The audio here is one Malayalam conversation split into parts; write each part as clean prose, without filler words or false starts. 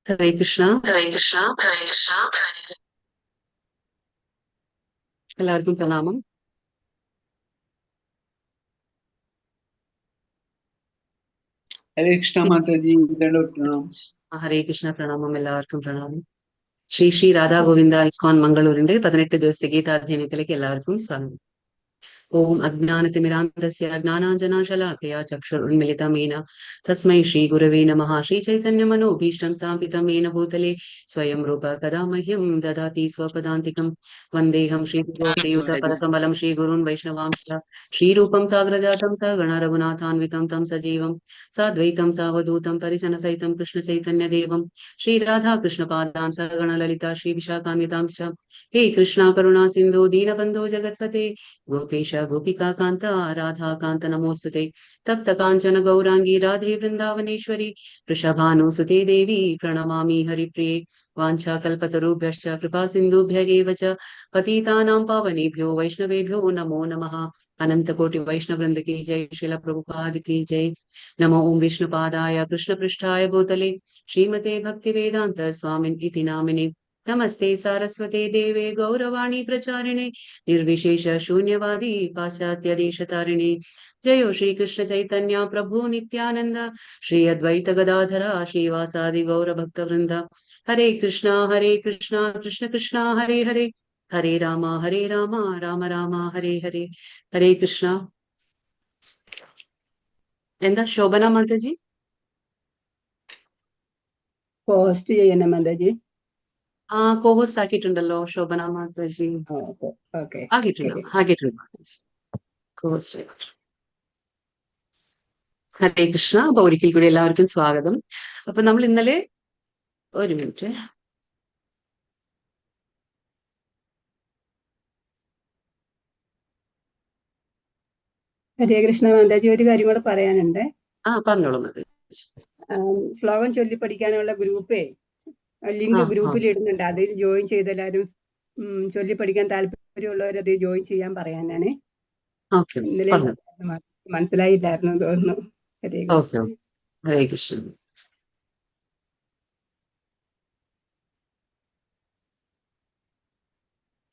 ഹരേ കൃഷ്ണ. എല്ലാവർക്കും പ്രണാമം. ഹരേ കൃഷ്ണ മാതാജി, പ്രണാം. ഹരേ കൃഷ്ണ, പ്രണാമം. എല്ലാവർക്കും പ്രണാമം. ശ്രീ ശ്രീ രാധാ ഗോവിന്ദ ഇസ്കോൺ മംഗളൂരിന്റെ 18 ദിവസത്തെ ഗീതാധ്യയനത്തിലേക്ക് എല്ലാവർക്കും സ്വാഗതം. ഓം അജ്ഞാനതിമിരാന്തസ്യ ജ്ഞാനാഞ്ജനാശലാഖയാ ചക്ഷുരുന്മിലിതമേന തസ്മൈ ശ്രീ ഗുരവേ നമഃ. ശ്രീ ചൈതന്യ മനോഭീഷ്ടം സ്ഥാപിതമേന ഭൂതലേ സ്വയം രൂപ കഥാ മഹ്യം ദദാതി സ്വപദാന്തികം. വന്ദേഹം ശ്രീയുത പദകമലം ശ്രീഗുരുൻ വൈഷ്ണവാംശ്ച ശ്രീരൂപം സാഗ്രജാതം സഗണ രഘുനാഥാന്വിതം തം സജീവം സാദ്വൈതം സാവധൂതം പരിജനസഹിതം കൃഷ്ണ ചൈതന്യദേവം ശ്രീരാധാകൃഷ്ണപാദാൻ സഗണ ലളിത ശ്രീ വിശാഖാന്വിതാംശ്ച. ഹേ കൃഷ്ണ കരുണാ സിന്ധു ദീനബന്ധോ ജഗത്പതേ गोपेश गोपिका कांता राधा कांत नमोस्तुते. तप्त कांचन गौरांगी राधे वृंदावनेश्वरी वृषभानुसुते देवी प्रणमामि हरिप्रिये. वाञ्छा कल्पतरुभ्यश्च कृपा सिन्धुभ्य एव च पतितानां पावनेभ्यो वैष्णवेभ्यो नमो नमः. अनंत कोटि वैष्णव वृंद की जय. श्रील प्रभुपाद की जय. नमो ओं विष्णुपादाय कृष्ण पृष्ठाय भूतले श्रीमते भक्ति वेदांत स्वामिन् इति नामिने. नमस्ते सारस्वते देवे गौरवाणी प्रचारिणे निर्विशेष शून्यवादी पाश्चात्य देशतारिणे. जयो श्री कृष्ण चैतन्य प्रभु नित्यानंद श्री अद्वैत गदाधर श्रीवासादि गौर भक्त वृंद. हरे कृष्णा कृष्ण कृष्णा हरे हरे हरे राम राम राम हरे हरे. हरे कृष्ण. എന്താ ശോഭന മാതാജി പോസ്റ്റ് ചെയ്യണം മാതാജി? കോഹോസ്റ്റ് ആക്കിയിട്ടുണ്ടല്ലോ ശോഭന മാതാജി. ആക്കിയിട്ടുണ്ട് മാതാജി. ഹരേ കൃഷ്ണ. അപ്പൊ ഒരിക്കൽ കൂടി എല്ലാവർക്കും സ്വാഗതം. അപ്പൊ നമ്മൾ ഇന്നലെ ഒരു മിനിറ്റ് ഹരേ കൃഷ്ണ മാതാജി, ഒരു കാര്യം കൂടെ പറയാനുണ്ട്. പറഞ്ഞോളൂ. ശ്ലോകം ചൊല്ലി പഠിക്കാനുള്ള ഗ്രൂപ്പേ ലിങ്ക് ഗ്രൂപ്പിൽ ഇടുന്നുണ്ട്. അതിൽ ജോയിൻ ചെയ്ത് എല്ലാവരും ചൊല്ലി പഠിക്കാൻ താല്പര്യമുള്ളവർ അത് ജോയിൻ ചെയ്യാൻ പറയാനാണ്. ഇന്നലെ മനസ്സിലായില്ലായിരുന്നു തോന്നുന്നു. ഹരേ കൃഷ്ണ.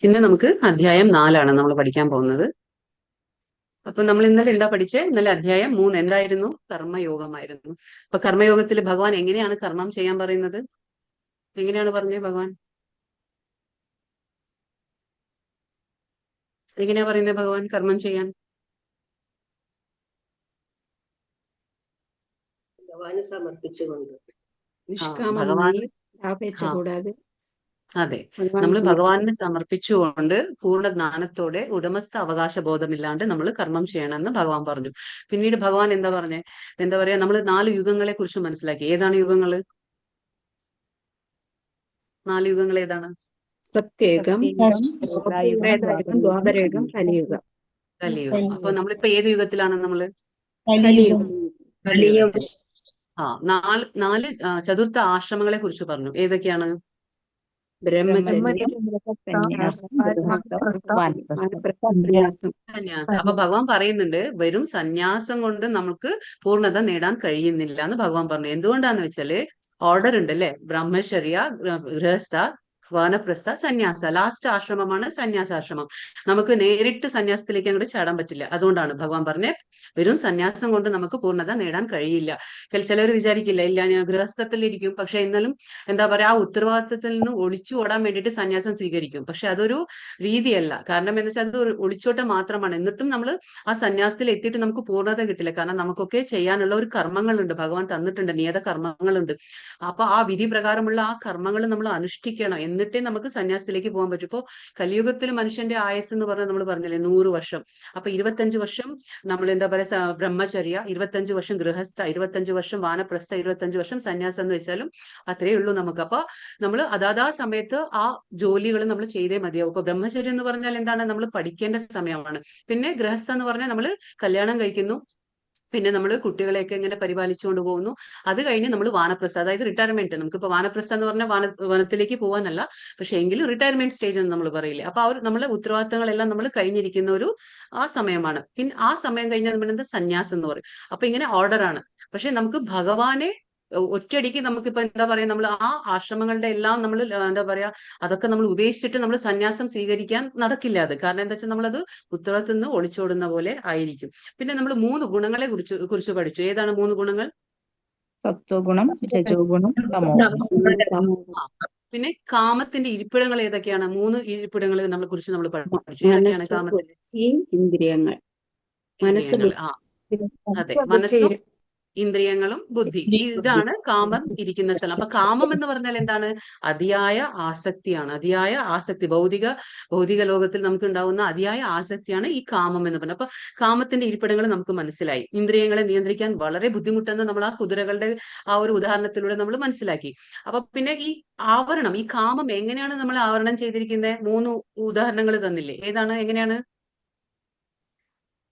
ഇന്ന് നമുക്ക് അധ്യായം 4 നമ്മൾ പഠിക്കാൻ പോകുന്നത്. അപ്പൊ നമ്മൾ ഇന്നലെ എന്താ പഠിച്ചേ? ഇന്നലെ അധ്യായം 3 എന്തായിരുന്നു? കർമ്മയോഗമായിരുന്നു. അപ്പൊ കർമ്മയോഗത്തിൽ ഭഗവാൻ എങ്ങനെയാണ് കർമ്മം ചെയ്യാൻ പറയുന്നത്? എങ്ങനെയാണ് പറഞ്ഞത് ഭഗവാൻ? എങ്ങനെയാ പറയുന്നത് ഭഗവാൻ കർമ്മം ചെയ്യാൻ? ഭഗവാന് സമർപ്പിച്ചുകൊണ്ട്, ഭഗവാന് അതെ, നമ്മൾ ഭഗവാനെ സമർപ്പിച്ചുകൊണ്ട് പൂർണ്ണ ജ്ഞാനത്തോടെ ഉടമസ്ഥ അവകാശ ബോധമില്ലാണ്ട് നമ്മൾ കർമ്മം ചെയ്യണമെന്ന് ഭഗവാൻ പറഞ്ഞു. പിന്നീട് ഭഗവാൻ എന്താ പറഞ്ഞേ? എന്താ പറയാ, നമ്മൾ 4 യുഗങ്ങളെ കുറിച്ച് മനസ്സിലാക്കി. ഏതാണ് യുഗങ്ങള്? 4 യുഗങ്ങൾ ഏതാണ്? സത്യയുഗം, ദ്വാപരയുഗം, കലിയുഗം. അപ്പൊ നമ്മളിപ്പോ ഏത് യുഗത്തിലാണ് നമ്മള്? കലിയുഗം. 4 ചതുർത്ഥ ആശ്രമങ്ങളെ കുറിച്ച് പറഞ്ഞു. ഏതൊക്കെയാണ്? സന്യാസം. അപ്പൊ ഭഗവാൻ പറയുന്നുണ്ട്, വെറും സന്യാസം കൊണ്ട് നമുക്ക് പൂർണ്ണത നേടാൻ കഴിയുന്നില്ല എന്ന് ഭഗവാൻ പറഞ്ഞു. എന്തുകൊണ്ടാന്ന് വെച്ചാല് ഓർഡർ ഉണ്ട് അല്ലെ? ബ്രഹ്മചര്യ, ഗൃഹസ്ഥ, വാനപ്രസ്ഥ, സന്യാസ. ലാസ്റ്റ് ആശ്രമമാണ് സന്യാസാശ്രമം. നമുക്ക് നേരിട്ട് സന്യാസത്തിലേക്ക് അങ്ങോട്ട് ചാടാൻ പറ്റില്ല. അതുകൊണ്ടാണ് ഭഗവാൻ പറഞ്ഞത് വെറും സന്യാസം കൊണ്ട് നമുക്ക് പൂർണ്ണത നേടാൻ കഴിയില്ല. ചിലർ വിചാരിക്കില്ല, ഇല്ല ഞാൻ ഗൃഹസ്ഥത്തിലിരിക്കും, പക്ഷെ എന്നാലും എന്താ പറയാ, ആ ഉത്തരവാദിത്തത്തിൽ നിന്ന് ഒളിച്ചു ഓടാൻ വേണ്ടിയിട്ട് സന്യാസം സ്വീകരിക്കും. പക്ഷെ അതൊരു രീതിയല്ല. കാരണം എന്ന് വെച്ചാൽ അത് ഒരു ഒളിച്ചോട്ടം മാത്രമാണ്. എന്നിട്ടും നമ്മൾ ആ സന്യാസത്തിൽ എത്തിയിട്ട് നമുക്ക് പൂർണ്ണത കിട്ടില്ല. കാരണം നമുക്കൊക്കെ ചെയ്യാനുള്ള ഒരു കർമ്മങ്ങളുണ്ട്, ഭഗവാൻ തന്നിട്ടുണ്ട്, നിയത കർമ്മങ്ങളുണ്ട്. അപ്പൊ ആ വിധി പ്രകാരമുള്ള ആ കർമ്മങ്ങൾ നമ്മൾ അനുഷ്ഠിക്കണം. എന്നിട്ടേ നമുക്ക് സന്യാസത്തിലേക്ക് പോകാൻ പറ്റും. ഇപ്പോ കലിയുഗത്തിൽ മനുഷ്യന്റെ ആയുസ് എന്ന് പറഞ്ഞാൽ നമ്മൾ പറഞ്ഞില്ലേ 100 വർഷം. അപ്പൊ 25 വർഷം നമ്മൾ എന്താ പറയാ ബ്രഹ്മചര്യ, 25 വർഷം ഗൃഹസ്ഥ, 25 വർഷം വാനപ്രസ്ഥ, 25 വർഷം സന്യാസം എന്ന് വെച്ചാലും അത്രയേ ഉള്ളൂ നമുക്ക്. അപ്പൊ നമ്മൾ അതാതാ സമയത്ത് ആ ജോലികൾ നമ്മൾ ചെയ്തേ മതിയാവും. ഇപ്പൊ ബ്രഹ്മചര്യം എന്ന് പറഞ്ഞാൽ എന്താണ്? നമ്മൾ പഠിക്കേണ്ട സമയമാണ്. പിന്നെ ഗൃഹസ്ഥ എന്ന് പറഞ്ഞാൽ നമ്മൾ കല്യാണം കഴിക്കുന്നു, പിന്നെ നമ്മൾ കുട്ടികളെയൊക്കെ ഇങ്ങനെ പരിപാലിച്ചുകൊണ്ട് പോകുന്നു. അത് കഴിഞ്ഞ് നമ്മൾ വാനപ്രസ്ഥ, അതായത് റിട്ടയർമെന്റ്. നമുക്കിപ്പോ വാനപ്രസ്ഥ എന്ന് പറഞ്ഞാൽ വനത്തിലേക്ക് പോകാനല്ല, പക്ഷെ എങ്കിലും റിട്ടയർമെന്റ് സ്റ്റേജ് എന്ന് നമ്മൾ പറയില്ലേ. അപ്പൊ ആ നമ്മളെ ഉത്തരവാദിത്തങ്ങളെല്ലാം നമ്മൾ കഴിഞ്ഞിരിക്കുന്ന ഒരു ആ സമയമാണ്. പിന്നെ ആ സമയം കഴിഞ്ഞാൽ നമ്മൾ എന്താ സന്യാസം എന്ന് പറയും. അപ്പൊ ഇങ്ങനെ ഓർഡർ ആണ്. പക്ഷെ നമുക്ക് ഭഗവാനെ ഒറ്റയടിക്ക് നമുക്കിപ്പോ എന്താ പറയാ, നമ്മൾ ആ ആശ്രമങ്ങളുടെ എല്ലാം നമ്മൾ എന്താ പറയാ, അതൊക്കെ നമ്മൾ ഉപേക്ഷിച്ചിട്ട് നമ്മൾ സന്യാസം സ്വീകരിക്കാൻ നടക്കില്ല. അത് കാരണം എന്താ വെച്ചാൽ നമ്മളത് ഉത്തരത്തിൽ നിന്ന് ഒളിച്ചോടുന്ന പോലെ ആയിരിക്കും. പിന്നെ നമ്മൾ 3 ഗുണങ്ങളെ കുറിച്ച് പഠിച്ചു. ഏതാണ് 3 ഗുണങ്ങൾ? സത്വഗുണം, രജോ ഗുണം, തമോ ഗുണം. ആ, പിന്നെ കാമത്തിന്റെ ഇരിപ്പിടങ്ങൾ ഏതൊക്കെയാണ്? 3 ഇരിപ്പിടങ്ങൾ നമ്മളെ കുറിച്ച് നമ്മൾ പഠിച്ചു. ഏതൊക്കെയാണ് മനസ്സ്, കാമത്തിന്റെ ബുദ്ധി, ഇന്ദ്രിയങ്ങൾ. മനസ്സ്, ഇന്ദ്രിയങ്ങൾ? ആ, അതെ, മനസ്സും ഇന്ദ്രിയങ്ങളും ബുദ്ധി, ഇതാണ് കാമം ഇരിക്കുന്ന സ്ഥലം. അപ്പൊ കാമം എന്ന് പറഞ്ഞാൽ എന്താണ്? അതിയായ ആസക്തിയാണ്. അതിയായ ആസക്തി, ഭൗതിക ലോകത്തിൽ നമുക്ക് ഉണ്ടാവുന്ന അതിയായ ആസക്തിയാണ് ഈ കാമം എന്ന് പറയുന്നത്. അപ്പൊ കാമത്തിന്റെ ഇരിപ്പിടങ്ങൾ നമുക്ക് മനസ്സിലായി. ഇന്ദ്രിയങ്ങളെ നിയന്ത്രിക്കാൻ വളരെ ബുദ്ധിമുട്ടെന്ന് നമ്മൾ ആ കുതിരകളുടെ ആ ഒരു ഉദാഹരണത്തിലൂടെ നമ്മൾ മനസ്സിലാക്കി. അപ്പൊ പിന്നെ ഈ ആവരണം, ഈ കാമം എങ്ങനെയാണ് നമ്മൾ ആവരണം ചെയ്തിരിക്കുന്നത്? 3 ഉദാഹരണങ്ങൾ തന്നില്ലേ? ഏതാണ്, എങ്ങനെയാണ്?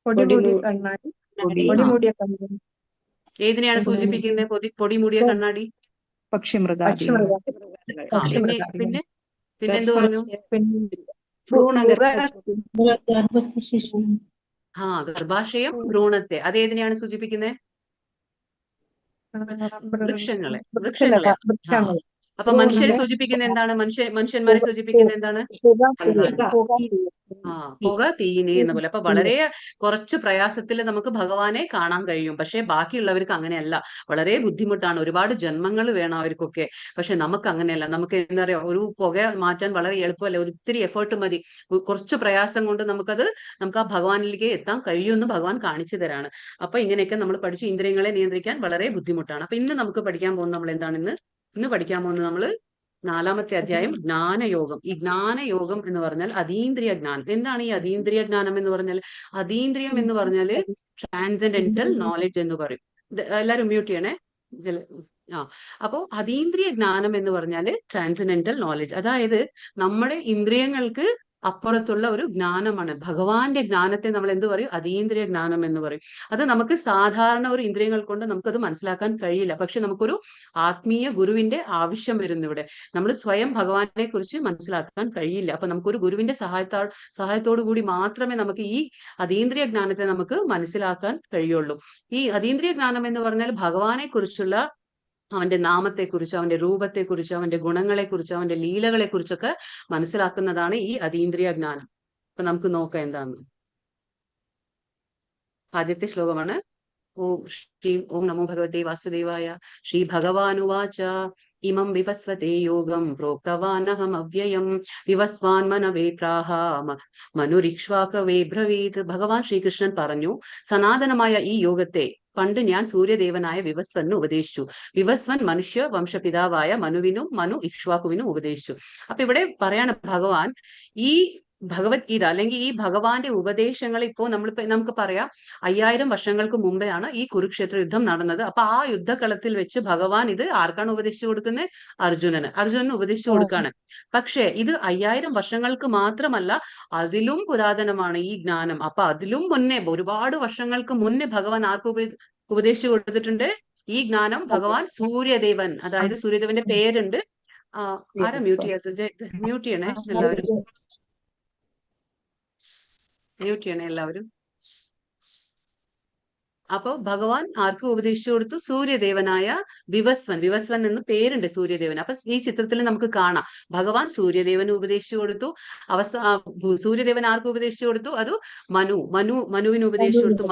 പൊടിമൂടി കണ്ണാടി, പൊടി, പൊടിമൂടിയ കണ്ണാടി, ഏതിനെയാണ് സൂചിപ്പിക്കുന്നത്? പൊടി മൂടിയ കണ്ണാടി. പക്ഷിമൃഗാദി. ആ, പിന്നെ എന്ത് പറഞ്ഞു? ഗർഭാശയം, ഭ്രൂണത്തെ. അതേതിനെയാണ് സൂചിപ്പിക്കുന്നത്? വൃക്ഷങ്ങളെ. ആ, അപ്പൊ മനുഷ്യരെ സൂചിപ്പിക്കുന്ന എന്താണ്? മനുഷ്യന്മാരെ സൂചിപ്പിക്കുന്ന എന്താണ്? പുക, തീയിനെ എന്ന പോലെ. അപ്പൊ വളരെ കുറച്ച് പ്രയാസത്തിൽ നമുക്ക് ഭഗവാനെ കാണാൻ കഴിയും. പക്ഷെ ബാക്കിയുള്ളവർക്ക് അങ്ങനെയല്ല, വളരെ ബുദ്ധിമുട്ടാണ്. ഒരുപാട് ജന്മങ്ങൾ വേണം അവർക്കൊക്കെ. പക്ഷെ നമുക്ക് അങ്ങനെയല്ല. നമുക്ക് എന്താ പറയാ, ഒരു പുക മാറ്റാൻ വളരെ എളുപ്പമല്ല, ഒത്തിരി എഫേർട്ട് മതി. കുറച്ച് പ്രയാസം കൊണ്ട് നമുക്ക് ആ ഭഗവാനിലേക്ക് എത്താൻ കഴിയുമെന്ന് ഭഗവാൻ കാണിച്ചു തരാണ്. അപ്പൊ ഇങ്ങനെയൊക്കെ നമ്മൾ പഠിച്ചു. ഇന്ദ്രിയങ്ങളെ നിയന്ത്രിക്കാൻ വളരെ ബുദ്ധിമുട്ടാണ്. അപ്പൊ ഇന്ന് നമുക്ക് പഠിക്കാൻ പോകുന്നത് നമ്മൾ എന്താണ്? ഇന്ന് പഠിക്കാൻ പോകുന്നത് നമ്മൾ 4-ാമത്തെ അധ്യായം, ജ്ഞാനയോഗം. ഈ ജ്ഞാനയോഗം എന്ന് പറഞ്ഞാൽ അതീന്ദ്രിയ ജ്ഞാനം. എന്താണ് ഈ അതീന്ദ്രിയ ജ്ഞാനം എന്ന് പറഞ്ഞാൽ? അതീന്ദ്രിയം എന്ന് പറഞ്ഞാൽ ട്രാൻസെൻഡന്റൽ നോളജ് എന്ന് പറയും. എല്ലാരും മ്യൂട്ട് ചെയ്യണേ. അപ്പോ അതീന്ദ്രിയ ജ്ഞാനം എന്ന് പറഞ്ഞാൽ ട്രാൻസെൻഡന്റൽ നോളജ്, അതായത് നമ്മുടെ ഇന്ദ്രിയങ്ങൾക്ക് അപ്പുറത്തുള്ള ഒരു ജ്ഞാനമാണ്. ഭഗവാന്റെ ജ്ഞാനത്തെ നമ്മൾ എന്ത് പറയും? അതീന്ദ്രിയ ജ്ഞാനം എന്ന് പറയും. അത് നമുക്ക് സാധാരണ ഒരു ഇന്ദ്രിയങ്ങൾ കൊണ്ട് നമുക്കത് മനസ്സിലാക്കാൻ കഴിയില്ല. പക്ഷെ നമുക്കൊരു ആത്മീയ ഗുരുവിന്റെ ആവശ്യം വരുന്നു ഇവിടെ. നമ്മൾ സ്വയം ഭഗവാനെ കുറിച്ച് മനസ്സിലാക്കാൻ കഴിയില്ല. അപ്പൊ നമുക്കൊരു ഗുരുവിന്റെ സഹായത്തോടു കൂടി മാത്രമേ നമുക്ക് ഈ അതീന്ദ്രിയ ജ്ഞാനത്തെ നമുക്ക് മനസ്സിലാക്കാൻ കഴിയുള്ളൂ. ഈ അതീന്ദ്രിയ ജ്ഞാനം എന്ന് പറഞ്ഞാൽ ഭഗവാനെ കുറിച്ചുള്ള അവന്റെ നാമത്തെക്കുറിച്ച്, അവന്റെ രൂപത്തെക്കുറിച്ച്, അവന്റെ ഗുണങ്ങളെക്കുറിച്ച്, അവന്റെ ലീലകളെക്കുറിച്ചൊക്കെ മനസ്സിലാക്കുന്നതാണ് ഈ അതീന്ദ്രിയ ജ്ഞാനം. അപ്പൊ നമുക്ക് നോക്കാം എന്താന്ന്. ആദ്യത്തെ ശ്ലോകമാണ്. ഓം നമോ ഭഗവതേ വാസുദേവായ. ശ്രീ ഭഗവാനുവാച ഇമം വിവസ്വതേ യോഗം പ്രോക്തവാനഹം അവ്യയം വിവസ്വാൻ മനവേ പ്രാഹ മനുരിക്ഷ്വാകവേ ബ്രവീത്. ഭഗവാൻ ശ്രീകൃഷ്ണൻ പറഞ്ഞു, സനാതനമായ ഈ യോഗത്തെ പണ്ട് ഞാൻ സൂര്യദേവനായ വിവസ്വന് ഉപദേശിച്ചു. വിവസ്വൻ മനുഷ്യ വംശപിതാവായ മനുവിനും മനു ഇക്ഷ്വാകുവിനും ഉപദേശിച്ചു. അപ്പൊ ഇവിടെ പറയാണ് ഭഗവാൻ, ഈ ഭഗവത്ഗീത അല്ലെങ്കിൽ ഈ ഭഗവാന്റെ ഉപദേശങ്ങൾ ഇപ്പോൾ നമുക്ക് പറയാം 5000 വർഷങ്ങൾക്ക് മുമ്പെയാണ് ഈ കുരുക്ഷേത്ര യുദ്ധം നടന്നത്. അപ്പൊ ആ യുദ്ധകളത്തിൽ വെച്ച് ഭഗവാൻ ഇത് ആർക്കാണ് ഉപദേശിച്ചു കൊടുക്കുന്നത്? അർജുനന് ഉപദേശിച്ചു കൊടുക്കാണ്. പക്ഷെ ഇത് 5000 വർഷങ്ങൾക്ക് മാത്രമല്ല, അതിലും പുരാതനമാണ് ഈ ജ്ഞാനം. അപ്പൊ അതിലും മുന്നേ, ഒരുപാട് വർഷങ്ങൾക്ക് മുന്നേ ഭഗവാൻ ആർക്ക് ഉപദേശിച്ചു കൊടുത്തിട്ടുണ്ട്? ഈ ജ്ഞാനം ഭഗവാൻ സൂര്യദേവൻ, അതായത് സൂര്യദേവന്റെ പേരുണ്ട്. ആരാ മ്യൂട്ട് ചെയ്യാത്തത്? മ്യൂട്ട് ചെയ്യണേ എല്ലാവരും. മ്യൂട്ട് ചെയ്യണേ എല്ലാവരും. അപ്പൊ ഭഗവാൻ ആർക്ക് ഉപദേശിച്ചു കൊടുത്തു? സൂര്യദേവനായ വിവസ്വൻ എന്ന് പേരുണ്ട് സൂര്യദേവൻ. അപ്പൊ ഈ ചിത്രത്തിൽ നമുക്ക് കാണാം ഭഗവാൻ സൂര്യദേവന് ഉപദേശിച്ചു കൊടുത്തു. സൂര്യദേവൻ ആർക്ക് ഉപദേശിച്ചു കൊടുത്തു? അത് മനുവിന് ഉപദേശിച്ചു കൊടുത്തു.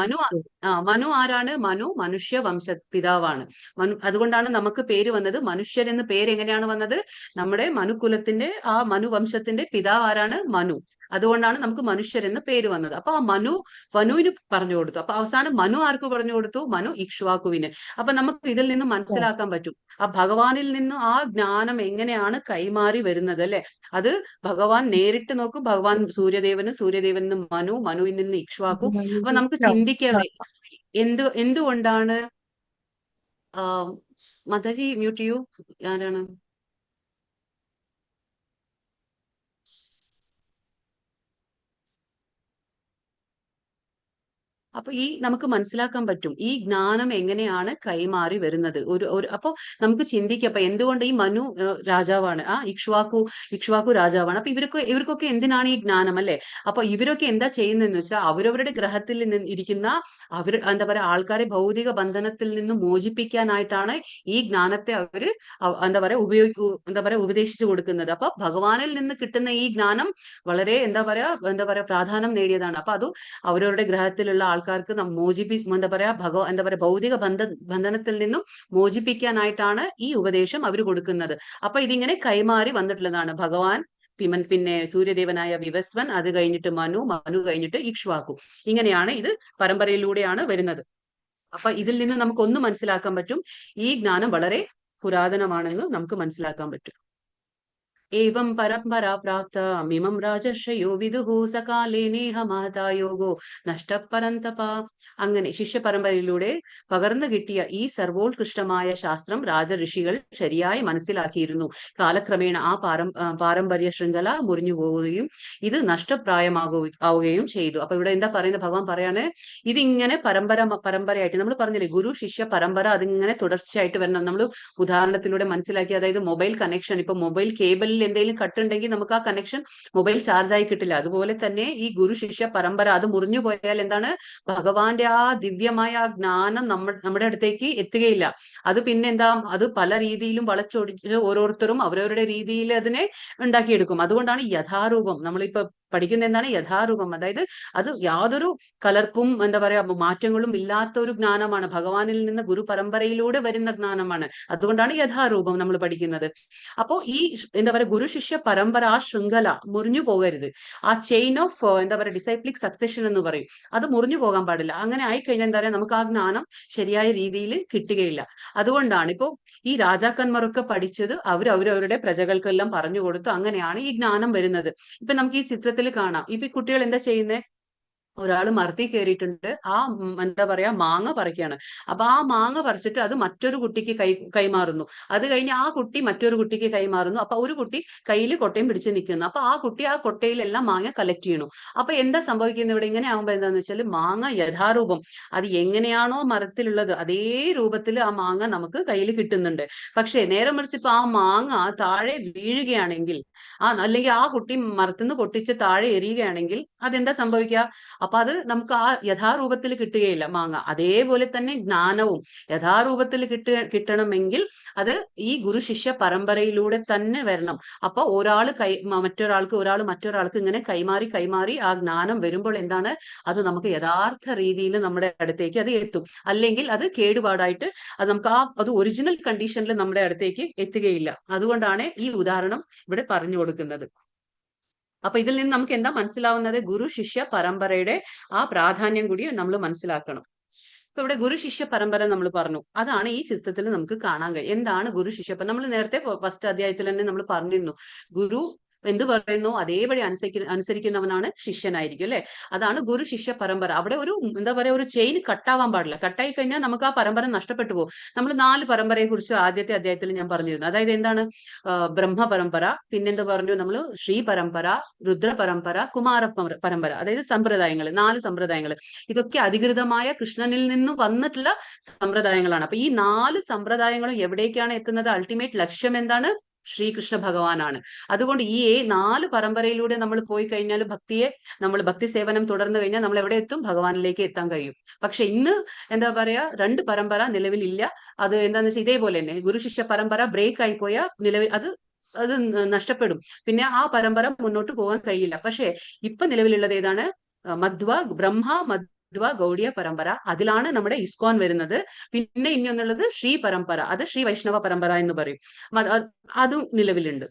മനു ആരാണ്? മനു മനുഷ്യ വംശപിതാവാണ്. അതുകൊണ്ടാണ് നമുക്ക് പേര് വന്നത് മനുഷ്യരെന്ന്. പേര് എങ്ങനെയാണ് വന്നത്? നമ്മുടെ മനുകുലത്തിന്റെ ആ മനുവംശത്തിന്റെ പിതാവ് ആരാണ്? മനു. അതുകൊണ്ടാണ് നമുക്ക് മനുഷ്യരെന്ന് പേര് വന്നത്. അപ്പൊ ആ മനുവിന് പറഞ്ഞു കൊടുത്തു. അപ്പൊ അവസാനം മനു ആർക്ക് പറഞ്ഞു കൊടുത്തു? മനു ഇക്ഷ്വാകുവിന്. അപ്പൊ നമുക്ക് ഇതിൽ നിന്ന് മനസ്സിലാക്കാൻ പറ്റും ആ ഭഗവാനിൽ നിന്ന് ആ ജ്ഞാനം എങ്ങനെയാണ് കൈമാറി വരുന്നത്, അല്ലെ? അത് ഭഗവാൻ നേരിട്ട് നോക്കും. ഭഗവാൻ സൂര്യദേവന് മനുവിൽ നിന്ന് ഇക്ഷ്വാകു. അപ്പൊ നമുക്ക് ചിന്തിക്കണേ, എന്തുകൊണ്ടാണ് മതജി മ്യൂട്ട് ചെയ്യൂ. ആരാണ്? അപ്പൊ ഈ നമുക്ക് മനസ്സിലാക്കാൻ പറ്റും ഈ ജ്ഞാനം എങ്ങനെയാണ് കൈമാറി വരുന്നത്. അപ്പൊ നമുക്ക് ചിന്തിക്കാം, അപ്പൊ എന്തുകൊണ്ട് ഈ മനു രാജാവാണ്, ഇക്ഷ്വാക്കു രാജാവാണ്. അപ്പൊ ഇവർക്കൊക്കെ എന്തിനാണ് ഈ ജ്ഞാനം അല്ലെ? അപ്പൊ ഇവരൊക്കെ എന്താ ചെയ്യുന്നതെന്ന് വെച്ചാൽ അവരവരുടെ ഗ്രഹത്തിൽ ഇരിക്കുന്ന എന്താ പറയാ ആൾക്കാരെ ഭൗതിക ബന്ധനത്തിൽ നിന്ന് മോചിപ്പിക്കാനായിട്ടാണ് ഈ ജ്ഞാനത്തെ അവര് എന്താ പറയാ ഉപദേശിച്ചു കൊടുക്കുന്നത്. അപ്പൊ ഭഗവാനിൽ നിന്ന് കിട്ടുന്ന ഈ ജ്ഞാനം വളരെ എന്താ പറയാ പ്രാധാന്യം നേടിയതാണ്. അപ്പൊ അത് അവരവരുടെ ഗ്രഹത്തിലുള്ള ആൾക്കാർക്ക് ഭൗതിക ബന്ധനത്തിൽ നിന്നും മോചിപ്പിക്കാനായിട്ടാണ് ഈ ഉപദേശം അവർ കൊടുക്കുന്നത്. അപ്പൊ ഇതിങ്ങനെ കൈമാറി വന്നിട്ടുള്ളതാണ്. ഭഗവാൻ, പിന്നെ സൂര്യദേവനായ വിവസ്വൻ, അത് കഴിഞ്ഞിട്ട് മനു കഴിഞ്ഞിട്ട് ഇക്ഷ്വാക്കു. ഇങ്ങനെയാണ് ഇത് പരമ്പരയിലൂടെയാണ് വരുന്നത്. അപ്പൊ ഇതിൽ നിന്ന് നമുക്കൊന്ന് മനസ്സിലാക്കാൻ പറ്റും, ഈ ജ്ഞാനം വളരെ പുരാതനമാണെന്ന് നമുക്ക് മനസ്സിലാക്കാൻ പറ്റും. ഏവം പരമ്പരാ പ്രാപ്ത മിമം രാജർഷയോ വിദുഹു സകാലേ നേഹ മഹതാ യോഗോ നഷ്ടപരന്തപ. അങ്ങനെ ശിഷ്യ പരമ്പരയിലൂടെ പകർന്നു കിട്ടിയ ഈ സർവോത്കൃഷ്ടമായ ശാസ്ത്രം രാജഋഷികൾ ശരിയായി മനസ്സിലാക്കിയിരുന്നു. കാലക്രമേണ ആ പാരമ്പര്യ ശൃംഖല മുറിഞ്ഞു പോവുകയും ഇത് നഷ്ടപ്രായമാവുകയും ചെയ്തു. അപ്പൊ ഇവിടെ എന്താ പറയുന്നത്? ഭഗവാൻ പറയാണ്, ഇതിങ്ങനെ പരമ്പരയായിട്ട് നമ്മൾ പറഞ്ഞില്ലേ, ഗുരു ശിഷ്യ പരമ്പര അതിങ്ങനെ തുടർച്ചയായിട്ട് വരണം. നമ്മൾ ഉദാഹരണത്തിലൂടെ മനസ്സിലാക്കി, അതായത് മൊബൈൽ കണക്ഷൻ, ഇപ്പൊ മൊബൈൽ കേബിളിൽ എന്തെങ്കിലും കട്ടുണ്ടെങ്കിൽ നമുക്ക് ആ കണക്ഷൻ മൊബൈൽ ചാർജ് ആയി കിട്ടില്ല. അതുപോലെ തന്നെ ഈ ഗുരു ശിഷ്യ പരമ്പര അത് മുറിഞ്ഞു പോയാൽ എന്താണ്, ഭഗവാന്റെ ആ ദിവ്യമായ ആ ജ്ഞാനം നമ്മുടെ അടുത്തേക്ക് എത്തുകയില്ല. അത് പിന്നെ എന്താ, അത് പല രീതിയിലും വളച്ചൊടിച്ച് ഓരോരുത്തരും അവരവരുടെ രീതിയിൽ അതിനെ ഉണ്ടാക്കിയെടുക്കും. അതുകൊണ്ടാണ് യഥാരൂപം നമ്മളിപ്പോ പഠിക്കുന്ന എന്താണ്, യഥാരൂപം. അതായത് അത് യാതൊരു കലർപ്പും എന്താ പറയാ മാറ്റങ്ങളും ഇല്ലാത്ത ഒരു ജ്ഞാനമാണ്. ഭഗവാനിൽ നിന്ന് ഗുരു പരമ്പരയിലൂടെ വരുന്ന ജ്ഞാനമാണ്. അതുകൊണ്ടാണ് യഥാരൂപം നമ്മൾ പഠിക്കുന്നത്. അപ്പോ ഈ എന്താ പറയാ ഗുരു ശിഷ്യ പരമ്പര, ആ ശൃംഖല മുറിഞ്ഞു പോകരുത്. ആ ചെയിൻ ഓഫ് എന്താ പറയാ ഡിസൈപ്ലിക് സക്സഷൻ എന്ന് പറയും, അത് മുറിഞ്ഞു പോകാൻ പാടില്ല. അങ്ങനെ ആയിക്കഴിഞ്ഞാൽ എന്താ പറയാ നമുക്ക് ആ ജ്ഞാനം ശരിയായ രീതിയിൽ കിട്ടുകയില്ല. അതുകൊണ്ടാണ് ഇപ്പോ ഈ രാജാക്കന്മാരൊക്കെ പഠിച്ചത് അവരവരുടെ പ്രജകൾക്കെല്ലാം പറഞ്ഞു കൊടുത്തു. അങ്ങനെയാണ് ഈ ജ്ഞാനം വരുന്നത്. ഇപ്പൊ നമുക്ക് ഈ ചിത്രത്തിൽ കാണാം. ഇപ്പൊ കുട്ടികൾ എന്താ ചെയ്യുന്നത്, ഒരാൾ മരത്തിൽ കയറിയിട്ടുണ്ട്, എന്താ പറയാ മാങ്ങ പറിക്കുകയാണ്. അപ്പൊ ആ മാങ്ങ പറിച്ചിട്ട് അത് മറ്റൊരു കുട്ടിക്ക് കൈമാറുന്നു. അത് കഴിഞ്ഞ് ആ കുട്ടി മറ്റൊരു കുട്ടിക്ക് കൈമാറുന്നു. അപ്പൊ ഒരു കുട്ടി കയ്യിൽ കൊട്ടയും പിടിച്ച് നിൽക്കുന്നു. അപ്പൊ ആ കുട്ടി ആ കൊട്ടയിലെല്ലാം മാങ്ങ കളക്ട് ചെയ്യണു. അപ്പൊ എന്താ സംഭവിക്കുന്നത് ഇവിടെ? ഇങ്ങനെ ആകുമ്പോ എന്താന്ന് വെച്ചാൽ മാങ്ങ യഥാരൂപം അത് എങ്ങനെയാണോ മരത്തിലുള്ളത് അതേ രൂപത്തിൽ ആ മാങ്ങ നമുക്ക് കയ്യിൽ കിട്ടുന്നുണ്ട്. പക്ഷെ നേരെ മറിച്ച് ഇപ്പൊ ആ മാങ്ങ താഴെ വീഴുകയാണെങ്കിൽ, അല്ലെങ്കിൽ ആ കുട്ടി മരത്തുനിന്ന് പൊട്ടിച്ച് താഴെ എറിയുകയാണെങ്കിൽ അതെന്താ സംഭവിക്കുക? അപ്പൊ അത് നമുക്ക് ആ യഥാരൂപത്തിൽ കിട്ടുകയില്ല മാങ്ങ. അതേപോലെ തന്നെ ജ്ഞാനവും യഥാരൂപത്തിൽ കിട്ടണമെങ്കിൽ അത് ഈ ഗുരു ശിഷ്യ പരമ്പരയിലൂടെ തന്നെ വരണം. അപ്പൊ ഒരാൾ മറ്റൊരാൾക്ക് ഇങ്ങനെ കൈമാറി ആ ജ്ഞാനം വരുമ്പോൾ എന്താണ്, അത് നമുക്ക് യഥാർത്ഥ രീതിയിൽ നമ്മുടെ അടുത്തേക്ക് അത് എത്തും. അല്ലെങ്കിൽ അത് കേടുപാടായിട്ട് അത് നമുക്ക് അത് ഒറിജിനൽ കണ്ടീഷനിൽ നമ്മുടെ അടുത്തേക്ക് എത്തുകയില്ല. അതുകൊണ്ടാണ് ഈ ഉദാഹരണം ഇവിടെ പറഞ്ഞു കൊടുക്കുന്നത്. അപ്പൊ ഇതിൽ നിന്ന് നമുക്ക് എന്താ മനസ്സിലാവുന്നത്? ഗുരു ശിഷ്യ പരമ്പരയുടെ ആ പ്രാധാന്യം കൂടി നമ്മൾ മനസ്സിലാക്കണം. ഇപ്പൊ ഇവിടെ ഗുരു ശിഷ്യ പരമ്പര നമ്മൾ പറഞ്ഞു, അതാണ് ഈ ചിത്രത്തിൽ നമുക്ക് കാണാൻ കഴിയും. എന്താണ് ഗുരു ശിഷ്യ പരമ്പര? നമ്മൾ നേരത്തെ ഫസ്റ്റ് അധ്യായത്തിൽ തന്നെ നമ്മൾ പറഞ്ഞിരുന്നു, ഗുരു എന്ത് പറയുന്നു അതേപടി അനുസരിക്കുന്നവനാണ് ശിഷ്യനായിരിക്കും അല്ലെ. അതാണ് ഗുരു ശിഷ്യ പരമ്പര. അവിടെ ഒരു എന്താ പറയാ ഒരു ചെയിൻ കട്ടാവാൻ പാടില്ല. കട്ടായി കഴിഞ്ഞാൽ നമുക്ക് ആ പരമ്പര നഷ്ടപ്പെട്ടു പോകും. നമ്മൾ 4 പരമ്പരയെ കുറിച്ച് ആദ്യത്തെ അധ്യായത്തിൽ ഞാൻ പറഞ്ഞിരുന്നു. അതായത് എന്താണ്, ബ്രഹ്മ പരമ്പര, പിന്നെന്താ പറഞ്ഞു നമ്മൾ, ശ്രീ പരമ്പര, രുദ്ര പരമ്പര, കുമാര പരമ്പര. അതായത് സമ്പ്രദായങ്ങൾ, 4 സമ്പ്രദായങ്ങൾ. ഇതൊക്കെ അധികൃതമായ കൃഷ്ണനിൽ നിന്ന് വന്നിട്ടുള്ള സമ്പ്രദായങ്ങളാണ്. അപ്പൊ ഈ 4 സമ്പ്രദായങ്ങളും എവിടേക്കാണ് എത്തുന്നത്? അൾട്ടിമേറ്റ് ലക്ഷ്യം എന്താണ്? ശ്രീകൃഷ്ണ ഭഗവാനാണ്. അതുകൊണ്ട് ഈ 4 പരമ്പരയിലൂടെ നമ്മൾ പോയി കഴിഞ്ഞാൽ നമ്മൾ ഭക്തി സേവനം തുടർന്നു കഴിഞ്ഞാൽ നമ്മൾ എവിടെ എത്തും? ഭഗവാനിലേക്ക് എത്താൻ കഴിയും. പക്ഷെ ഇന്ന് എന്താ പറയാ 2 പരമ്പര നിലവിലില്ല. അത് എന്താന്ന് വെച്ചാൽ ഇതേപോലെ തന്നെ ഗുരു ശിഷ്യ പരമ്പര ബ്രേക്ക് ആയി പോയാൽ നിലവിൽ അത് നഷ്ടപ്പെടും. പിന്നെ ആ പരമ്പര മുന്നോട്ട് പോകാൻ കഴിയില്ല. പക്ഷെ ഇപ്പൊ നിലവിലുള്ളത് ഏതാണ്? ബ്രഹ്മ ഗൗഡിയ പരമ്പര. അതിലാണ് നമ്മുടെ ഇസ്കോൺ വരുന്നത്. പിന്നെ ഇനി ഒന്നുള്ളത് ശ്രീ പരമ്പര, അത് ശ്രീ വൈഷ്ണവ പരമ്പര എന്ന് പറയും. അതും നിലവിലുണ്ട്.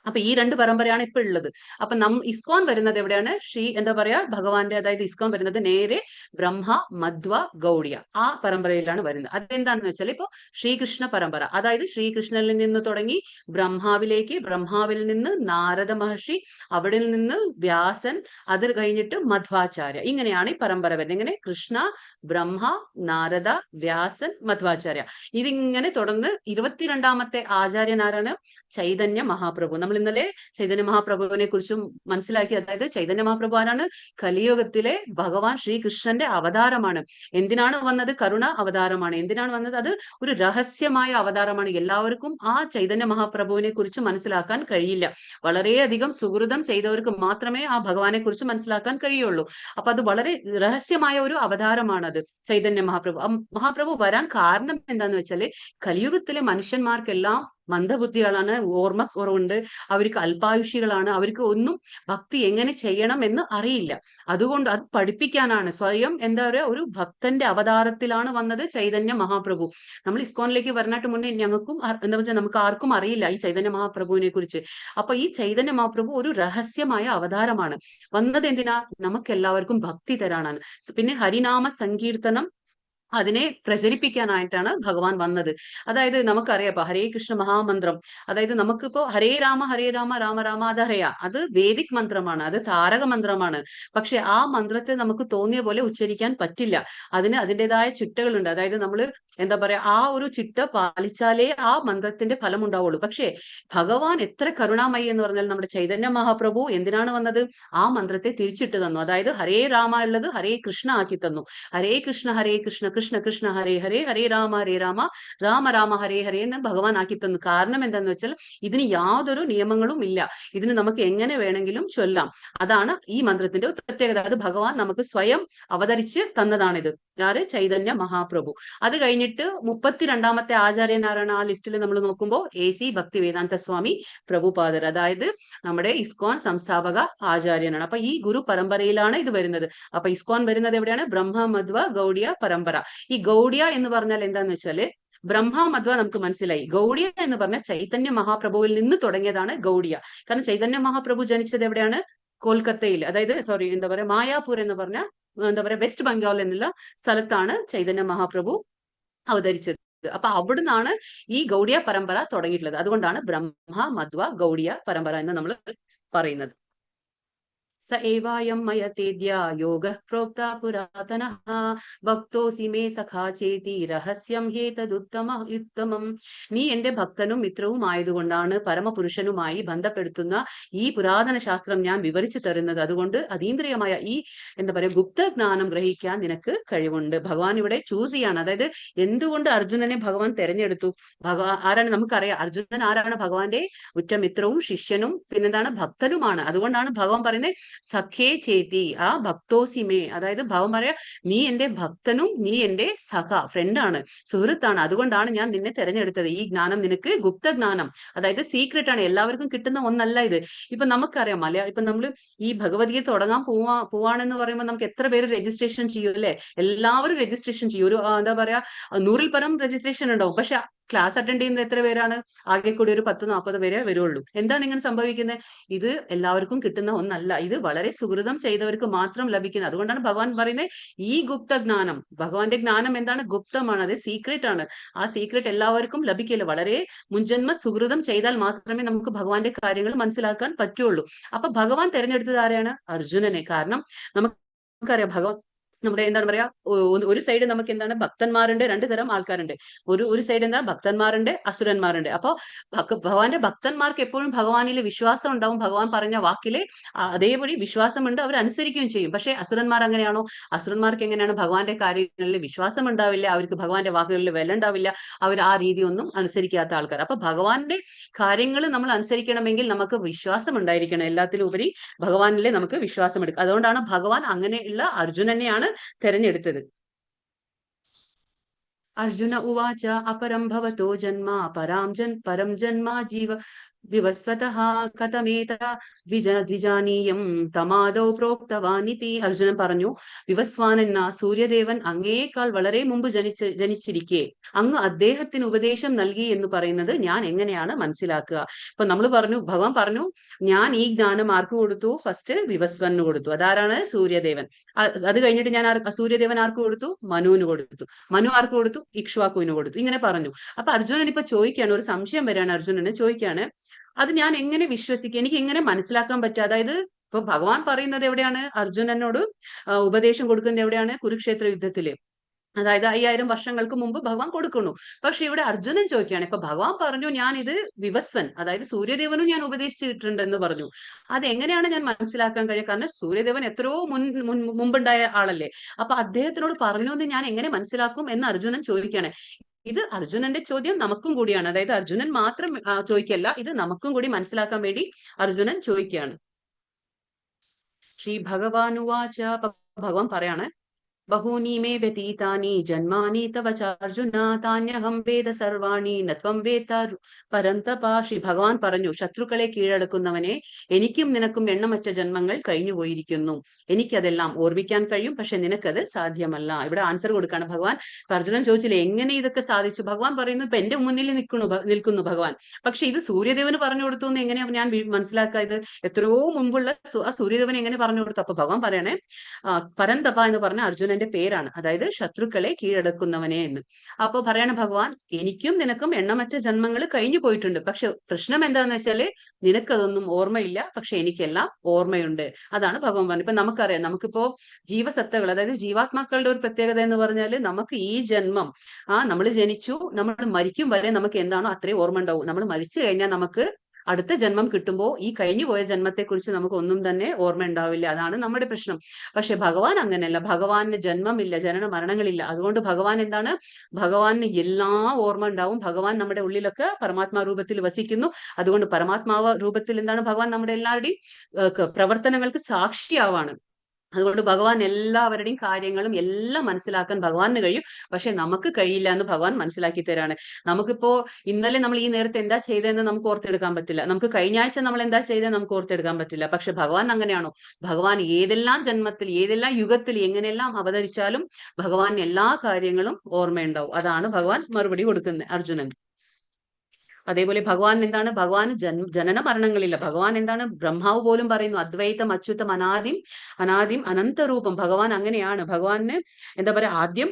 അപ്പൊ ഈ 2 പരമ്പരയാണ് ഇപ്പൊ ഉള്ളത്. അപ്പൊ ഇസ്കോൺ വരുന്നത് എവിടെയാണ്? എന്താ പറയാ ഭഗവാന്റെ, അതായത് ഇസ്കോൺ വരുന്നത് നേരെ ബ്രഹ്മ മധ്വ ഗൗഡിയ ആ പരമ്പരയിലാണ് വരുന്നത്. അതെന്താണെന്ന് വെച്ചാൽ ഇപ്പൊ ശ്രീകൃഷ്ണ പരമ്പര, അതായത് ശ്രീകൃഷ്ണനിൽ നിന്ന് തുടങ്ങി ബ്രഹ്മാവിലേക്ക്, ബ്രഹ്മാവിൽ നിന്ന് നാരദ മഹർഷി, അവിടെ നിന്ന് വ്യാസൻ, അത് കഴിഞ്ഞിട്ട് മധ്വാചാര്യ. ഇങ്ങനെയാണ് ഈ പരമ്പര വരുന്നത്. ഇങ്ങനെ കൃഷ്ണ, ബ്രഹ്മ, നാരദ, വ്യാസൻ, മധ്വാചാര്യ. ഇതിങ്ങനെ തുടർന്ന് 22ാമത്തെ ആചാര്യനാരാണ്? ചൈതന്യ മഹാപ്രഭു. നമ്മൾ നമ്മൾ ഇന്നലെ ചൈതന്യ മഹാപ്രഭുവിനെ കുറിച്ചും മനസ്സിലാക്കി. അതായത് ചൈതന്യ മഹാപ്രഭു ആരാണ്? കലിയുഗത്തിലെ ഭഗവാൻ ശ്രീകൃഷ്ണന്റെ അവതാരമാണ്. എന്തിനാണ് വന്നത്? കരുണ അവതാരമാണ്. എന്തിനാണ് വന്നത്? അത് ഒരു രഹസ്യമായ അവതാരമാണ്. എല്ലാവർക്കും ആ ചൈതന്യ മഹാപ്രഭുവിനെ കുറിച്ച് മനസ്സിലാക്കാൻ കഴിയില്ല. വളരെയധികം സുഹൃതം ചെയ്തവർക്ക് മാത്രമേ ആ ഭഗവാനെ കുറിച്ച് മനസ്സിലാക്കാൻ കഴിയുള്ളൂ. അപ്പൊ അത് വളരെ രഹസ്യമായ ഒരു അവതാരമാണത് ചൈതന്യ മഹാപ്രഭു. മഹാപ്രഭു വരാൻ കാരണം എന്താന്ന് വെച്ചാല് കലിയുഗത്തിലെ മനുഷ്യന്മാർക്കെല്ലാം മന്ദബുദ്ധികളാണ്, ഓർമ്മ കുറവുണ്ട്, അവർക്ക് അല്പായുഷികളാണ്, അവർക്ക് ഒന്നും ഭക്തി എങ്ങനെ ചെയ്യണം എന്ന് അറിയില്ല. അതുകൊണ്ട് അത് പഠിപ്പിക്കാനാണ് സ്വയം എന്താ പറയുക ഒരു ഭക്തന്റെ അവതാരത്തിലാണ് വന്നത് ചൈതന്യ മഹാപ്രഭു. നമ്മൾ ഇസ്കോണിലേക്ക് വരണായിട്ട് മുന്നേ ഞങ്ങൾക്കും എന്താ വെച്ചാൽ നമുക്ക് ആർക്കും അറിയില്ല ഈ ചൈതന്യ മഹാപ്രഭുവിനെ കുറിച്ച്. അപ്പൊ ഈ ചൈതന്യ മഹാപ്രഭു ഒരു രഹസ്യമായ അവതാരമാണ്. വന്നത് എന്തിനാ? നമുക്ക് എല്ലാവർക്കും ഭക്തി തരാനാണ്. പിന്നെ ഹരിനാമ സങ്കീർത്തനം അതിനെ പ്രചരിപ്പിക്കാനായിട്ടാണ് ഭഗവാൻ വന്നത്. അതായത് നമുക്കറിയാം ഇപ്പൊ ഹരേ കൃഷ്ണ മഹാമന്ത്രം, അതായത് നമുക്കിപ്പോ ഹരേ രാമ രാമ രാമ അതറിയാം, അത് വേദിക് മന്ത്രമാണ്, അത് താരക മന്ത്രമാണ്. പക്ഷെ ആ മന്ത്രത്തെ നമുക്ക് തോന്നിയ പോലെ ഉച്ചരിക്കാൻ പറ്റില്ല. അതിന് അതിൻ്റെതായ ചിട്ടകളുണ്ട്. അതായത് നമ്മൾ എന്താ പറയാ ആ ഒരു ചിട്ട പാലിച്ചാലേ ആ മന്ത്രത്തിന്റെ ഫലം ഉണ്ടാവുള്ളൂ. പക്ഷേ ഭഗവാൻ എത്ര കരുണാമയി എന്ന് പറഞ്ഞാൽ നമ്മുടെ ചൈതന്യ മഹാപ്രഭു എന്തിനാണ് വന്നത്? ആ മന്ത്രത്തെ തിരിച്ചിട്ട് തന്നു. അതായത് ഹരേ രാമ ഉള്ളത് ഹരേ കൃഷ്ണ ആക്കി തന്നു. ഹരേ കൃഷ്ണ കൃഷ്ണ കൃഷ്ണ ഹരേ ഹരേ ഹരേ രാമ രാമ രാമ ഹരേ ഹരേ എന്ന് ഭഗവാൻ ആക്കി തന്നു. കാരണം എന്താന്ന് വെച്ചാൽ ഇതിന് യാതൊരു നിയമങ്ങളും ഇല്ല. ഇതിന് നമുക്ക് എങ്ങനെ വേണമെങ്കിലും ചൊല്ലാം. അതാണ് ഈ മന്ത്രത്തിന്റെ പ്രത്യേകത. അത് ഭഗവാൻ നമുക്ക് സ്വയം അവതരിച്ച് തന്നതാണിത്. ആര്? ചൈതന്യ മഹാപ്രഭു. അത് കഴിഞ്ഞിട്ട് 32ാമത്തെ ആചാര്യൻ ആരാണ്? ആ ലിസ്റ്റിൽ നമ്മൾ നോക്കുമ്പോൾ AC ഭക്തിവേദാന്ത സ്വാമി പ്രഭുപാദർ, അതായത് നമ്മുടെ ഇസ്കോൺ സംസ്ഥാപക ആചാര്യനാണ്. അപ്പൊ ഈ ഗുരു പരമ്പരയിലാണ് ഇത് വരുന്നത്. അപ്പൊ ഇസ്കോൺ വരുന്നത് എവിടെയാണ്? ബ്രഹ്മമധ്വ ഗൗഡിയ പരമ്പര. ഈ ഗൗഡിയ എന്ന് പറഞ്ഞാൽ എന്താന്ന് വെച്ചാല് ബ്രഹ്മമധ്വ നമുക്ക് മനസ്സിലായി. ഗൗഡിയ എന്ന് പറഞ്ഞാൽ ചൈതന്യ മഹാപ്രഭുവിൽ നിന്ന് തുടങ്ങിയതാണ് ഗൗഡിയ. കാരണം ചൈതന്യ മഹാപ്രഭു ജനിച്ചത് എവിടെയാണ്? കൊൽക്കത്തയിൽ, അതായത് എന്താ പറയാ മായാപൂർ എന്ന് പറഞ്ഞ എന്താ പറയാ വെസ്റ്റ് ബംഗാൾ എന്നുള്ള സ്ഥലത്താണ് ചൈതന്യ മഹാപ്രഭു അവതരിച്ചത്. അപ്പൊ അവിടുന്നാണ് ഈ ഗൗഡിയ പരമ്പര തുടങ്ങിയിട്ടുള്ളത്. അതുകൊണ്ടാണ് ബ്രഹ്മ മധ്വ ഗൗഡിയ പരമ്പര എന്ന് നമ്മൾ പറയുന്നത്. സ ഏവായം മയതേദ്യ യോഗ പ്രോക്ത പുരാതനഃ ഭക്തോസി മേ സഖാ ചേതി രഹസ്യം ഹേതദുത്തമം. നീ എന്റെ ഭക്തനും മിത്രവും ആയതുകൊണ്ടാണ് പരമപുരുഷനുമായി ബന്ധപ്പെടുത്തുന്ന ഈ പുരാതന ശാസ്ത്രം ഞാൻ വിവരിച്ചു തരുന്നത്. അതുകൊണ്ട് അതീന്ദ്രിയമായ ഈ എന്താ പറയാ ഗുപ്തജ്ഞാനം ഗ്രഹിക്കാൻ നിനക്ക് കഴിവുണ്ട്. ഭഗവാൻ ഇവിടെ ചൂസ് ചെയ്യാണ്. അതായത് എന്തുകൊണ്ട് അർജുനനെ ഭഗവാൻ തെരഞ്ഞെടുത്തു? ആരാണ്? നമുക്കറിയാം അർജുനൻ ആരാണ്? ഭഗവാന്റെ ഉറ്റമിത്രവും ശിഷ്യനും പിന്നെന്താണ് ഭക്തനുമാണ്. അതുകൊണ്ടാണ് ഭഗവാൻ പറയുന്നത് സഖേ ചേതി ആ ഭക്തോസിമേ, അതായത് ഭഗവാൻ പറയാ നീ എന്റെ ഭക്തനും നീ എന്റെ സഖ ഫ്രണ്ടാണ്, സുഹൃത്താണ്. അതുകൊണ്ടാണ് ഞാൻ നിന്നെ തെരഞ്ഞെടുത്തത്. ഈ ജ്ഞാനം നിനക്ക് ഗുപ്തജ്ഞാനം, അതായത് സീക്രട്ട് ആണ്, എല്ലാവർക്കും കിട്ടുന്ന ഒന്നല്ല ഇത്. ഇപ്പൊ നമുക്കറിയാം ഇപ്പൊ നമ്മൾ ഈ ഭഗവത്ഗീത തുടങ്ങാൻ പോവാണെന്ന് പറയുമ്പോൾ നമുക്ക് എത്ര പേര് രജിസ്ട്രേഷൻ ചെയ്യും അല്ലെ? എല്ലാവരും രജിസ്ട്രേഷൻ ചെയ്യും. ഒരു എന്താ പറയാ 100ൽ പരം രജിസ്ട്രേഷൻ ഉണ്ടാവും. പക്ഷെ ക്ലാസ് അറ്റൻഡ് ചെയ്യുന്ന എത്ര പേരാണ്? ആകെ കൂടി ഒരു 10-40 പേരെ വരുള്ളൂ. എന്താണ് ഇങ്ങനെ സംഭവിക്കുന്നത്? ഇത് എല്ലാവർക്കും കിട്ടുന്ന ഒന്നല്ല. ഇത് വളരെ സുഹൃതം ചെയ്തവർക്ക് മാത്രം ലഭിക്കുന്നത്. അതുകൊണ്ടാണ് ഭഗവാൻ പറയുന്നത് ഈ ഗുപ്തജ്ഞാനം, ഭഗവാന്റെ ജ്ഞാനം എന്താണ്? ഗുപ്തമാണ്, അത് സീക്രട്ട് ആണ്. ആ സീക്രട്ട് എല്ലാവർക്കും ലഭിക്കില്ല. വളരെ മുൻജന്മ സുഹൃതം ചെയ്താൽ മാത്രമേ നമുക്ക് ഭഗവാന്റെ കാര്യങ്ങൾ മനസ്സിലാക്കാൻ പറ്റുള്ളൂ. അപ്പൊ ഭഗവാൻ തെരഞ്ഞെടുത്തത് ആരെയാണ്? അർജുനനെ. കാരണം നമുക്കറിയാം ഭഗവാൻ നമ്മുടെ എന്താണ് പറയാ ഒരു സൈഡ് നമുക്ക് എന്താണ് ഭക്തന്മാരുണ്ട്, 2 തരം ആൾക്കാരുണ്ട്. ഒരു സൈഡ് എന്താണ് ഭക്തന്മാരുണ്ട്, അസുരന്മാരുണ്ട്. അപ്പൊ ഭഗവാന്റെ ഭക്തന്മാർക്ക് എപ്പോഴും ഭഗവാനിൽ വിശ്വാസം ഉണ്ടാവും. ഭഗവാൻ പറഞ്ഞ വാക്കില് അതേപടി വിശ്വാസമുണ്ട്, അവർ അനുസരിക്കുകയും ചെയ്യും. പക്ഷെ അസുരന്മാർ അങ്ങനെയാണോ? അസുരന്മാർക്ക് എങ്ങനെയാണ്? ഭഗവാന്റെ കാര്യങ്ങളിൽ വിശ്വാസം ഉണ്ടാവില്ല, അവർക്ക് ഭഗവാന്റെ വാക്കുകളിൽ വില ഉണ്ടാവില്ല, അവർ ആ രീതി ഒന്നും അനുസരിക്കാത്ത ആൾക്കാർ. അപ്പൊ ഭഗവാന്റെ കാര്യങ്ങൾ നമ്മൾ അനുസരിക്കണമെങ്കിൽ നമുക്ക് വിശ്വാസം ഉണ്ടായിരിക്കണം. എല്ലാത്തിലും ഉപരി ഭഗവാനിലെ നമുക്ക് വിശ്വാസം എടുക്കാം. അതുകൊണ്ടാണ് ഭഗവാൻ അങ്ങനെയുള്ള അർജുനനെയാണ് തെരഞ്ഞെടുത്തത്. അർജുന ഉവാച അപരം ഭവതോ ജന്മ പരം ജന്മ ജീവ വിവസ്വതഃ കഥമേത ദ്വിജാനീയം തമാദൗ പ്രോക്തവാനിതി. അർജുനൻ പറഞ്ഞു, വിവസ്വാനെന്ന സൂര്യദേവൻ അങ്ങയേക്കാൾ വളരെ മുമ്പ് ജനിച്ചിരിക്കെ അങ്ങ് അദ്ദേഹത്തിന് ഉപദേശം നൽകി എന്ന് പറയുന്നത് ഞാൻ എങ്ങനെയാണ് മനസ്സിലാക്കുക? ഇപ്പൊ നമ്മൾ പറഞ്ഞു, ഭഗവാൻ പറഞ്ഞു ഞാൻ ഈ ജ്ഞാനം ആർക്ക് കൊടുത്തു? ഫസ്റ്റ് വിവസ്വന് കൊടുത്തു. അതാരാണ്? സൂര്യദേവൻ. അത് കഴിഞ്ഞിട്ട് ഞാൻ സൂര്യദേവൻ ആർക്ക് കൊടുത്തു? മനുവിന് കൊടുത്തു. മനു ആർക്ക് കൊടുത്തു? ഇക്ഷ്വാകുവിന് കൊടുത്തു. ഇങ്ങനെ പറഞ്ഞു. അപ്പൊ അർജുനൻ ഇപ്പൊ ചോദിക്കുകയാണ്, ഒരു സംശയം വരികയാണ് അർജുനന്. ചോദിക്കുകയാണ്, അത് ഞാൻ എങ്ങനെ വിശ്വസിക്കുക? എനിക്ക് എങ്ങനെ മനസ്സിലാക്കാൻ പറ്റുക? അതായത് ഇപ്പൊ ഭഗവാൻ പറയുന്നത് എവിടെയാണ്? അർജുനനോട് ഉപദേശം കൊടുക്കുന്നത് എവിടെയാണ്? കുരുക്ഷേത്ര യുദ്ധത്തില്. അതായത് 5000 വർഷങ്ങൾക്ക് മുമ്പ് ഭഗവാൻ കൊടുക്കുന്നു. പക്ഷെ ഇവിടെ അർജുനൻ ചോദിക്കുകയാണ്, ഇപ്പൊ ഭഗവാൻ പറഞ്ഞു ഞാൻ ഇത് വിവസ്വൻ, അതായത് സൂര്യദേവനും ഞാൻ ഉപദേശിച്ചിട്ടുണ്ടെന്ന് പറഞ്ഞു. അത് എങ്ങനെയാണ് ഞാൻ മനസ്സിലാക്കാൻ കഴിയുക? കാരണം സൂര്യദേവൻ എത്രയോ മുമ്പുണ്ടായ ആളല്ലേ, അപ്പൊ അദ്ദേഹത്തിനോട് പറഞ്ഞു എന്ന് ഞാൻ എങ്ങനെ മനസ്സിലാക്കും എന്ന് അർജുനൻ ചോദിക്കുകയാണ്. ഇത് അർജുനന്റെ ചോദ്യം നമുക്കും കൂടിയാണ്, അതായത് അർജുനൻ മാത്രം ചോദിക്കല്ല, ഇത് നമുക്കും കൂടി മനസ്സിലാക്കാൻ വേണ്ടി അർജുനൻ ചോദിക്കുകയാണ്. ശ്രീ ഭഗവാനുവാച, ഭഗവാൻ പറയാണ്, ബഹൂനി മേ വ്യതീതാനി ജന്മാനി തവ ചാർജുന താന്യഹം വേദ സർവാണി നത്വം വേദ പരന്തപ. ശ്രീ ഭഗവാൻ പറഞ്ഞു, ശത്രുക്കളെ കീഴടക്കുന്നവനെ, എനിക്കും നിനക്കും എണ്ണമറ്റ ജന്മങ്ങൾ കഴിഞ്ഞു പോയിരിക്കുന്നു, എനിക്കതെല്ലാം ഓർമ്മിക്കാൻ കഴിയും, പക്ഷെ നിനക്കത് സാധ്യമല്ല. ഇവിടെ ആൻസർ കൊടുക്കാണ് ഭഗവാൻ. അർജുനൻ ചോദിച്ചില്ലേ എങ്ങനെ ഇതൊക്കെ സാധിച്ചു? ഭഗവാൻ പറയുന്നു, ഇപ്പൊ എന്റെ മുന്നിൽ നിൽക്കുന്നു ഭഗവാൻ, പക്ഷെ ഇത് സൂര്യദേവന് പറഞ്ഞു കൊടുത്തു എന്ന് എങ്ങനെയാ ഞാൻ മനസ്സിലാക്കുക? ഇത് എത്രയോ മുമ്പുള്ള ആ സൂര്യദേവൻ എങ്ങനെ പറഞ്ഞു കൊടുത്തു? അപ്പൊ ഭഗവാൻ പറയണേ, പരന്തപ എന്ന് പറഞ്ഞ അർജുനന്റെ പേരാണ്, അതായത് ശത്രുക്കളെ കീഴടക്കുന്നവനെ എന്ന്. അപ്പൊ പറയണ ഭഗവാൻ, എനിക്കും നിനക്കും എണ്ണമറ്റ ജന്മങ്ങൾ കഴിഞ്ഞു പോയിട്ടുണ്ട്, പക്ഷെ പ്രശ്നം എന്താന്ന് വെച്ചാല് നിനക്കതൊന്നും ഓർമ്മയില്ല, പക്ഷെ എനിക്കെല്ലാം ഓർമ്മയുണ്ട്. അതാണ് ഭഗവാൻ പറഞ്ഞത്. ഇപ്പൊ നമുക്കറിയാം, നമുക്കിപ്പോ ജീവസത്തകൾ, അതായത് ജീവാത്മാക്കളുടെ ഒരു പ്രത്യേകത എന്ന് പറഞ്ഞാല് നമുക്ക് ഈ ജന്മം, നമ്മൾ ജനിച്ചു, നമ്മൾ മരിക്കും വരെ നമുക്ക് എന്താണോ അത്രയും ഓർമ്മ ഉണ്ടാവും. നമ്മൾ മരിച്ചു കഴിഞ്ഞാൽ നമുക്ക് അടുത്ത ജന്മം കിട്ടുമ്പോൾ ഈ കഴിഞ്ഞു പോയ ജന്മത്തെക്കുറിച്ച് നമുക്ക് ഒന്നും തന്നെ ഓർമ്മ ഉണ്ടാവില്ല. അതാണ് നമ്മുടെ പ്രശ്നം. പക്ഷെ ഭഗവാൻ അങ്ങനെയല്ല, ഭഗവാന് ജന്മമില്ല, ജനന മരണങ്ങളില്ല. അതുകൊണ്ട് ഭഗവാൻ എന്താണ്? ഭഗവാന് എല്ലാ ഓർമ്മ ഉണ്ടാവും. ഭഗവാൻ നമ്മുടെ ഉള്ളിലൊക്കെ പരമാത്മാ രൂപത്തിൽ വസിക്കുന്നു. അതുകൊണ്ട് പരമാത്മാവ് രൂപത്തിൽ എന്താണ്? ഭഗവാൻ നമ്മുടെ എല്ലാവരുടെയും പ്രവർത്തനങ്ങൾക്ക് സാക്ഷിയാവാണ്. അതുകൊണ്ട് ഭഗവാൻ എല്ലാവരുടെയും കാര്യങ്ങളും എല്ലാം മനസ്സിലാക്കാൻ ഭഗവാന് കഴിയും, പക്ഷെ നമുക്ക് കഴിയില്ല എന്ന് ഭഗവാൻ മനസ്സിലാക്കി തരാണ്. നമുക്കിപ്പോ ഇന്നലെ നമ്മൾ ഈ നേരത്തെ എന്താ ചെയ്തതെന്ന് നമുക്ക് ഓർത്തെടുക്കാൻ പറ്റില്ല, നമുക്ക് കഴിഞ്ഞ ആഴ്ച നമ്മൾ എന്താ ചെയ്തതെന്ന് നമുക്ക് ഓർത്തെടുക്കാൻ പറ്റില്ല. പക്ഷെ ഭഗവാൻ അങ്ങനെയാണോ? ഭഗവാൻ ഏതെല്ലാം ജന്മത്തിൽ, ഏതെല്ലാം യുഗത്തിൽ, എങ്ങനെയെല്ലാം അവതരിച്ചാലും ഭഗവാൻ എല്ലാ കാര്യങ്ങളും ഓർമ്മയുണ്ടാവും. അതാണ് ഭഗവാൻ മറുപടി കൊടുക്കുന്നത് അർജുനൻ. അതേപോലെ ഭഗവാൻ എന്താണ്? ഭഗവാന് ജനന മരണങ്ങളില്ല. ഭഗവാൻ എന്താണ്? ബ്രഹ്മാവ് പോലും പറയുന്നു, അദ്വൈതം അച്യുതം അനാദിം അനന്തരൂപം. ഭഗവാൻ അങ്ങനെയാണ്. ഭഗവാന് എന്താ പറയാ, ആദ്യം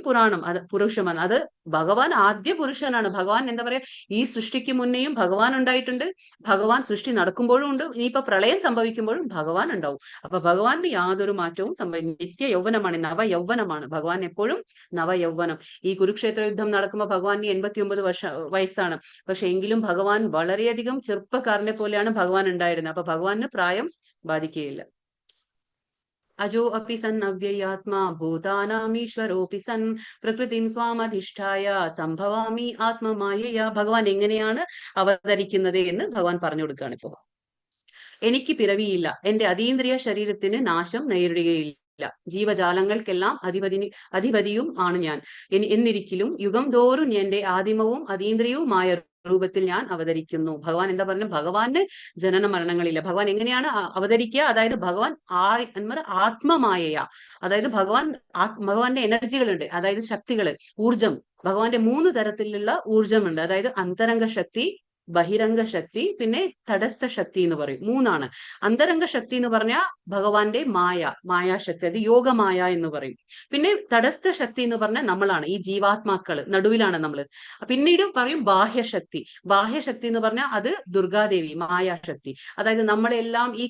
പുരുഷമാണ്. അത് ഭഗവാൻ ആദ്യ പുരുഷനാണ്. ഭഗവാൻ എന്താ പറയാ, ഈ സൃഷ്ടിക്ക് മുന്നേയും ഭഗവാൻ ഉണ്ടായിട്ടുണ്ട്, ഭഗവാൻ സൃഷ്ടി നടക്കുമ്പോഴും ഉണ്ട്, ഇനിയിപ്പോ പ്രളയം സംഭവിക്കുമ്പോഴും ഭഗവാൻ ഉണ്ടാവും. അപ്പൊ ഭഗവാന്റെ യാതൊരു മാറ്റവും നിത്യ യൗവനമാണ്, നവയൗവനമാണ്. ഭഗവാൻ എപ്പോഴും നവയൗവനം. ഈ കുരുക്ഷേത്ര യുദ്ധം നടക്കുമ്പോൾ ഭഗവാന് 89 വയസ്സാണ്. പക്ഷെ എങ്കിലും ഭഗവാൻ വളരെയധികം ചെറുപ്പക്കാരനെ പോലെയാണ് ഭഗവാൻ ഉണ്ടായിരുന്നത്. അപ്പൊ ഭഗവാന് പ്രായം ബാധിക്കുകയില്ല. അജോ അപി സൻ അവ്യയാത്മാ ഭൂതാനാമീശ്വരോപി സൻ പ്രകൃതിം സ്വാമധിഷ്ഠായ സംഭവാമി ആത്മമായയാ. ഭഗവാൻ എങ്ങനെയാണ് അവതരിക്കുന്നത് എന്ന് ഭഗവാൻ പറഞ്ഞു കൊടുക്കുകയാണ്. ഇപ്പോ എനിക്ക് പിറവിയില്ല, എന്റെ അതീന്ദ്രിയ ശരീരത്തിന് നാശം നേരിടുകയില്ല, ജീവജാലങ്ങൾക്കെല്ലാം അധിപതിയും ആണ് ഞാൻ. എന്നിരിക്കലും യുഗം തോറും എന്റെ ആദിമവും അതീന്ദ്രിയവുമായ രൂപത്തിൽ ഞാൻ അവതരിക്കുന്നു. ഭഗവാൻ എന്താ പറഞ്ഞു? ഭഗവാന് ജനന മരണങ്ങളില്ല. ഭഗവാൻ എങ്ങനെയാണ് അവതരിക്കുക? അതായത് ഭഗവാൻ ആത്മമായയ, അതായത് ഭഗവാന്റെ എനർജികളുണ്ട്, അതായത് ശക്തികള്, ഊർജം. ഭഗവാന്റെ 3 തരത്തിലുള്ള ഊർജമുണ്ട്. അതായത് അന്തരംഗ ശക്തി, ബഹിരംഗ ശക്തി, പിന്നെ തടസ്ഥ ശക്തി എന്ന് പറയും. 3 അന്തരംഗ ശക്തി എന്ന് പറഞ്ഞാൽ ഭഗവാന്റെ മായാശക്തി, അത് യോഗമായ എന്ന് പറയും. പിന്നെ തടസ്ഥ ശക്തി എന്ന് പറഞ്ഞാൽ നമ്മളാണ്, ഈ ജീവാത്മാക്കള് നടുവിലാണ് നമ്മള്. പിന്നീടും പറയും ബാഹ്യശക്തി. ബാഹ്യശക്തി എന്ന് പറഞ്ഞാൽ അത് ദുർഗാദേവി, മായാശക്തി. അതായത് നമ്മളെല്ലാം ഈ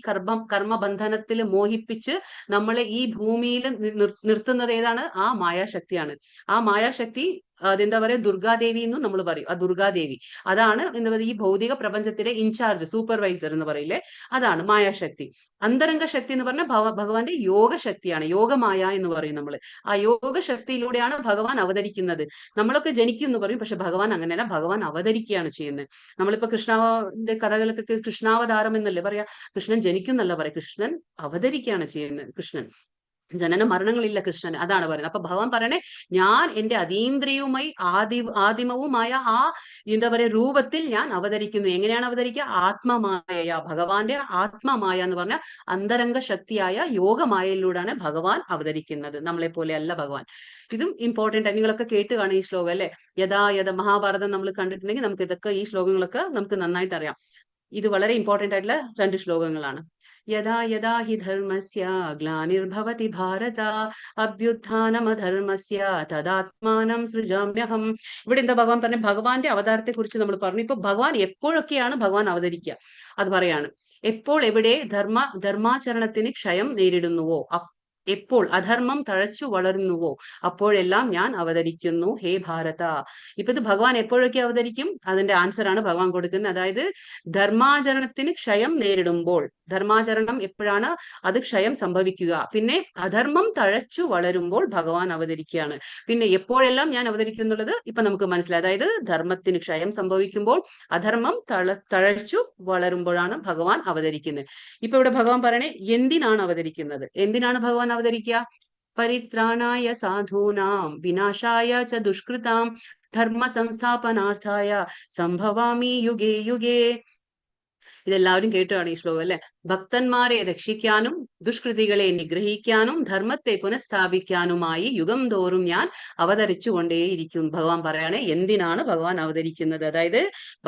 കർമ്മബന്ധനത്തിൽ മോഹിപ്പിച്ച് നമ്മളെ ഈ ഭൂമിയിൽ നിർത്തുന്നത് ഏതാണ്? ആ മായാശക്തിയാണ്. ആ മായാശക്തി അതെന്താ പറയാ, ദുർഗാദേവി എന്നും നമ്മൾ പറയും. ആ ദുർഗാദേവി അതാണ് എന്താ പറയുക, ഈ ഭൗതിക പ്രപഞ്ചത്തിന്റെ ഇൻചാർജ്, സൂപ്പർവൈസർ എന്ന് പറയില്ലേ, അതാണ് മായാശക്തി. അന്തരംഗ ശക്തി എന്ന് പറഞ്ഞാൽ ഭഗവാന്റെ യോഗശക്തിയാണ്, യോഗമായ എന്ന് പറയും നമ്മള്. ആ യോഗശക്തിയിലൂടെയാണ് ഭഗവാൻ അവതരിക്കുന്നത്. നമ്മളൊക്കെ ജനിക്കും എന്ന് പറയും, പക്ഷെ ഭഗവാൻ അങ്ങനെയല്ല, ഭഗവാൻ അവതരിക്കുകയാണ് ചെയ്യുന്നത്. നമ്മളിപ്പോ കൃഷ്ണന്റെ കഥകളൊക്കെ കൃഷ്ണാവതാരം എന്നല്ലേ പറയാ, കൃഷ്ണൻ ജനിക്കും എന്നല്ല പറയാ, കൃഷ്ണൻ അവതരിക്കുകയാണ് ചെയ്യുന്നത്. കൃഷ്ണൻ ജനന മരണങ്ങളില്ല കൃഷ്ണൻ, അതാണ് പറയുന്നത്. അപ്പൊ ഭഗവാൻ പറയണേ, ഞാൻ എന്റെ അതീന്ദ്രിയവുമായി ആദിമവുമായ ആ എന്താ പറയാ രൂപത്തിൽ ഞാൻ അവതരിക്കുന്നു. എങ്ങനെയാണ് അവതരിക്കുക? ആത്മമായ, ഭഗവാന്റെ ആത്മമായ എന്ന് പറഞ്ഞ അന്തരംഗ ശക്തിയായ യോഗമായയിലൂടെയാണ് ഭഗവാൻ അവതരിക്കുന്നത്. നമ്മളെ പോലെ അല്ല ഭഗവാൻ. ഇതും ഇമ്പോർട്ടന്റ്. നിങ്ങളൊക്കെ കേട്ട് കാണും ഈ ശ്ലോകം അല്ലെ. മഹാഭാരതം നമ്മൾ കണ്ടിട്ടുണ്ടെങ്കിൽ നമുക്ക് ഇതൊക്കെ, ഈ ശ്ലോകങ്ങളൊക്കെ നമുക്ക് നന്നായിട്ട് അറിയാം. ഇത് വളരെ ഇമ്പോർട്ടന്റ് ആയിട്ടുള്ള 2 ശ്ലോകങ്ങളാണ്. യഥാ യഥാ ഹി ധർമ്മസ്യ ഗ്ലാനിർഭവതി ഭാരത അഭ്യുത്ഥാനമധർമ്മസ്യ തദാത്മാനം സൃജാമ്യഹം. ഇവിടെ എന്താ ഭഗവാൻ പറഞ്ഞ? ഭഗവാന്റെ അവതാരത്തെ കുറിച്ച് നമ്മൾ പറഞ്ഞു. ഇപ്പൊ ഭഗവാൻ എപ്പോഴൊക്കെയാണ് ഭഗവാൻ അവതരിക്കുക അത് പറയാണ്. എപ്പോൾ എവിടെ ധർമാചരണത്തിന് ക്ഷയം നേരിടുന്നുവോ എപ്പോൾ അധർമ്മം തഴച്ചു വളരുന്നുവോ അപ്പോഴെല്ലാം ഞാൻ അവതരിക്കുന്നു ഹേ ഭാരത. ഇപ്പൊ ഇത് ഭഗവാൻ എപ്പോഴൊക്കെ അവതരിക്കും? അതിന്റെ ആൻസർ ആണ് ഭഗവാൻ കൊടുക്കുന്നത്. അതായത് ധർമാചരണത്തിന് ക്ഷയം നേരിടുമ്പോൾ, ധർമാചരണം എപ്പോഴാണ് അത് ക്ഷയം സംഭവിക്കുക, പിന്നെ അധർമ്മം തഴച്ചു വളരുമ്പോൾ ഭഗവാൻ അവതരിക്കുകയാണ്. പിന്നെ എപ്പോഴെല്ലാം ഞാൻ അവതരിക്കുന്നുള്ളത് ഇപ്പൊ നമുക്ക് മനസ്സിലായി. അതായത് ധർമ്മത്തിന് ക്ഷയം സംഭവിക്കുമ്പോൾ, അധർമ്മം തഴച്ചു വളരുമ്പോഴാണ് ഭഗവാൻ അവതരിക്കുന്നത്. ഇപ്പൊ ഇവിടെ ഭഗവാൻ പറയണേ എന്തിനാണ് അവതരിക്കുന്നത്? എന്തിനാണ് ഭഗവാൻ അവതരിക്കുക? പരിത്രാണായ സാധൂനാം വിനാശായ ച ദുഷ്കൃതാം ധർമ്മ സംസ്ഥാപനാർത്ഥായ സംഭവാമി യുഗേ യുഗേ. ഇതെല്ലാവരും കേട്ടാണ് ഈ ശ്ലോകം അല്ലെ. ഭക്തന്മാരെ രക്ഷിക്കാനും ദുഷ്കൃതികളെ നിഗ്രഹിക്കാനും ധർമ്മത്തെ പുനഃസ്ഥാപിക്കാനുമായി യുഗം തോറും ഞാൻ അവതരിച്ചുകൊണ്ടേയിരിക്കും. ഭഗവാൻ പറയാണ് എന്തിനാണ് ഭഗവാൻ അവതരിക്കുന്നത്. അതായത്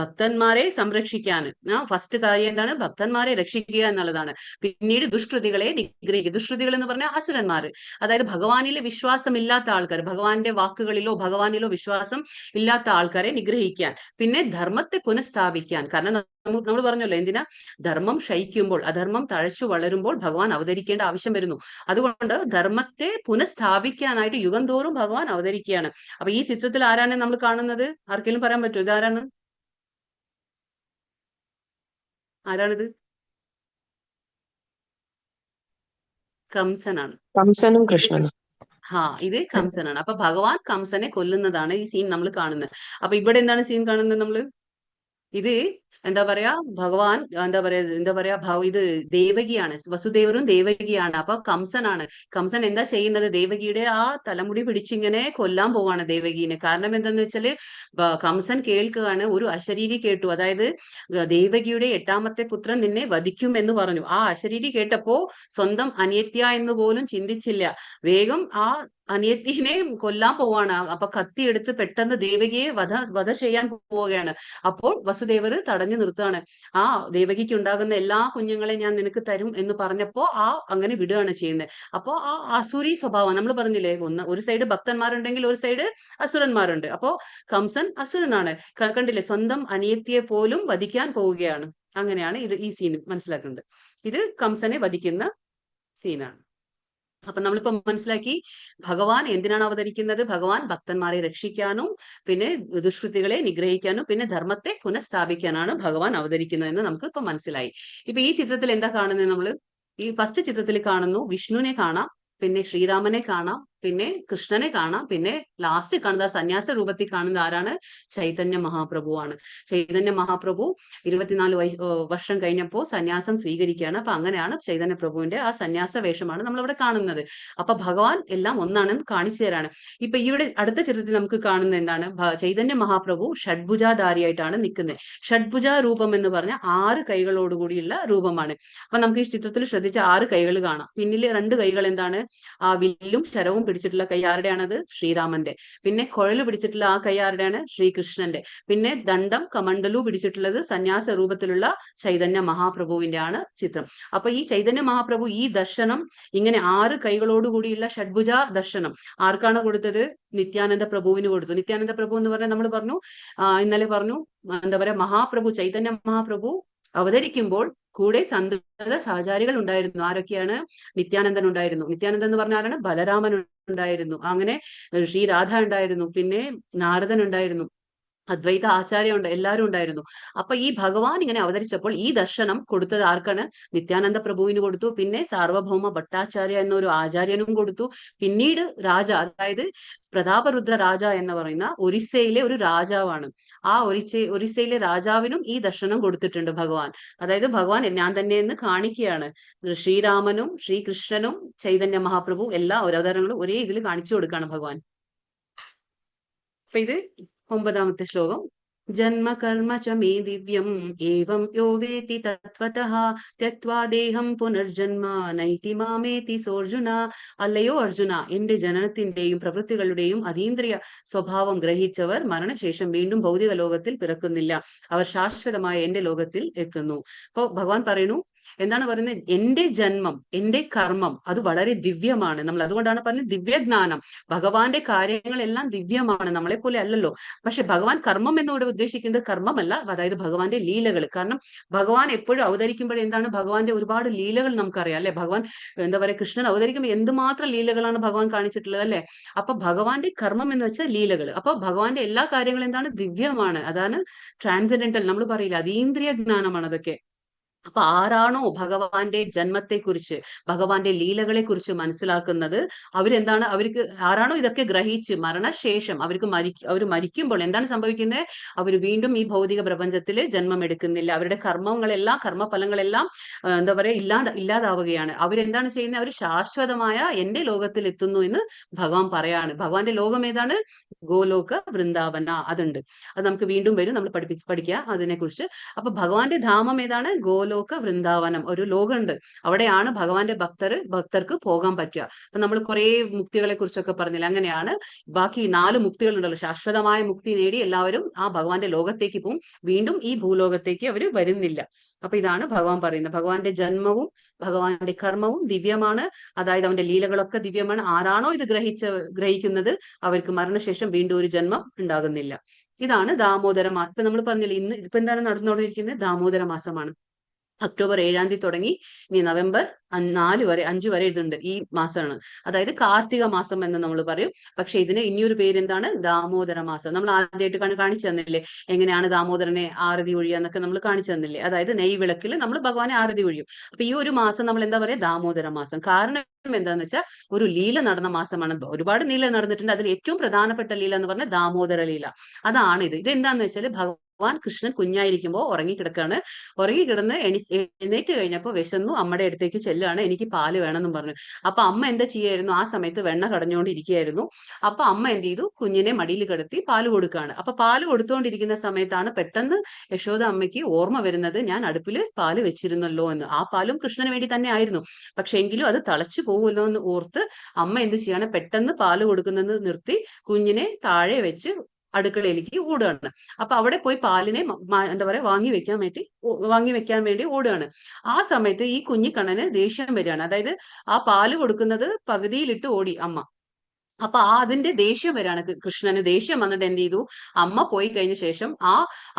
ഭക്തന്മാരെ സംരക്ഷിക്കാൻ. ഫസ്റ്റ് കാര്യം എന്താണ്? ഭക്തന്മാരെ രക്ഷിക്കുക എന്നുള്ളതാണ്. പിന്നീട് ദുഷ്കൃതികളെ നിഗ്രഹിക്കുക. ദുഷ്കൃതികൾ എന്ന് പറഞ്ഞാൽ അസുരന്മാർ, അതായത് ഭഗവാനിലെ വിശ്വാസം ഇല്ലാത്ത ആൾക്കാർ, ഭഗവാന്റെ വാക്കുകളിലോ ഭഗവാനിലോ വിശ്വാസം ഇല്ലാത്ത ആൾക്കാരെ നിഗ്രഹിക്കാൻ, പിന്നെ ധർമ്മത്തെ പുനഃസ്ഥാപിക്കാൻ. കാരണം നമ്മൾ പറഞ്ഞല്ലോ എന്തിനാ? ധർമ്മം ക്ഷയിക്കുമ്പോൾ, അധർമ്മം തഴച്ചു വളരുമ്പോൾ ഭഗവാൻ അവതരിക്കേണ്ട ആവശ്യം വരുന്നു. അതുകൊണ്ട് ധർമ്മത്തെ പുനഃസ്ഥാപിക്കാനായിട്ട് യുഗം തോറും ഭഗവാൻ അവതരിക്കുകയാണ്. അപ്പൊ ഈ ചിത്രത്തിൽ ആരാണ് നമ്മൾ കാണുന്നത്? ആർക്കെങ്കിലും പറയാൻ പറ്റുമോ ഇതാരാണ്? ആരാണിത്? കംസനാണ്. കംസനും കൃഷ്ണനും. ഇത് കംസനാണ്. അപ്പൊ ഭഗവാൻ കംസനെ കൊല്ലുന്നതാണ് ഈ സീൻ നമ്മൾ കാണുന്നത്. അപ്പൊ ഇവിടെ എന്താണ് സീൻ കാണുന്നത് നമ്മള്? ഇത് എന്താ പറയാ, ഭഗവാൻ എന്താ പറയാ ഇത് ദേവകിയാണ്, വസുദേവരും ദേവകിയാണ്. അപ്പൊ കംസനാണ്. കംസൻ എന്താ ചെയ്യുന്നത്? ദേവകിയുടെ ആ തലമുടി പിടിച്ചിങ്ങനെ കൊല്ലാൻ പോവാണ് ദേവകീനെ. കാരണം എന്താന്ന് വെച്ചാല് കംസൻ കേൾക്കുകയാണ്, ഒരു അശരീരി കേട്ടു, അതായത് ദേവകിയുടെ 8ാമത്തെ പുത്രൻ നിന്നെ വധിക്കും എന്ന് പറഞ്ഞു. ആ അശരീരി കേട്ടപ്പോ സ്വന്തം അനിയത്യ എന്ന് പോലും ചിന്തിച്ചില്ല, വേഗം ആ അനിയത്തിനെ കൊല്ലാൻ പോവാണ്. അപ്പൊ കത്തിയെടുത്ത് പെട്ടെന്ന് ദേവകിയെ വധ ചെയ്യാൻ പോവുകയാണ്. അപ്പോൾ വസുദേവർ തടഞ്ഞു നിർത്തുകയാണ്. ആ ദേവകിക്ക് ഉണ്ടാകുന്ന എല്ലാ കുഞ്ഞുങ്ങളെ ഞാൻ നിനക്ക് തരും എന്ന് പറഞ്ഞപ്പോ അങ്ങനെ വിടുകയാണ് ചെയ്യുന്നത്. അപ്പോ ആ അസുരി സ്വഭാവം നമ്മൾ പറഞ്ഞില്ലേ, ഒരു സൈഡ് ഭക്തന്മാരുണ്ടെങ്കിൽ ഒരു സൈഡ് അസുരന്മാരുണ്ട്. അപ്പോ കംസൻ അസുരനാണ്. കണ്ടില്ലേ, സ്വന്തം അനിയത്തിയെ പോലും വധിക്കാൻ പോവുകയാണ്. അങ്ങനെയാണ് ഈ സീൻ മനസ്സിലാക്കുന്നത്. ഇത് കംസനെ വധിക്കുന്ന സീനാണ്. അപ്പൊ നമ്മളിപ്പോ മനസ്സിലാക്കി ഭഗവാൻ എന്തിനാണ് അവതരിക്കുന്നത്? ഭഗവാൻ ഭക്തന്മാരെ രക്ഷിക്കാനും പിന്നെ ദുഷ്കൃതികളെ നിഗ്രഹിക്കാനും പിന്നെ ധർമ്മത്തെ പുനഃസ്ഥാപിക്കാനാണ് ഭഗവാൻ അവതരിക്കുന്നത് എന്ന് നമുക്ക് ഇപ്പൊ മനസ്സിലായി. ഇപ്പൊ ഈ ചിത്രത്തിൽ എന്താ കാണുന്നത്? നമ്മള് ഈ ഫസ്റ്റ് ചിത്രത്തിൽ കാണുന്നു വിഷ്ണുവിനെ കാണാം, പിന്നെ ശ്രീരാമനെ കാണാം, പിന്നെ കൃഷ്ണനെ കാണാം, പിന്നെ ലാസ്റ്റ് കാണുന്ന സന്യാസ രൂപത്തിൽ കാണുന്ന ആരാണ്? ചൈതന്യ മഹാപ്രഭുവാണ്. ചൈതന്യ മഹാപ്രഭു 24 വർഷം കഴിഞ്ഞപ്പോ സന്യാസം സ്വീകരിക്കുകയാണ്. അപ്പൊ അങ്ങനെയാണ് ചൈതന്യ പ്രഭുവിന്റെ ആ സന്യാസ വേഷമാണ് നമ്മളിവിടെ കാണുന്നത്. അപ്പൊ ഭഗവാൻ എല്ലാം ഒന്നാണെന്ന് കാണിച്ചു തരാണ്. ഇപ്പൊ ഇവിടെ അടുത്ത ചിത്രത്തിൽ നമുക്ക് കാണുന്നത് എന്താണ്? ചൈതന്യ മഹാപ്രഭു ഷഡ്ഭുജാധാരിയായിട്ടാണ് നിൽക്കുന്നത്. ഷഡ്ഭുജ രൂപം എന്ന് പറഞ്ഞാൽ 6 കൈകളോടുകൂടിയുള്ള രൂപമാണ്. അപ്പൊ നമുക്ക് ഈ ചിത്രത്തിൽ ശ്രദ്ധിച്ച 6 കൈകൾ കാണാം. പിന്നിലെ 2 കൈകൾ എന്താണ്? ആ വില്ലും ശരവും പിടിച്ചിട്ടുള്ള കൈ ആരുടെയാണത്? ശ്രീരാമന്റെ. പിന്നെ കുഴല് പിടിച്ചിട്ടുള്ള ആ കൈ ആരുടെയാണ്? ശ്രീകൃഷ്ണന്റെ. പിന്നെ ദണ്ഡം കമണ്ഡലു പിടിച്ചിട്ടുള്ളത് സന്യാസ രൂപത്തിലുള്ള ചൈതന്യ മഹാപ്രഭുവിന്റെ ആണ് ചിത്രം. അപ്പൊ ഈ ചൈതന്യ മഹാപ്രഭു ഈ ദർശനം ഇങ്ങനെ 6 കൈകളോടുകൂടിയുള്ള ഷഡ്ഭുജ ദർശനം ആർക്കാണ് കൊടുത്തത്? നിത്യാനന്ദ പ്രഭുവിന് കൊടുത്തു. നിത്യാനന്ദ പ്രഭു എന്ന് പറഞ്ഞാൽ നമ്മൾ പറഞ്ഞു, ഇന്നലെ പറഞ്ഞു, എന്താ പറയാ, മഹാപ്രഭു ചൈതന്യ മഹാപ്രഭു അവതരിക്കുമ്പോൾ കൂടെ സന്തത സഹചാരികൾ ഉണ്ടായിരുന്നു. ആരൊക്കെയാണ്? നിത്യാനന്ദൻ ഉണ്ടായിരുന്നു. നിത്യാനന്ദൻ എന്ന് പറഞ്ഞ ആരാണ്? ബലരാമൻ ഉണ്ടായിരുന്നു. അങ്ങനെ ശ്രീരാധ ഉണ്ടായിരുന്നു, പിന്നെ നാരദൻ ഉണ്ടായിരുന്നു, അദ്വൈത ആചാര്യ എല്ലാവരും ഉണ്ടായിരുന്നു. അപ്പൊ ഈ ഭഗവാൻ ഇങ്ങനെ അവതരിച്ചപ്പോൾ ഈ ദർശനം കൊടുത്തത് ആർക്കാണ്? നിത്യാനന്ദ പ്രഭുവിന് കൊടുത്തു. പിന്നെ സാർവഭൗമ ഭട്ടാചാര്യ എന്നൊരു ആചാര്യനും കൊടുത്തു. പിന്നീട് രാജ, അതായത് പ്രതാപരുദ്ര രാജ എന്ന് പറയുന്ന ഒറീസയിലെ ഒരു രാജാവാണ്. ആ ഒറീസയിലെ രാജാവിനും ഈ ദർശനം കൊടുത്തിട്ടുണ്ട് ഭഗവാൻ. അതായത് ഭഗവാൻ ഞാൻ തന്നെ എന്ന് കാണിക്കുകയാണ്. ശ്രീരാമനും ശ്രീകൃഷ്ണനും ചൈതന്യ മഹാപ്രഭു എല്ലാ അവതാരങ്ങളും ഒരേ ഇതിൽ കാണിച്ചു കൊടുക്കുകയാണ് ഭഗവാൻ. അപ്പൊ ഇത് 9ാമത്തെ ശ്ലോകം. ജന്മ കർമ്മ ച മേ ദിവ്യം ഏവം യോ വേതി തത്വതഃ ത്യക്ത്വാ ദേഹം പുനർജന്മ നൈതി മാമേതി സോർജുന. അല്ലയോ അർജുന, എന്റെ ജനനത്തിന്റെയും പ്രവൃത്തികളുടെയും അതീന്ദ്രിയ സ്വഭാവം ഗ്രഹിച്ചവർ മരണശേഷം വീണ്ടും ഭൗതിക ലോകത്തിൽ പിറക്കുന്നില്ല. അവർ ശാശ്വതമായ എന്റെ ലോകത്തിൽ എത്തുന്നു. അപ്പൊ ഭഗവാൻ പറയുന്നു, എന്താണ് പറയുന്നത്? എന്റെ ജന്മം, എന്റെ കർമ്മം അത് വളരെ ദിവ്യമാണ്. നമ്മൾ അതുകൊണ്ടാണ് പറഞ്ഞത് ദിവ്യജ്ഞാനം. ഭഗവാന്റെ കാര്യങ്ങളെല്ലാം ദിവ്യമാണ്, നമ്മളെ പോലെ അല്ലല്ലോ. പക്ഷെ ഭഗവാൻ കർമ്മം എന്നോട് ഉദ്ദേശിക്കുന്നത് കർമ്മമല്ല, അതായത് ഭഗവാന്റെ ലീലകൾ. കാരണം ഭഗവാൻ എപ്പോഴും അവതരിക്കുമ്പോൾ എന്താണ്, ഭഗവാന്റെ ഒരുപാട് ലീലകൾ നമുക്കറിയാം അല്ലെ. ഭഗവാൻ എന്താ പറയുക, കൃഷ്ണൻ അവതരിക്കുമ്പോൾ എന്തുമാത്രം ലീലകളാണ് ഭഗവാൻ കാണിച്ചിട്ടുള്ളത് അല്ലെ. അപ്പൊ ഭഗവാന്റെ കർമ്മം എന്ന് വെച്ചാൽ ലീലകൾ. അപ്പൊ ഭഗവാന്റെ എല്ലാ കാര്യങ്ങളും എന്താണ്, ദിവ്യമാണ്. അതാണ് ട്രാൻസെൻഡന്റൽ, നമ്മൾ പറയില്ല, അതീന്ദ്രിയ ജ്ഞാനമാണ് അതൊക്കെ. അപ്പൊ ആരാണോ ഭഗവാന്റെ ജന്മത്തെക്കുറിച്ച്, ഭഗവാന്റെ ലീലകളെ കുറിച്ച് മനസ്സിലാക്കുന്നത്, അവരെന്താണ്, അവർക്ക് ആരാണോ ഇതൊക്കെ ഗ്രഹിച്ച് മരണശേഷം അവർ മരിക്കുമ്പോൾ എന്താണ് സംഭവിക്കുന്നത്, അവർ വീണ്ടും ഈ ഭൗതിക പ്രപഞ്ചത്തിൽ ജന്മം എടുക്കുന്നില്ല. അവരുടെ കർമ്മങ്ങളെല്ലാം, കർമ്മഫലങ്ങളെല്ലാം എന്താ പറയാ, ഇല്ലാതാവുകയാണ്. അവരെന്താണ് ചെയ്യുന്നത്, അവർ ശാശ്വതമായ എന്റെ ലോകത്തിൽ എത്തുന്നു എന്ന് ഭഗവാൻ പറയാണ്. ഭഗവാന്റെ ലോകം ഏതാണ്? ഗോലോക വൃന്ദാവന. അതുണ്ട്, അത് നമുക്ക് വീണ്ടും വരും, നമ്മൾ പഠിക്കുക അതിനെ കുറിച്ച്. അപ്പൊ ഭഗവാന്റെ ധാമം ഏതാണ്? ഗോലോക വൃന്ദാവനം. ഒരു ലോകമുണ്ട്, അവിടെയാണ് ഭഗവാന്റെ ഭക്തർക്ക് പോകാൻ പറ്റുക. അപ്പൊ നമ്മൾ കുറെ മുക്തികളെ കുറിച്ചൊക്കെ പറഞ്ഞില്ല, അങ്ങനെയാണ്. ബാക്കി 4 മുക്തികൾ ഉണ്ടല്ലോ, ശാശ്വതമായ മുക്തി നേടി എല്ലാവരും ആ ഭഗവാന്റെ ലോകത്തേക്ക് പോകും, വീണ്ടും ഈ ഭൂലോകത്തേക്ക് അവർ വരുന്നില്ല. അപ്പൊ ഇതാണ് ഭഗവാൻ പറയുന്നത്. ഭഗവാന്റെ ജന്മവും ഭഗവാന്റെ കർമ്മവും ദിവ്യമാണ്, അതായത് അവന്റെ ലീലകളൊക്കെ ദിവ്യമാണ്. ആരാണോ ഇത് ഗ്രഹിക്കുന്നത്, അവർക്ക് മരണശേഷം വീണ്ടും ഒരു ജന്മം ഉണ്ടാകുന്നില്ല. ഇതാണ് ദാമോദര മാസം. ഇപ്പൊ നമ്മൾ പറഞ്ഞില്ലേ, ഇപ്പൊ എന്താണ് നടന്നുകൊണ്ടിരിക്കുന്നത്? ദാമോദര മാസമാണ്. ഒക്ടോബർ 7 തുടങ്ങി ഇനി നവംബർ 5 വരെ ഇതുണ്ട്, ഈ മാസമാണ്. അതായത് കാർത്തിക മാസം എന്ന് നമ്മൾ പറയും. പക്ഷെ ഇതിന് ഇനിയൊരു പേര് എന്താണ്? ദാമോദര മാസം. നമ്മൾ ആദ്യമായിട്ട് കാണിച്ചു തന്നില്ലേ എങ്ങനെയാണ് ദാമോദരനെ ആരതി ഒഴിയുക എന്നൊക്കെ നമ്മൾ കാണിച്ചു തന്നില്ലേ. അതായത് നെയ്വിളക്കിൽ നമ്മൾ ഭഗവാനെ ആരതി ഒഴിയും. അപ്പൊ ഈ ഒരു മാസം നമ്മൾ എന്താ പറയാ? ദാമോദര മാസം. കാരണം എന്താന്ന് വെച്ചാൽ ഒരു ലീല നടന്ന മാസമാണ്. ഒരുപാട് ലീല നടന്നിട്ടുണ്ട്, അതിൽ ഏറ്റവും പ്രധാനപ്പെട്ട ലീല എന്ന് പറഞ്ഞാൽ ദാമോദര ലീല. അതാണ് ഇത്. ഇതെന്താന്ന് വെച്ചാൽ ഭഗവാൻ കൃഷ്ണൻ കുഞ്ഞായിരിക്കുമ്പോൾ ഉറങ്ങിക്കിടക്കാണ്. ഉറങ്ങിക്കിടന്ന് എഴുന്നേറ്റ് കഴിഞ്ഞപ്പോൾ വിശന്നു, അമ്മയുടെ അടുത്തേക്ക് ചെല്ലുകയാണ്, എനിക്ക് പാല് വേണമെന്നും പറഞ്ഞു. അപ്പൊ അമ്മ എന്താ ചെയ്യായിരുന്നു? ആ സമയത്ത് വെണ്ണ കടഞ്ഞുകൊണ്ടിരിക്കുകയായിരുന്നു. അപ്പൊ അമ്മ എന്ത് ചെയ്തു? കുഞ്ഞിനെ മടിയിൽ കിടത്തി പാല് കൊടുക്കുകയാണ്. അപ്പൊ പാല് കൊടുത്തുകൊണ്ടിരിക്കുന്ന സമയത്താണ് പെട്ടെന്ന് യശോദ അമ്മയ്ക്ക് ഓർമ്മ വരുന്നത്, ഞാൻ അടുപ്പിൽ പാല് വെച്ചിരുന്നല്ലോ എന്ന്. ആ പാലും കൃഷ്ണന് വേണ്ടി തന്നെ ആയിരുന്നു, പക്ഷെ എങ്കിലും അത് തളച്ചു പോകുമല്ലോ എന്ന് ഓർത്ത് അമ്മ എന്ത് ചെയ്യാണ്? പെട്ടെന്ന് പാല് കൊടുക്കുന്നത് നിർത്തി കുഞ്ഞിനെ താഴെ വെച്ച് അടുക്കളയിലേക്ക് ഓടുകയാണ്. അപ്പൊ അവിടെ പോയി പാലിനെ എന്താ പറയാ വാങ്ങി വെക്കാൻ വേണ്ടി ഓടുകയാണ്. ആ സമയത്ത് ഈ കുഞ്ഞിക്കണ്ണന് ദേഷ്യം വരികയാണ്. അതായത് ആ പാല് കൊടുക്കുന്നത് പകുതിയിലിട്ട് ഓടി അമ്മ. അപ്പൊ അതിന്റെ ദേഷ്യം വരാണ് കൃഷ്ണന്. ദേഷ്യം വന്നിട്ട് എന്ത് ചെയ്തു? അമ്മ പോയി കഴിഞ്ഞ ശേഷം ആ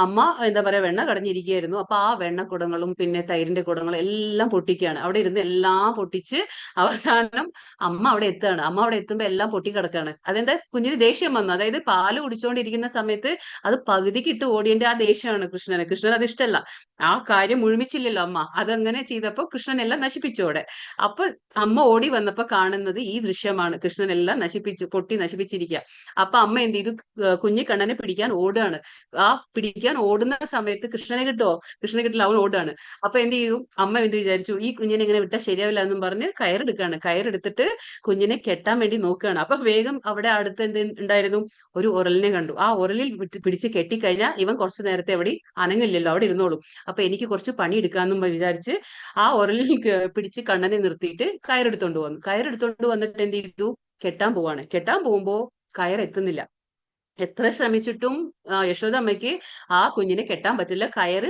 അമ്മ എന്താ പറയാ വെണ്ണ കടഞ്ഞിരിക്കുകയായിരുന്നു. അപ്പൊ ആ വെണ്ണക്കുടങ്ങളും പിന്നെ തൈരിന്റെ കുടങ്ങളും എല്ലാം പൊട്ടിക്കുകയാണ്. അവിടെ ഇരുന്ന് എല്ലാം പൊട്ടിച്ച് അവസാനം അമ്മ അവിടെ എത്തുകയാണ്. അമ്മ അവിടെ എത്തുമ്പോ എല്ലാം പൊട്ടിക്കിടക്കാണ്. അതെന്താ? കുഞ്ഞിന് ദേഷ്യം വന്നു. അതായത് പാല് കുടിച്ചുകൊണ്ടിരിക്കുന്ന സമയത്ത് അത് പകുതിക്ക് ഇട്ട് ഓടിയതിന്റെ ആ ദേഷ്യമാണ് കൃഷ്ണന്. കൃഷ്ണൻ അത് ഇഷ്ടമല്ല. ആ കാര്യം മുഴുമിച്ചില്ലല്ലോ അമ്മ. അതങ്ങനെ ചെയ്തപ്പോ കൃഷ്ണൻ എല്ലാം നശിപ്പിച്ചോടെ. അപ്പൊ അമ്മ ഓടി വന്നപ്പോ കാണുന്നത് ഈ ദൃശ്യമാണ്. കൃഷ്ണൻ എല്ലാം പൊട്ടി നശിപ്പിച്ചിരിക്കുക. അപ്പൊ അമ്മ എന്ത് ചെയ്തു? കുഞ്ഞിക്കണ്ണനെ പിടിക്കാൻ ഓടുകയാണ്. ആ പിടിക്കാൻ ഓടുന്ന സമയത്ത് കൃഷ്ണനെ കിട്ടില്ല, അവൻ ഓടുകയാണ്. അപ്പൊ എന്ത് ചെയ്തു? അമ്മ എന്ത് വിചാരിച്ചു? ഈ കുഞ്ഞിനെ ഇങ്ങനെ വിട്ടാൽ ശരിയാവില്ല എന്നും പറഞ്ഞ് കയറെടുക്കുകയാണ്. കയറെടുത്തിട്ട് കുഞ്ഞിനെ കെട്ടാൻ വേണ്ടി നോക്കുകയാണ്. അപ്പൊ വേഗം അവിടെ അടുത്ത് എന്ത് ഉണ്ടായിരുന്നു? ഒരു ഉരലിനെ കണ്ടു. ആ ഉരലിൽ പിടിച്ച് കെട്ടിക്കഴിഞ്ഞാൽ ഇവൻ കുറച്ചു നേരത്തെ എവിടെ അനങ്ങില്ലല്ലോ, അവിടെ ഇരുന്നോളും. അപ്പൊ എനിക്ക് കുറച്ച് പണി എടുക്കാന്നും വിചാരിച്ച് ആ ഉരലിൽ പിടിച്ച് കണ്ണനെ നിർത്തിയിട്ട് കയറെടുത്തോണ്ട് വന്നിട്ട് എന്ത് ചെയ്തു? കെട്ടാൻ പോകുമ്പോ കയറെത്തുന്നില്ല. എത്ര ശ്രമിച്ചിട്ടും യശോദ അമ്മയ്ക്ക് ആ കുഞ്ഞിനെ കെട്ടാൻ പറ്റില്ല. കയറ്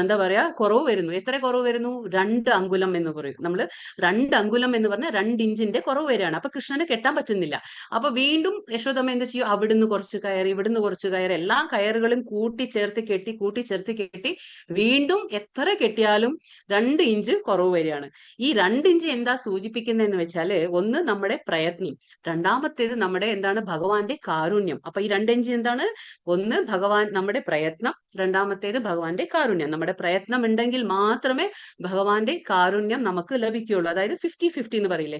എന്താ പറയാ കുറവ് വരുന്നു. എത്ര കുറവ് വരുന്നു? 2 അങ്കുലം എന്ന് പറയും നമ്മള്. 2 അങ്കുലം എന്ന് പറഞ്ഞാൽ 2 ഇഞ്ചിന്റെ കുറവ് വരികയാണ്. അപ്പൊ കൃഷ്ണനെ കെട്ടാൻ പറ്റുന്നില്ല. അപ്പൊ വീണ്ടും യശോദമ്മ എന്താ ചെയ്യും? അവിടുന്ന് കുറച്ച് കയർ, ഇവിടുന്ന് കുറച്ച് കയർ, എല്ലാ കയറുകളും കൂട്ടിച്ചേർത്ത് കെട്ടി വീണ്ടും എത്ര കെട്ടിയാലും 2 ഇഞ്ച് കുറവ് വരികയാണ്. ഈ 2 ഇഞ്ച് എന്താ സൂചിപ്പിക്കുന്നതെന്ന് വെച്ചാല്, ഒന്ന് നമ്മുടെ പ്രയത്നം, രണ്ടാമത്തേത് നമ്മുടെ എന്താണ്? ഭഗവാന്റെ കാരുണ്യം. അപ്പൊ ഈ 2 ഇഞ്ച് എന്താണ്? ഒന്ന് ഭഗവാൻ, നമ്മുടെ പ്രയത്നം, രണ്ടാമത്തേത് ഭഗവാന്റെ കാരുണ്യം. നമ്മുടെ പ്രയത്നം ഉണ്ടെങ്കിൽ മാത്രമേ ഭഗവാന്റെ കാരുണ്യം നമുക്ക് ലഭിക്കുകയുള്ളൂ. അതായത് 50-50 എന്ന് പറയില്ലേ.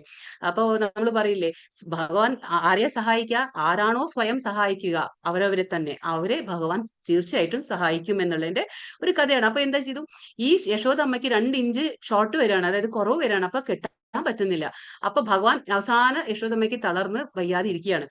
അപ്പൊ നമ്മൾ പറയില്ലേ, ഭഗവാൻ ആരെയാ സഹായിക്കുക? ആരാണോ സ്വയം സഹായിക്കുക അവരവരെ തന്നെ, അവരെ ഭഗവാൻ തീർച്ചയായിട്ടും സഹായിക്കും എന്നുള്ളതിന്റെ ഒരു കഥയാണ്. അപ്പൊ എന്താ ചെയ്തു? ഈ യശോദ അമ്മയ്ക്ക് 2 ഇഞ്ച് ഷോർട്ട് വരികയാണ്, അതായത് കുറവ് വരികയാണ്. അപ്പൊ കെട്ടാൻ പറ്റുന്നില്ല. അപ്പൊ ഭഗവാൻ അവസാന യശോദമ്മയ്ക്ക് തളർന്ന് വയ്യാതെ ഇരിക്കുകയാണ്.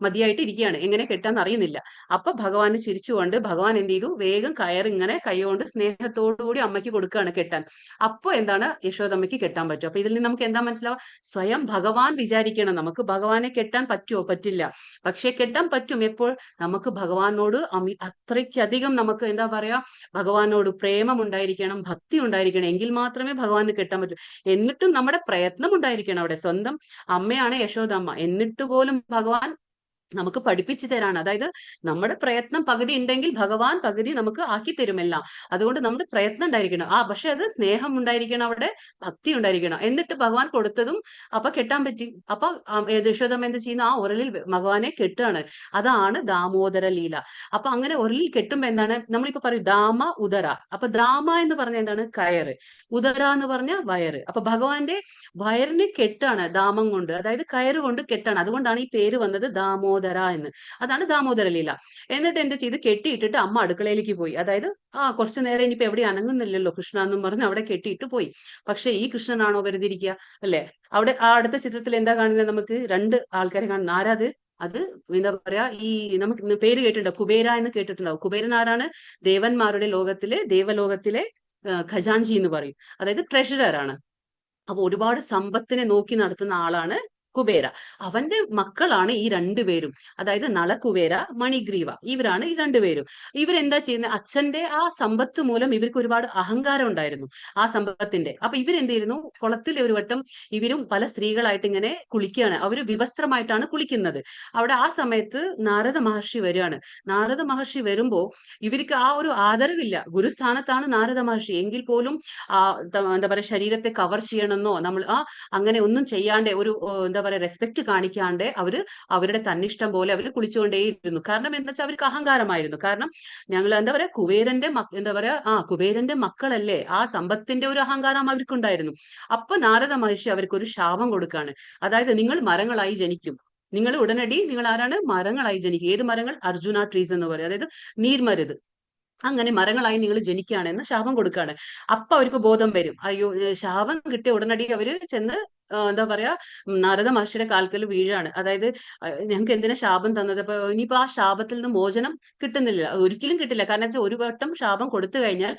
മതിയായിട്ട് ഇരിക്കുകയാണ്, എങ്ങനെ കെട്ടാന്ന് അറിയുന്നില്ല. അപ്പൊ ഭഗവാന് ചിരിച്ചുകൊണ്ട് ഭഗവാൻ എന്ത് ചെയ്തു, വേഗം കയറിങ്ങനെ കൈകൊണ്ട് സ്നേഹത്തോടുകൂടി അമ്മയ്ക്ക് കൊടുക്കുകയാണ് കെട്ടാൻ. അപ്പൊ എന്താണ്, യശോദമ്മയ്ക്ക് കെട്ടാൻ പറ്റും. അപ്പൊ ഇതിൽ നിന്ന് നമുക്ക് എന്താ മനസ്സിലാവും, സ്വയം ഭഗവാൻ വിചാരിക്കണം നമുക്ക് ഭഗവാനെ കെട്ടാൻ പറ്റുമോ, പറ്റില്ല. പക്ഷെ കെട്ടാൻ പറ്റും എപ്പോൾ, നമുക്ക് ഭഗവാനോട് അത്രയ്ക്കധികം നമുക്ക് എന്താ പറയാ, ഭഗവാനോട് പ്രേമം ഉണ്ടായിരിക്കണം, ഭക്തി ഉണ്ടായിരിക്കണം, എങ്കിൽ മാത്രമേ ഭഗവാന് കെട്ടാൻ പറ്റൂ. എന്നിട്ടും നമ്മുടെ പ്രയത്നം ഉണ്ടായിരിക്കണം. അവിടെ സ്വന്തം അമ്മയാണ് യശോദമ്മ, എന്നിട്ട് പോലും ഭഗവാൻ നമുക്ക് പഠിപ്പിച്ചു തരാണ്. അതായത് നമ്മുടെ പ്രയത്നം പകുതി ഉണ്ടെങ്കിൽ ഭഗവാൻ പകുതി നമുക്ക് ആക്കി തരുമെല്ലാം. അതുകൊണ്ട് നമ്മുടെ പ്രയത്നം ഉണ്ടായിരിക്കണം. പക്ഷെ അത് സ്നേഹം ഉണ്ടായിരിക്കണം, അവിടെ ഭക്തി ഉണ്ടായിരിക്കണം. എന്നിട്ട് ഭഗവാൻ കൊടുത്തതും അപ്പൊ കെട്ടാൻ പറ്റി. അപ്പൊ യശോദമ്മ എന്ത് ചെയ്യുന്നു, ആ ഉരലിൽ ഭഗവാനെ കെട്ടാണ്. അതാണ് ദാമോദര ലീല. അപ്പൊ അങ്ങനെ ഉരലിൽ കെട്ടുമ്പോ എന്താണ്, നമ്മളിപ്പോ പറയും ദാമ ഉദര. അപ്പൊ ദാമ എന്ന് പറഞ്ഞ എന്താണ്, കയറ്. ഉദര എന്ന് പറഞ്ഞ വയറ്. അപ്പൊ ഭഗവാന്റെ വയറിനെ കെട്ടാണ് ദാമം കൊണ്ട്, അതായത് കയറ് കൊണ്ട് കെട്ടാണ്. അതുകൊണ്ടാണ് ഈ പേര് വന്നത് ദാമോദര എന്ന്. അതാണ് ദാമോദര ലീല. എന്നിട്ട് എന്ത് ചെയ്ത്, കെട്ടിയിട്ടിട്ട് അമ്മ അടുക്കളയിലേക്ക് പോയി. അതായത് കുറച്ചു നേരം ഇനിയിപ്പോ എവിടെ അനങ്ങുന്നില്ലല്ലോ കൃഷ്ണ എന്നും പറഞ്ഞ് അവിടെ കെട്ടിയിട്ട് പോയി. പക്ഷെ ഈ കൃഷ്ണനാണോ വെറുതിരിക്കുക, അല്ലെ? അവിടെ അടുത്ത ചിത്രത്തിൽ എന്താ കാണുന്നത്, നമുക്ക് 2 ആൾക്കാരെ കാണുന്നു. ആരാത്? അത് എന്താ പറയാ, ഈ നമുക്ക് പേര് കേട്ടിട്ടുണ്ടോ, കുബേര എന്ന് കേട്ടിട്ടുണ്ടാവും. കുബേരൻ ആരാണ്? ദേവന്മാരുടെ ലോകത്തിലെ, ദേവലോകത്തിലെ ഖജാൻജി എന്ന് പറയും. അതായത് ട്രഷറർ ആണ്. അപ്പൊ ഒരുപാട് സമ്പത്തിനെ നോക്കി നടത്തുന്ന ആളാണ് കുബേര. അവന്റെ മക്കളാണ് ഈ 2 പേരും. അതായത് നളകുബേര, മണിഗ്രീവ, ഇവരാണ് ഈ 2 പേരും. ഇവരെന്താ ചെയ്യുന്നത്, അച്ഛന്റെ ആ സമ്പത്ത് മൂലം ഇവർക്ക് ഒരുപാട് അഹങ്കാരം ഉണ്ടായിരുന്നു ആ സമ്പത്തിന്റെ. അപ്പൊ ഇവരെന്ത് ചെയ്യുന്നു, കുളത്തിൽ ഒരു വട്ടം ഇവരും പല സ്ത്രീകളായിട്ട് ഇങ്ങനെ കുളിക്കുകയാണ്. അവര് വിവസ്ത്രമായിട്ടാണ് കുളിക്കുന്നത്. അവിടെ ആ സമയത്ത് നാരദ മഹർഷി വരികയാണ്. നാരദ മഹർഷി വരുമ്പോ ഇവർക്ക് ആ ഒരു ആദരവില്ല. ഗുരുസ്ഥാനത്താണ് നാരദ മഹർഷി, എങ്കിൽ പോലും എന്താ പറയാ, ശരീരത്തെ കവർ ചെയ്യണമെന്നോ നമ്മൾ അങ്ങനെ ഒന്നും ചെയ്യാണ്ട്, ഒരു എന്താ പറയാ റെസ്പെക്ട് കാണിക്കാണ്ട് അവരുടെ തന്നിഷ്ടം പോലെ അവർ കുളിച്ചുകൊണ്ടേയിരുന്നു. കാരണം എന്താ വെച്ചാൽ അവർക്ക് അഹങ്കാരമായിരുന്നു. കാരണം ഞങ്ങൾ എന്താ പറയാ, കുബേരന്റെ മക്കളല്ലേ, ആ സമ്പത്തിന്റെ ഒരു അഹങ്കാരം അവർക്കുണ്ടായിരുന്നു. അപ്പൊ നാരദ മഹർഷി അവർക്ക് ഒരു ശാപം കൊടുക്കാണ്. അതായത് നിങ്ങൾ മരങ്ങളായി ജനിക്കും. നിങ്ങൾ ഉടനടി നിങ്ങൾ ആരാണ്, മരങ്ങളായി ജനിക്കും. ഏത് മരങ്ങൾ? അർജുന ട്രീസ് എന്ന് പറയും, അതായത് നീർമരുത്. അങ്ങനെ മരങ്ങളായി നിങ്ങൾ ജനിക്കുകയാണെന്ന് ശാപം കൊടുക്കുകയാണ്. അപ്പൊ അവർക്ക് ബോധം വരും. അയ്യോ, ശാപം കിട്ടിയ ഉടനടി അവര് ചെന്ന് എന്താ പറയാ, നാരദ മഹർഷിയുടെ കാൽക്കൽ വീഴാണ്. അതായത് ഞങ്ങൾക്ക് എന്തിനാ ശാപം തന്നത്, അപ്പൊ ഇനിയിപ്പോ ആ ശാപത്തിൽ നിന്ന് മോചനം കിട്ടുന്നില്ല, ഒരിക്കലും കിട്ടില്ല. കാരണം വെച്ചാൽ ഒരു വട്ടം ശാപം കൊടുത്തു കഴിഞ്ഞാൽ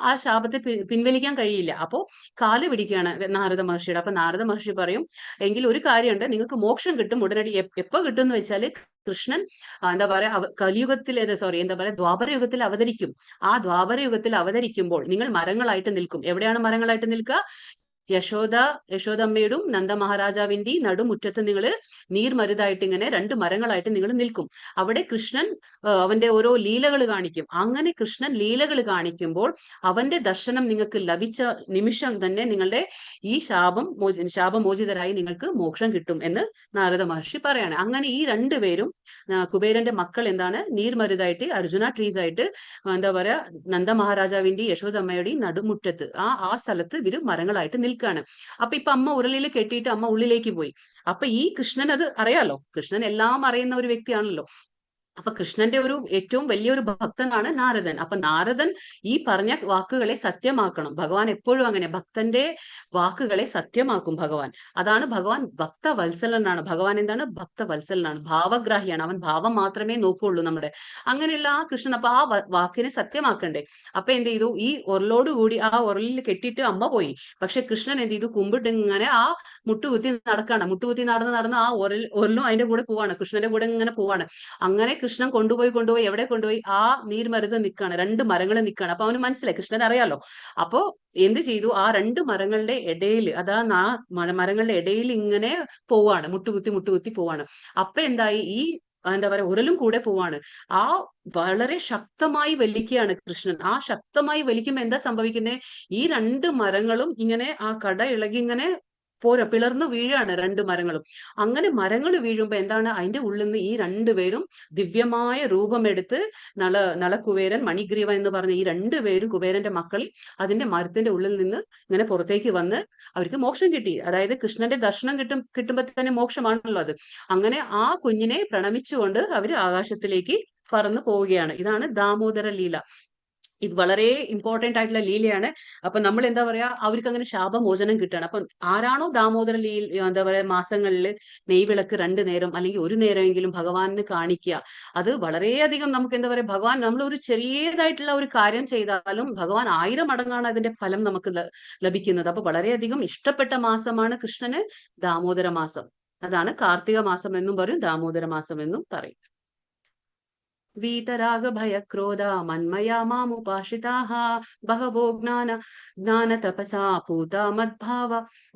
ആ ശാപത്തെ പിൻവലിക്കാൻ കഴിയില്ല. അപ്പോ കാല് പിടിക്കുകയാണ് നാരദ മഹർഷിയുടെ. അപ്പൊ നാരദ മഹർഷി പറയും, എങ്കിൽ ഒരു കാര്യമുണ്ട്, നിങ്ങൾക്ക് മോക്ഷം കിട്ടും ഉടനടി. എപ്പോ കിട്ടും എന്ന് വെച്ചാല്, കൃഷ്ണൻ എന്താ പറയാ കലിയുഗത്തിൽ എന്താ പറയാ ദ്വാപരയുഗത്തിൽ അവതരിക്കും. ആ ദ്വാപരയുഗത്തിൽ അവതരിക്കുമ്പോൾ നിങ്ങൾ മരങ്ങളായിട്ട് നിൽക്കും. എവിടെയാണ് മരങ്ങളായിട്ട് നിൽക്കുക? യശോദമ്മയുടെയും നന്ദ മഹാരാജാവിന്റെയും നടുമുറ്റത്ത് നിങ്ങൾ നീർമരുതായിട്ട് ഇങ്ങനെ 2 മരങ്ങളായിട്ട് നിങ്ങൾ നിൽക്കും. അവിടെ കൃഷ്ണൻ അവന്റെ ഓരോ ലീലകൾ കാണിക്കും. അങ്ങനെ കൃഷ്ണൻ ലീലകൾ കാണിക്കുമ്പോൾ അവന്റെ ദർശനം നിങ്ങൾക്ക് ലഭിച്ച നിമിഷം തന്നെ നിങ്ങളുടെ ഈ ശാപമോചിതരായി നിങ്ങൾക്ക് മോക്ഷം കിട്ടും എന്ന് നാരദ മഹർഷി പറയാണ്. അങ്ങനെ ഈ 2 പേരും കുബേരന്റെ മക്കൾ എന്താണ്, നീർമരുതായിട്ട് അർജുന ട്രീസ് ആയിട്ട് എന്താ പറയാ നന്ദ മഹാരാജാവിന്റെയും യശോദമ്മയുടെയും നടുമുറ്റത്ത് ആ സ്ഥലത്ത് ഇവര് മരങ്ങളായിട്ട് നിൽക്കുകയാണ്. അപ്പൊ ഇപ്പൊ അമ്മ ഉരലിൽ കെട്ടിയിട്ട് അമ്മ ഉള്ളിലേക്ക് പോയി. അപ്പൊ ഈ കൃഷ്ണൻ അത് അറിയാലോ, കൃഷ്ണൻ എല്ലാം അറിയുന്ന ഒരു വ്യക്തിയാണല്ലോ. അപ്പൊ കൃഷ്ണന്റെ ഒരു ഏറ്റവും വലിയൊരു ഭക്തനാണ് നാരദൻ. അപ്പൊ നാരദൻ ഈ പറഞ്ഞ വാക്കുകളെ സത്യമാക്കണം. ഭഗവാൻ എപ്പോഴും അങ്ങനെ ഭക്തന്റെ വാക്കുകളെ സത്യമാക്കും ഭഗവാൻ. അതാണ് ഭഗവാൻ ഭക്തവത്സലനാണ്. ഭഗവാൻ എന്താണ്? ഭക്തവത്സലനാണ്, ഭാവഗ്രാഹിയാണ്. അവൻ ഭാവം മാത്രമേ നോക്കുള്ളൂ നമ്മുടെ. അങ്ങനെയുള്ള ആ കൃഷ്ണൻ അപ്പൊ ആ വാക്കിനെ സത്യമാക്കണ്ടേ. അപ്പൊ എന്ത് ചെയ്തു, ഈ ഉരലോടുകൂടി ആ ഉരലിൽ കെട്ടിയിട്ട് അമ്മ പോയി. പക്ഷെ കൃഷ്ണൻ എന്ത് ചെയ്തു, കുമ്പിട്ട് ഇങ്ങനെ ആ മുട്ടുകുത്തി നടക്കാണ്. മുട്ടുകുത്തി നടന്ന് ആ ഉരലും അതിന്റെ കൂടെ പോവാണ്, കൃഷ്ണന്റെ കൂടെ ഇങ്ങനെ പോവാണ്. അങ്ങനെ കൃഷ്ണൻ കൊണ്ടുപോയി എവിടെ കൊണ്ടുപോയി, ആ നീർമരുത് നിൽക്കാണ്, 2 മരങ്ങൾ നിൽക്കാണ്. അപ്പൊ അവന് മനസ്സിലായി, കൃഷ്ണൻ അറിയാലോ. അപ്പോ എന്ത് ചെയ്തു, ആ 2 മരങ്ങളുടെ ഇടയിൽ, മരങ്ങളുടെ ഇടയിൽ ഇങ്ങനെ പോവാണ്, മുട്ടുകുത്തി പോവാണ്. അപ്പൊ എന്തായി, ഈ എന്താ പറയാ ഉരലും കൂടെ പോവാണ്. ആ വളരെ ശക്തമായി വലിക്കുകയാണ് കൃഷ്ണൻ. ആ ശക്തമായി വലിക്കുമ്പോ എന്താ സംഭവിക്കുന്നത്, ഈ 2 മരങ്ങളും ഇങ്ങനെ ആ കട ഇളകി ഇങ്ങനെ പിളർന്നു വീഴാണ് 2 മരങ്ങളും. അങ്ങനെ മരങ്ങൾ വീഴുമ്പോ എന്താണ്, അതിന്റെ ഉള്ളിൽ നിന്ന് ഈ 2 പേരും ദിവ്യമായ രൂപമെടുത്ത് നളകുബേരൻ, മണിഗ്രീവ എന്ന് പറഞ്ഞ ഈ 2 പേരും കുബേരന്റെ മക്കൾ അതിന്റെ മരത്തിന്റെ ഉള്ളിൽ നിന്ന് ഇങ്ങനെ പുറത്തേക്ക് വന്ന് അവർക്ക് മോക്ഷം കിട്ടി. അതായത് കൃഷ്ണന്റെ ദർശനം കിട്ടുമ്പോ തന്നെ മോക്ഷമാണല്ലോ അത്. അങ്ങനെ ആ കുഞ്ഞിനെ പ്രണമിച്ചുകൊണ്ട് അവര് ആകാശത്തിലേക്ക് പറന്നു പോവുകയാണ്. ഇതാണ് ദാമോദര ലീല. ഇത് വളരെ ഇമ്പോർട്ടന്റ് ആയിട്ടുള്ള ലീലയാണ്. അപ്പൊ നമ്മൾ എന്താ പറയാ, അവർക്ക് അങ്ങനെ ശാപമോചനം കിട്ടണം. അപ്പൊ ആരാണോ ദാമോദര എന്താ പറയാ മാസങ്ങളിൽ നെയ്വിളക്ക് 2 നേരം അല്ലെങ്കിൽ 1 നേരമെങ്കിലും ഭഗവാന് കാണിക്കുക, അത് വളരെയധികം നമുക്ക് എന്താ പറയാ, ഭഗവാൻ നമ്മൾ ഒരു ചെറിയതായിട്ടുള്ള ഒരു കാര്യം ചെയ്താലും ഭഗവാൻ 1000 മടങ്ങാണ് അതിന്റെ ഫലം നമുക്ക് ലഭിക്കുന്നത്. അപ്പൊ വളരെയധികം ഇഷ്ടപ്പെട്ട മാസമാണ് കൃഷ്ണന് ദാമോദര മാസം. അതാണ് കാർത്തിക മാസം എന്നും പറയും, ദാമോദര മാസം എന്നും പറയും. വീതരാഗ ഭയ ക്രോധ മന്മയാ മാമുപാശ്രിതാഃ ബഹവോ ജ്ഞാന തപസാ പൂത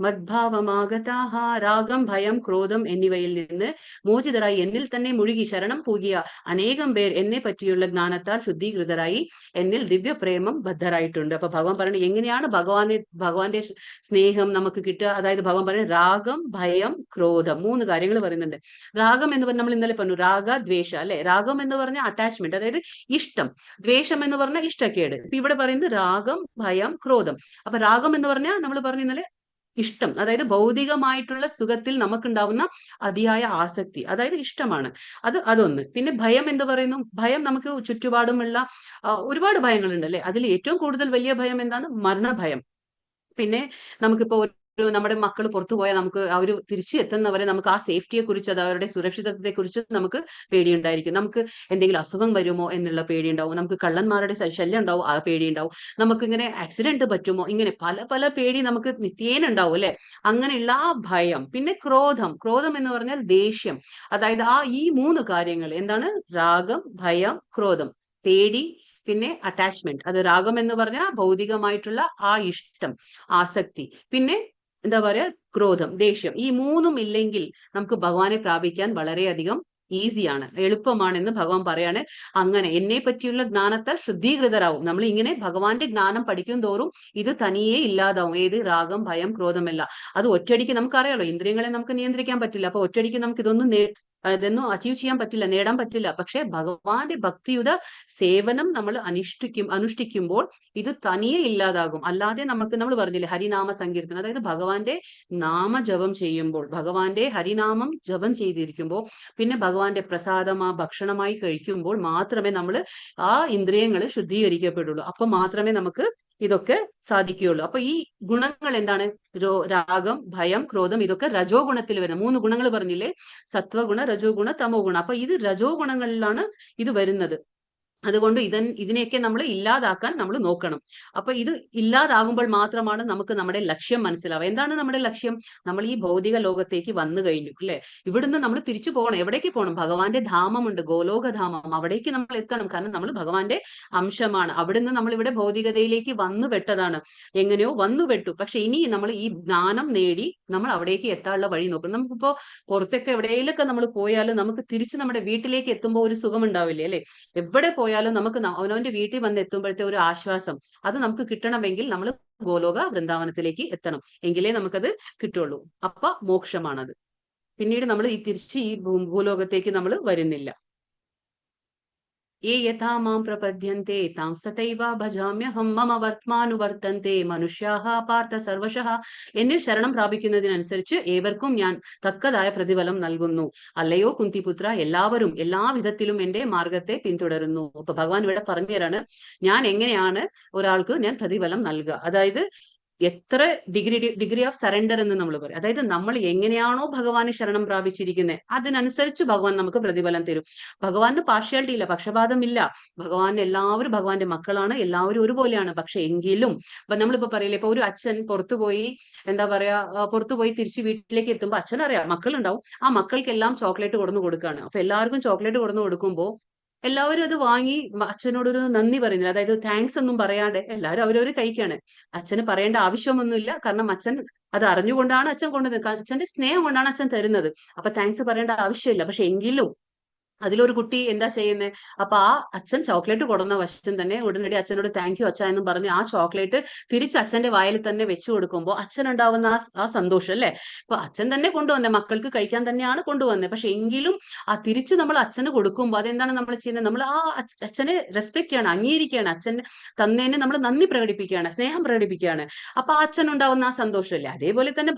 മദ്ഭാവമാഗതാഃ. രാഗം, ഭയം, ക്രോധം എന്നിവയിൽ നിന്ന് മോചിതരായി എന്നിൽ തന്നെ മുഴുകി ശരണം പൂകിയ അനേകം പേർ എന്നെ പറ്റിയുള്ള ജ്ഞാനത്താൽ ശുദ്ധീകൃതരായി എന്നിൽ ദിവ്യപ്രേമം ബദ്ധരായിട്ടുണ്ട്. അപ്പൊ ഭഗവാൻ പറയുന്നത് എങ്ങനെയാണ് ഭഗവാന്റെ സ്നേഹം നമുക്ക് കിട്ടുക. അതായത് ഭഗവാൻ പറയുന്നത് രാഗം, ഭയം, ക്രോധം 3 കാര്യങ്ങൾ പറയുന്നുണ്ട്. രാഗം എന്ന് പറഞ്ഞാൽ നമ്മൾ ഇന്നലെ പറഞ്ഞു, രാഗ ദ്വേഷ അല്ലെ. രാഗം എന്ന് പറഞ്ഞാൽ അറ്റാച്ച്മെന്റ്, അതായത് ഇഷ്ടം. ദ്വേഷം എന്ന് പറഞ്ഞാൽ ഇഷ്ടക്കേട്. ഇപ്പൊ ഇവിടെ പറയുന്നത് രാഗം, ഭയം, ക്രോധം. അപ്പൊ രാഗം എന്ന് പറഞ്ഞാൽ നമ്മൾ പറഞ്ഞു ഇന്നലെ ഇഷ്ടം, അതായത് ഭൗതികമായിട്ടുള്ള സുഖത്തിൽ നമുക്കുണ്ടാവുന്ന അതിയായ ആസക്തി, അതായത് ഇഷ്ടമാണ്. അതൊന്ന്. പിന്നെ ഭയം എന്ന് പറയുന്നു, ഭയം നമുക്ക് ചുറ്റുപാടുമുള്ള ഒരുപാട് ഭയങ്ങളുണ്ട് അല്ലെ. അതിൽ ഏറ്റവും കൂടുതൽ വലിയ ഭയം എന്താണ്? മരണഭയം. പിന്നെ നമുക്കിപ്പോ നമ്മുടെ മക്കൾ പുറത്തു പോയാൽ നമുക്ക് അവർ തിരിച്ചു എത്തുന്നവരെ നമുക്ക് ആ സേഫ്റ്റിയെ കുറിച്ച്, അത് അവരുടെ സുരക്ഷിതത്വത്തെ കുറിച്ച് നമുക്ക് പേടിയുണ്ടായിരിക്കും. നമുക്ക് എന്തെങ്കിലും അസുഖം വരുമോ എന്നുള്ള പേടിയുണ്ടാവും. നമുക്ക് കള്ളന്മാരുടെ ശല്യം ഉണ്ടാവും, ആ പേടിയുണ്ടാവും. നമുക്ക് ഇങ്ങനെ ആക്സിഡന്റ് പറ്റുമോ, ഇങ്ങനെ പല പല പേടി നമുക്ക് നിത്യേന ഉണ്ടാവും അല്ലെ. അങ്ങനെയുള്ള ആ ഭയം. പിന്നെ ക്രോധം. ക്രോധം എന്ന് പറഞ്ഞാൽ ദേഷ്യം. അതായത് ഈ 3 കാര്യങ്ങൾ എന്താണ്? രാഗം, ഭയം, ക്രോധം. പേടി, പിന്നെ അറ്റാച്ച്മെന്റ്. അത് രാഗം എന്ന് പറഞ്ഞാൽ ഭൗതികമായിട്ടുള്ള ആ ഇഷ്ടം, ആസക്തി. പിന്നെ എന്താ പറയാ, ക്രോധം, ദേഷ്യം. ഈ 3ഉം ഇല്ലെങ്കിൽ നമുക്ക് ഭഗവാനെ പ്രാപിക്കാൻ വളരെയധികം ഈസിയാണ്, എളുപ്പമാണെന്ന് ഭഗവാൻ പറയാണ്. അങ്ങനെ എന്നെ പറ്റിയുള്ള ജ്ഞാനത്താൽ ശുദ്ധീകൃതരാവും. നമ്മൾ ഇങ്ങനെ ഭഗവാന്റെ ജ്ഞാനം പഠിക്കും തോറും ഇത് തനിയെ ഇല്ലാതാവും. ഏത്? രാഗം, ഭയം, ക്രോധമല്ല. അത് ഒറ്റയടിക്ക് നമുക്കറിയാലോ, ഇന്ദ്രിയങ്ങളെ നമുക്ക് നിയന്ത്രിക്കാൻ പറ്റില്ല. അപ്പൊ ഒറ്റയടിക്ക് നമുക്ക് ഇതൊന്നും അച്ചീവ് ചെയ്യാൻ പറ്റില്ല, നേടാൻ പറ്റില്ല. പക്ഷെ ഭഗവാന്റെ ഭക്തിയുത സേവനം നമ്മൾ അനുഷ്ഠിക്കുമ്പോൾ ഇത് തനിയെ ഇല്ലാതാകും. അല്ലാതെ നമ്മൾ പറഞ്ഞില്ലേ ഹരിനാമ സങ്കീർത്തനം, അതായത് ഭഗവാന്റെ നാമജപം ചെയ്യുമ്പോൾ, ഭഗവാന്റെ ഹരിനാമം ജപം ചെയ്തിരിക്കുമ്പോൾ, പിന്നെ ഭഗവാന്റെ പ്രസാദം ഭക്ഷണമായി കഴിക്കുമ്പോൾ മാത്രമേ നമ്മൾ ആ ഇന്ദ്രിയങ്ങൾ ശുദ്ധീകരിക്കപ്പെടുള്ളൂ. അപ്പൊ മാത്രമേ നമുക്ക് ഇതൊക്കെ സാധിക്കുകയുള്ളൂ. അപ്പൊ ഈ ഗുണങ്ങൾ എന്താണ്? രാഗം, ഭയം, ക്രോധം, ഇതൊക്കെ രജോ ഗുണത്തിൽ വരുന്ന 3 ഗുണങ്ങൾ പറഞ്ഞില്ലേ, സത്വഗുണ, രജോ ഗുണ, തമോ ഗുണ. അപ്പൊ ഇത് രജോ ഗുണങ്ങളിലാണ് ഇത് വരുന്നത്. അതുകൊണ്ട് ഇതിനെയൊക്കെ നമ്മൾ ഇല്ലാതാക്കാൻ നമ്മൾ നോക്കണം. അപ്പൊ ഇത് ഇല്ലാതാകുമ്പോൾ മാത്രമാണ് നമുക്ക് നമ്മുടെ ലക്ഷ്യം മനസ്സിലാവുക. എന്താണ് നമ്മുടെ ലക്ഷ്യം? നമ്മൾ ഈ ഭൗതിക ലോകത്തേക്ക് വന്നു കഴിഞ്ഞു അല്ലെ. ഇവിടുന്ന് നമ്മൾ തിരിച്ചു പോകണം. എവിടേക്ക് പോകണം? ഭഗവാന്റെ ധാമമുണ്ട്, ഗോലോകധാമം. അവിടേക്ക് നമ്മൾ എത്തണം. കാരണം നമ്മൾ ഭഗവാന്റെ അംശമാണ്. അവിടുന്ന് നമ്മൾ ഇവിടെ ഭൗതികതയിലേക്ക് വന്നു പെട്ടതാണ്. എങ്ങനെയോ വന്നു പെട്ടു. പക്ഷെ ഇനി നമ്മൾ ഈ ജ്ഞാനം നേടി നമ്മൾ അവിടേക്ക് എത്താനുള്ള വഴി നോക്കണം. നമുക്കിപ്പോ പുറത്തൊക്കെ എവിടെയെങ്കിലൊക്കെ നമ്മൾ പോയാലും നമുക്ക് തിരിച്ച് നമ്മുടെ വീട്ടിലേക്ക് എത്തുമ്പോൾ ഒരു സുഖം ഉണ്ടാവില്ലേ അല്ലെ. എവിടെ പോയാലും നമുക്ക് അവനവന്റെ വീട്ടിൽ വന്ന് എത്തുമ്പോഴത്തെ ഒരു ആശ്വാസം, അത് നമുക്ക് കിട്ടണമെങ്കിൽ നമ്മൾ ഗോലോക വൃന്ദാവനത്തിലേക്ക് എത്തണം. എങ്കിലേ നമുക്കത് കിട്ടുള്ളൂ. അപ്പൊ മോക്ഷമാണത്. പിന്നീട് നമ്മൾ തിരിച്ച് ഈ ഭൂലോകത്തേക്ക് നമ്മൾ വരുന്നില്ല. ये यथा मां प्रपद्यन्ते तां सतैव भजाम्यहं मम വർത്തമാനുവർത്തന്തെ മനുഷ്യാഃ പാർത്ഥ സർവശഃ. എന്നിൽ ശരണം പ്രാപിക്കുന്നതിനനുസരിച്ച് ഏവർക്കും ഞാൻ തക്കതായ പ്രതിഫലം നൽകുന്നു. അല്ലയോ കുന്തിപുത്ര, എല്ലാവരും എല്ലാവിധത്തിലും എന്റെ മാർഗത്തെ പിന്തുടരുന്നു. അപ്പൊ ഭഗവാൻ ഇവിടെ പറഞ്ഞു തരാണ്, ഞാൻ എങ്ങനെയാണ് ഒരാൾക്ക് ഞാൻ പ്രതിഫലം നൽകുക. അതായത് എത്ര ഡിഗ്രി ഓഫ് സറണ്ടർ എന്ന് നമ്മൾ പറയും. അതായത് നമ്മൾ എങ്ങനെയാണോ ഭഗവാന് ശരണം പ്രാപിച്ചിരിക്കുന്നത് അതിനനുസരിച്ച് ഭഗവാൻ നമുക്ക് പ്രതിഫലം തരും. ഭഗവാന് പാർഷ്യാലിറ്റി ഇല്ല, പക്ഷപാതം ഇല്ല. ഭഗവാന് എല്ലാവരും ഭഗവാന്റെ മക്കളാണ്, എല്ലാവരും ഒരുപോലെയാണ്. പക്ഷെ എങ്കിലും നമ്മളിപ്പോ പറയില്ലേ, ഇപ്പൊ ഒരു അച്ഛൻ പുറത്തുപോയി എന്താ പറയാ, പുറത്തുപോയി തിരിച്ച് വീട്ടിലേക്ക് എത്തുമ്പോൾ അച്ഛനറിയാം മക്കളുണ്ടാവും, ആ മക്കൾക്കെല്ലാം ചോക്ലേറ്റ് കൊടുന്നു കൊടുക്കുകയാണ്. അപ്പൊ എല്ലാവർക്കും ചോക്ലേറ്റ് കൊടുന്നു കൊടുക്കുമ്പോൾ എല്ലാവരും അത് വാങ്ങി അച്ഛനോടൊരു നന്ദി പറയുന്നില്ല, അതായത് താങ്ക്സ് ഒന്നും പറയാതെ എല്ലാവരും അവരവര് കഴിക്കാണ്. അച്ഛന് പറയേണ്ട ആവശ്യമൊന്നുമില്ല, കാരണം അച്ഛൻ അത് അറിഞ്ഞുകൊണ്ടാണ് അച്ഛൻ കൊണ്ടുവരുന്നത്, അച്ഛന്റെ സ്നേഹം കൊണ്ടാണ് അച്ഛൻ തരുന്നത്. അപ്പൊ താങ്ക്സ് പറയേണ്ട ആവശ്യമില്ല. പക്ഷെ എങ്കിലും അതിലൊരു കുട്ടി എന്താ ചെയ്യുന്നത്? അപ്പൊ ആ അച്ഛൻ ചോക്ലേറ്റ് കൊടുന്ന വശം തന്നെ ഉടനടി അച്ഛനോട് താങ്ക് യു അച്ഛ എന്നും പറഞ്ഞ് ആ ചോക്ലേറ്റ് തിരിച്ച് അച്ഛന്റെ വായിൽ തന്നെ വെച്ചു കൊടുക്കുമ്പോൾ അച്ഛനുണ്ടാവുന്ന ആ സന്തോഷം അല്ലെ. ഇപ്പൊ അച്ഛൻ തന്നെ കൊണ്ടുവന്നേ, മക്കൾക്ക് കഴിക്കാൻ തന്നെയാണ് കൊണ്ടുവന്നത്. പക്ഷെ എങ്കിലും ആ തിരിച്ചു നമ്മൾ അച്ഛന് കൊടുക്കുമ്പോൾ അതെന്താണ് നമ്മൾ ചെയ്യുന്നത്? നമ്മൾ ആ അച്ഛനെ റെസ്പെക്ട് ചെയ്യണം, അംഗീകരിക്കുകയാണ്. അച്ഛൻ തന്നതിന് നമ്മൾ നന്ദി പ്രകടിപ്പിക്കുകയാണ്, സ്നേഹം പ്രകടിപ്പിക്കുകയാണ്. അപ്പൊ ആ അച്ഛനുണ്ടാവുന്ന ആ സന്തോഷമല്ലേ. അതേപോലെ തന്നെ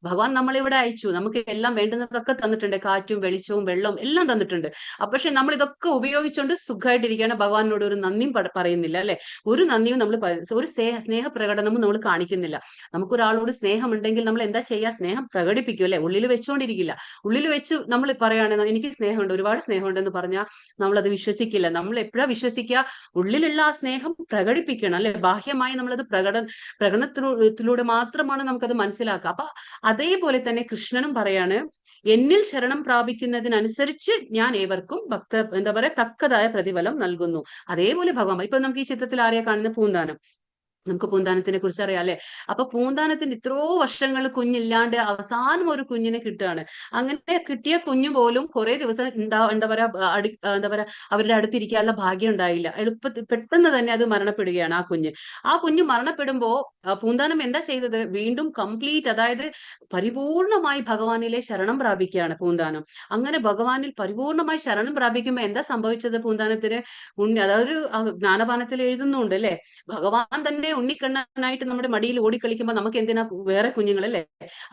ഭഗവാൻ നമ്മളിവിടെ അയച്ചു, നമുക്ക് എല്ലാം വേണ്ടുന്നതൊക്കെ തന്നിട്ടുണ്ട്, കാറ്റും വെളിച്ചവും വെള്ളവും എല്ലാം തന്നിട്ടുണ്ട്. പറയുന്നുണ്ട്. പക്ഷെ നമ്മൾ ഇതൊക്കെ ഉപയോഗിച്ചുകൊണ്ട് സുഖമായിട്ടിരിക്കുകയാണ്, ഭഗവാനോട് ഒരു നന്ദിയും പറയുന്നില്ല അല്ലെ. ഒരു നന്ദിയും നമ്മൾ ഒരു സ്നേഹ പ്രകടനവും നമ്മൾ കാണിക്കുന്നില്ല. നമുക്കൊരാളോട് സ്നേഹമുണ്ടെങ്കിൽ നമ്മൾ എന്താ ചെയ്യുക? സ്നേഹം പ്രകടിപ്പിക്കും അല്ലെ, ഉള്ളിൽ വെച്ചുകൊണ്ടിരിക്കില്ല. ഉള്ളിൽ വെച്ച് നമ്മൾ പറയുകയാണ് എനിക്ക് സ്നേഹമുണ്ട്, ഒരുപാട് സ്നേഹമുണ്ടെന്ന് പറഞ്ഞാൽ നമ്മളത് വിശ്വസിക്കില്ല. നമ്മൾ എപ്പോഴാ വിശ്വസിക്കുക? ഉള്ളിലുള്ള ആ സ്നേഹം പ്രകടിപ്പിക്കണം അല്ലെ. ബാഹ്യമായി നമ്മളത് പ്രകടനത്തിലൂടെ മാത്രമാണ് നമുക്കത് മനസ്സിലാക്കുക. അപ്പൊ അതേപോലെ തന്നെ കൃഷ്ണനും പറയാണ്, എന്നിൽ ശരണം പ്രാപിക്കുന്നതിനനുസരിച്ച് ഞാൻ ഏവർക്കും എന്താ പറയാ തക്കതായ പ്രതിഫലം നൽകുന്നു. അതേപോലെ ഭഗവാൻ ഇപ്പൊ നമുക്ക് ഈ ചിത്രത്തിൽ ആരെയാ കാണുന്ന? പൂന്താനം. നമുക്ക് പൂന്താനത്തിനെ കുറിച്ച് അറിയാം അല്ലെ. അപ്പൊ പൂന്താനത്തിന് ഇത്രയോ വർഷങ്ങൾ കുഞ്ഞില്ലാണ്ട് അവസാനം ഒരു കുഞ്ഞിനെ കിട്ടുകയാണ്. അങ്ങനെ കിട്ടിയ കുഞ്ഞു പോലും കുറെ ദിവസം എന്താ പറയാ അവരുടെ അടുത്തിരിക്കാനുള്ള ഭാഗ്യം ഉണ്ടായില്ല. പെട്ടെന്ന് തന്നെ അത് മരണപ്പെടുകയാണ് ആ കുഞ്ഞ് മരണപ്പെടുമ്പോ പൂന്താനം എന്താ ചെയ്തത്? വീണ്ടും കംപ്ലീറ്റ്, അതായത് പരിപൂർണമായി ഭഗവാനിലെ ശരണം പ്രാപിക്കുകയാണ് പൂന്താനം. അങ്ങനെ ഭഗവാനിൽ പരിപൂർണമായി ശരണം പ്രാപിക്കുമ്പോ എന്താ സംഭവിച്ചത് പൂന്താനത്തിന്? അതൊരു ജ്ഞാനപാനത്തിൽ എഴുതുന്നുണ്ട് അല്ലെ. ഭഗവാൻ തന്നെ ഉണ്ണിക്കണ്ണനായിട്ട് നമ്മുടെ മടിയിൽ ഓടിക്കളിക്കുമ്പോ നമുക്ക് എന്തിനാ വേറെ കുഞ്ഞുങ്ങളല്ലേ?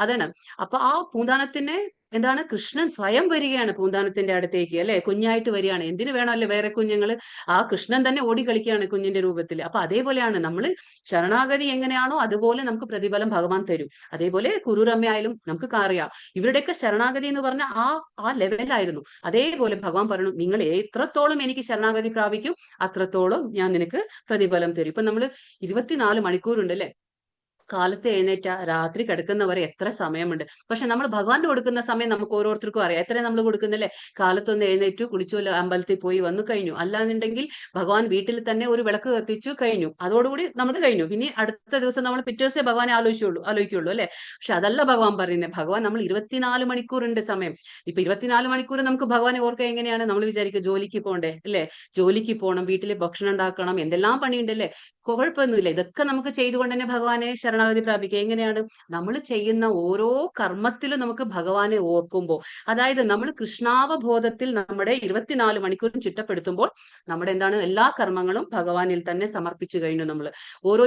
അതാണ്. അപ്പൊ ആ പൂന്താനത്തിന് എന്താണ്? കൃഷ്ണൻ സ്വയം വരികയാണ് പൂന്താനത്തിന്റെ അടുത്തേക്ക് അല്ലെ, കുഞ്ഞായിട്ട് വരികയാണ്. എന്തിനു വേണമല്ലേ വേറെ കുഞ്ഞുങ്ങൾ? ആ കൃഷ്ണൻ തന്നെ ഓടിക്കളിക്കുകയാണ് കുഞ്ഞിന്റെ രൂപത്തിൽ. അപ്പൊ അതേപോലെയാണ് നമ്മൾ ശരണാഗതി എങ്ങനെയാണോ അതുപോലെ നമുക്ക് പ്രതിഫലം ഭഗവാൻ തരും. അതേപോലെ കുരൂരമ്മയായാലും നമുക്ക് അറിയാം, ഇവരുടെയൊക്കെ ശരണാഗതി എന്ന് പറഞ്ഞാൽ ആ ലെവലായിരുന്നു. അതേപോലെ ഭഗവാൻ പറഞ്ഞു, നിങ്ങൾ എത്രത്തോളം എനിക്ക് ശരണാഗതി പ്രാപിക്കും അത്രത്തോളം ഞാൻ നിനക്ക് പ്രതിഫലം തരും. ഇപ്പൊ നമ്മൾ 24 മണിക്കൂറുണ്ട് അല്ലെ. കാലത്ത് എഴുന്നേറ്റ രാത്രി കിടക്കുന്നവരെ എത്ര സമയമുണ്ട്. പക്ഷെ നമ്മൾ ഭഗവാന് കൊടുക്കുന്ന സമയം നമുക്ക് ഓരോരുത്തർക്കും അറിയാം. എത്ര നമ്മൾ കൊടുക്കുന്നില്ലേ? കാലത്തൊന്ന് എഴുന്നേറ്റു, കുളിച്ചു, അമ്പലത്തിൽ പോയി വന്നു കഴിഞ്ഞു. അല്ലാന്നുണ്ടെങ്കിൽ ഭഗവാൻ വീട്ടിൽ തന്നെ ഒരു വിളക്ക് കത്തിച്ചു കഴിഞ്ഞു, അതോടുകൂടി നമ്മൾ കഴിഞ്ഞു. പിന്നെ അടുത്ത ദിവസം നമ്മൾ പിറ്റേ ദിവസം ഭഗവാനെ ആലോചിക്കുള്ളൂ അല്ലെ. പക്ഷെ അതല്ല ഭഗവാൻ പറയുന്നത്. ഭഗവാൻ നമ്മൾ 24 മണിക്കൂറുണ്ട് സമയം. ഇപ്പൊ 24 മണിക്കൂർ നമുക്ക് ഭഗവാനെ ഓർക്കുക എങ്ങനെയാണ്? നമ്മൾ വിചാരിക്കുക ജോലിക്ക് പോകണ്ടേ അല്ലെ, ജോലിക്ക് പോകണം, വീട്ടിൽ ഭക്ഷണം ഉണ്ടാക്കണം, എന്തെല്ലാം പണിയുണ്ട് അല്ലെ. കുഴപ്പമൊന്നുമില്ല, ഇതൊക്കെ നമുക്ക് ചെയ്തുകൊണ്ട് തന്നെ ഭഗവാനെ ശരണാഗതി പ്രാപിക്കുക. എങ്ങനെയാണ്? നമ്മൾ ചെയ്യുന്ന ഓരോ കർമ്മത്തിലും നമുക്ക് ഭഗവാനെ ഓർക്കുമ്പോൾ, അതായത് നമ്മൾ കൃഷ്ണാവബോധത്തിൽ നമ്മുടെ 24 മണിക്കൂറും ചിട്ടപ്പെടുത്തുമ്പോൾ നമ്മുടെ എന്താണ് എല്ലാ കർമ്മങ്ങളും ഭഗവാനിൽ തന്നെ സമർപ്പിച്ചു കഴിഞ്ഞു. നമ്മൾ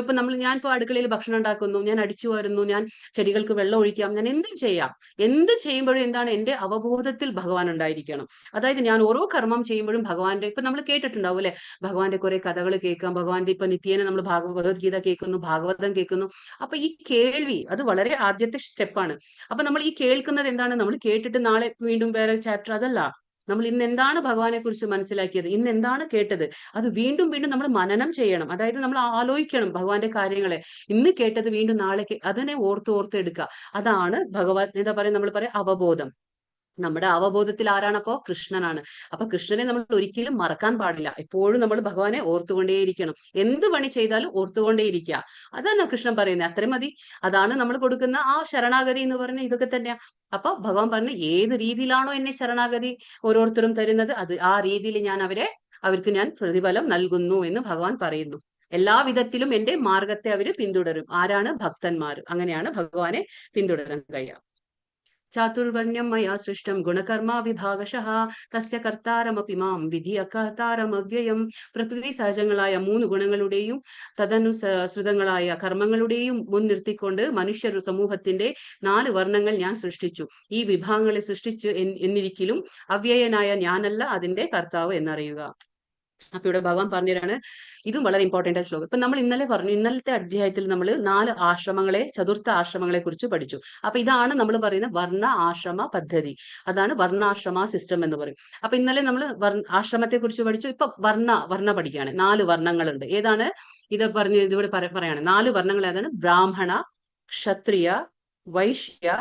ഇപ്പൊ ഞാൻ ഇപ്പൊ അടുക്കളയിൽ ഭക്ഷണം ഉണ്ടാക്കുന്നു, ഞാൻ അടിച്ചു വരുന്നു, ഞാൻ ചെടികൾക്ക് വെള്ളം ഒഴിക്കാം, ഞാൻ എന്തും ചെയ്യാം. എന്ത് ചെയ്യുമ്പോഴും എന്താണ്? എന്റെ അവബോധത്തിൽ ഭഗവാൻ ഉണ്ടായിരിക്കണം. അതായത് ഞാൻ ഓരോ കർമ്മം ചെയ്യുമ്പോഴും ഭഗവാന്റെ, ഇപ്പൊ നമ്മൾ കേട്ടിട്ടുണ്ടാവും അല്ലെ, ഭഗവാന്റെ കുറെ കഥകൾ കേൾക്കാം, ഭഗവാന്റെ ഇപ്പൊ നിത്യേന നമ്മൾ ഭഗവത്ഗീത കേൾക്കുന്നു, ഭാഗവതം കേൾക്കുന്നു. അപ്പൊ ഈ കേൾവി അത് വളരെ ആദ്യത്തെ സ്റ്റെപ്പാണ്. അപ്പൊ നമ്മൾ ഈ കേൾക്കുന്നത് എന്താണ്? നമ്മൾ കേട്ടിട്ട് നാളെ വീണ്ടും വേറെ ചാപ്റ്റർ അതല്ല. നമ്മൾ ഇന്ന് എന്താണ് ഭഗവാനെ കുറിച്ച് മനസ്സിലാക്കിയത്, ഇന്ന് എന്താണ് കേട്ടത്, അത് വീണ്ടും വീണ്ടും നമ്മൾ മനനം ചെയ്യണം. അതായത് നമ്മൾ ആലോചിക്കണം ഭഗവാന്റെ കാര്യങ്ങളെ. ഇന്ന് കേട്ടത് വീണ്ടും നാളെ അതിനെ ഓർത്തെടുക്കുക. അതാണ് ഭഗവാൻ എന്താ പറയാ, നമ്മൾ പറയാം അവബോധം. നമ്മുടെ അവബോധത്തിൽ ആരാണപ്പോ? കൃഷ്ണനാണ്. അപ്പൊ കൃഷ്ണനെ നമ്മൾ ഒരിക്കലും മറക്കാൻ പാടില്ല. എപ്പോഴും നമ്മൾ ഭഗവാനെ ഓർത്തുകൊണ്ടേയിരിക്കണം. എന്ത് പണി ചെയ്താലും ഓർത്തുകൊണ്ടേയിരിക്കുക. അതാണ് കൃഷ്ണൻ പറയുന്നത്. അത്രയും മതി. അതാണ് നമ്മൾ കൊടുക്കുന്ന ആ ശരണാഗതി എന്ന് പറഞ്ഞാൽ ഇതൊക്കെ തന്നെയാ. അപ്പൊ ഭഗവാൻ പറഞ്ഞു, ഏത് രീതിയിലാണോ എന്നെ ശരണാഗതി ഓരോരുത്തരും തരുന്നത്, ആ രീതിയിൽ ഞാൻ അവർക്ക് ഞാൻ പ്രതിഫലം നൽകുന്നു എന്ന് ഭഗവാൻ പറയുന്നു. എല്ലാ വിധത്തിലും എന്റെ മാർഗത്തെ അവര് പിന്തുടരും. ആരാണ്? ഭക്തന്മാർ. അങ്ങനെയാണ് ഭഗവാനെ പിന്തുടരാൻ കഴിയുക. ചാതുർവർണ്യം മയാ സൃഷ്ടം ഗുണകർമ്മ വിഭാഗശഃ തസ്യ കർത്താരമപി മാം വിധി അകർത്താരമവ്യയം. പ്രകൃതി സഹജങ്ങളായ 3 ഗുണങ്ങളുടെയും തദനുസൃതങ്ങളായ കർമ്മങ്ങളുടെയും മുൻനിർത്തിക്കൊണ്ട് മനുഷ്യ സമൂഹത്തിന്റെ 4 വർണ്ണങ്ങൾ ഞാൻ സൃഷ്ടിച്ചു. ഈ വിഭാഗങ്ങളെ സൃഷ്ടിച്ചു എന്നിരിക്കലും അവ്യയനായ ഞാനല്ല അതിന്റെ കർത്താവ് എന്നറിയുക. അപ്പൊ ഇവിടെ ഭഗവാൻ പറഞ്ഞതാണ്, ഇതും വളരെ ഇമ്പോർട്ടന്റ് ആയ ശ്ലോകം. ഇപ്പൊ നമ്മൾ ഇന്നലെ പറഞ്ഞു, ഇന്നലത്തെ അധ്യായത്തിൽ നമ്മൾ 4 ആശ്രമങ്ങളെ, ചതുർത്ഥ ആശ്രമങ്ങളെ കുറിച്ച് പഠിച്ചു. അപ്പൊ ഇതാണ് നമ്മൾ പറയുന്ന വർണ്ണ ആശ്രമ പദ്ധതി. അതാണ് വർണ്ണാശ്രമ സിസ്റ്റം എന്ന് പറയും. അപ്പൊ ഇന്നലെ നമ്മൾ ആശ്രമത്തെ കുറിച്ച് പഠിച്ചു. ഇപ്പൊ വർണ്ണ പഠിക്കുകയാണ്. 4 വർണ്ണങ്ങളുണ്ട്. ഏതാണ് ഇത് ഇതിവിടെ പറയാണ്? 4 വർണ്ണങ്ങൾ ഏതാണ്? ബ്രാഹ്മണ, ക്ഷത്രിയ, വൈശ്യ,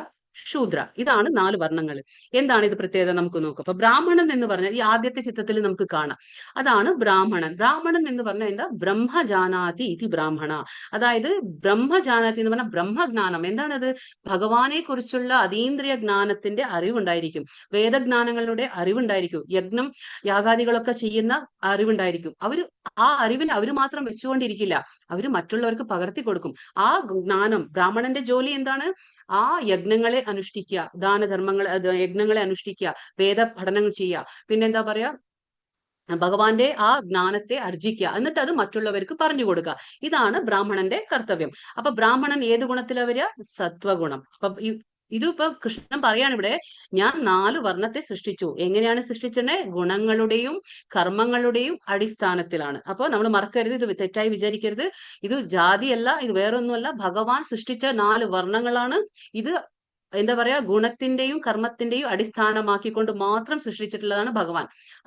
ശൂദ്ര. ഇതാണ് 4 വർണ്ണങ്ങൾ. എന്താണ് ഇത് പ്രത്യേകത? നമുക്ക് നോക്കാം. അപ്പൊ ബ്രാഹ്മണൻ എന്ന് പറഞ്ഞാൽ ഈ ആദ്യത്തെ ചിത്രത്തിൽ നമുക്ക് കാണാം. അതാണ് ബ്രാഹ്മണൻ. ബ്രാഹ്മണൻ എന്ന് പറഞ്ഞാൽ എന്താ? ബ്രഹ്മജാനാതി ഇതി ബ്രാഹ്മണ. അതായത് ബ്രഹ്മജാനാതി എന്ന് പറഞ്ഞാൽ ബ്രഹ്മജ്ഞാനം. എന്താണത്? ഭഗവാനെ കുറിച്ചുള്ള അതീന്ദ്രിയ ജ്ഞാനത്തിന്റെ അറിവുണ്ടായിരിക്കും, വേദജ്ഞാനങ്ങളുടെ അറിവുണ്ടായിരിക്കും, യാഗാദികളൊക്കെ ചെയ്യുന്ന അറിവുണ്ടായിരിക്കും. ആ അറിവിന് അവര് മാത്രം വെച്ചുകൊണ്ടിരിക്കില്ല, അവര് മറ്റുള്ളവർക്ക് പകർത്തി കൊടുക്കും. ആ ജ്ഞാനം, ബ്രാഹ്മണന്റെ ജോലി എന്താണ്? ആ യജ്ഞങ്ങളെ അനുഷ്ഠിക്കുക, യജ്ഞങ്ങളെ അനുഷ്ഠിക്കുക, വേദ പഠനങ്ങൾ ചെയ്യുക, പിന്നെന്താ പറയാ, ഭഗവാന്റെ ആ ജ്ഞാനത്തെ അർജിക്കുക, എന്നിട്ട് അത് മറ്റുള്ളവർക്ക് പറഞ്ഞു കൊടുക്കുക. ഇതാണ് ബ്രാഹ്മണന്റെ കർത്തവ്യം. അപ്പൊ ബ്രാഹ്മണൻ ഏത് ഗുണത്തിലാ വരിക? സത്വഗുണം. അപ്പൊ ഇതിപ്പോ കൃഷ്ണൻ പറയാണ് ഇവിടെ, ഞാൻ 4 വർണ്ണത്തെ സൃഷ്ടിച്ചു. എങ്ങനെയാണ് സൃഷ്ടിച്ചത്? ഗുണങ്ങളുടെയും കർമ്മങ്ങളുടെയും അടിസ്ഥാനത്തിലാണ്. അപ്പൊ നമ്മൾ മറക്കരുത്, ഇത് തെറ്റായി വിചാരിക്കരുത്. ഇത് ജാതിയല്ല, ഇത് വേറൊന്നുമല്ല. ഭഗവാൻ സൃഷ്ടിച്ച 4 വർണ്ണങ്ങളാണ്. ഇത് എന്താ പറയാ, ഗുണത്തിന്റെയും കർമ്മത്തിന്റെയും അടിസ്ഥാനമാക്കിക്കൊണ്ട് മാത്രം സൃഷ്ടിച്ചിട്ടുള്ളതാണ് ഭഗവാൻ.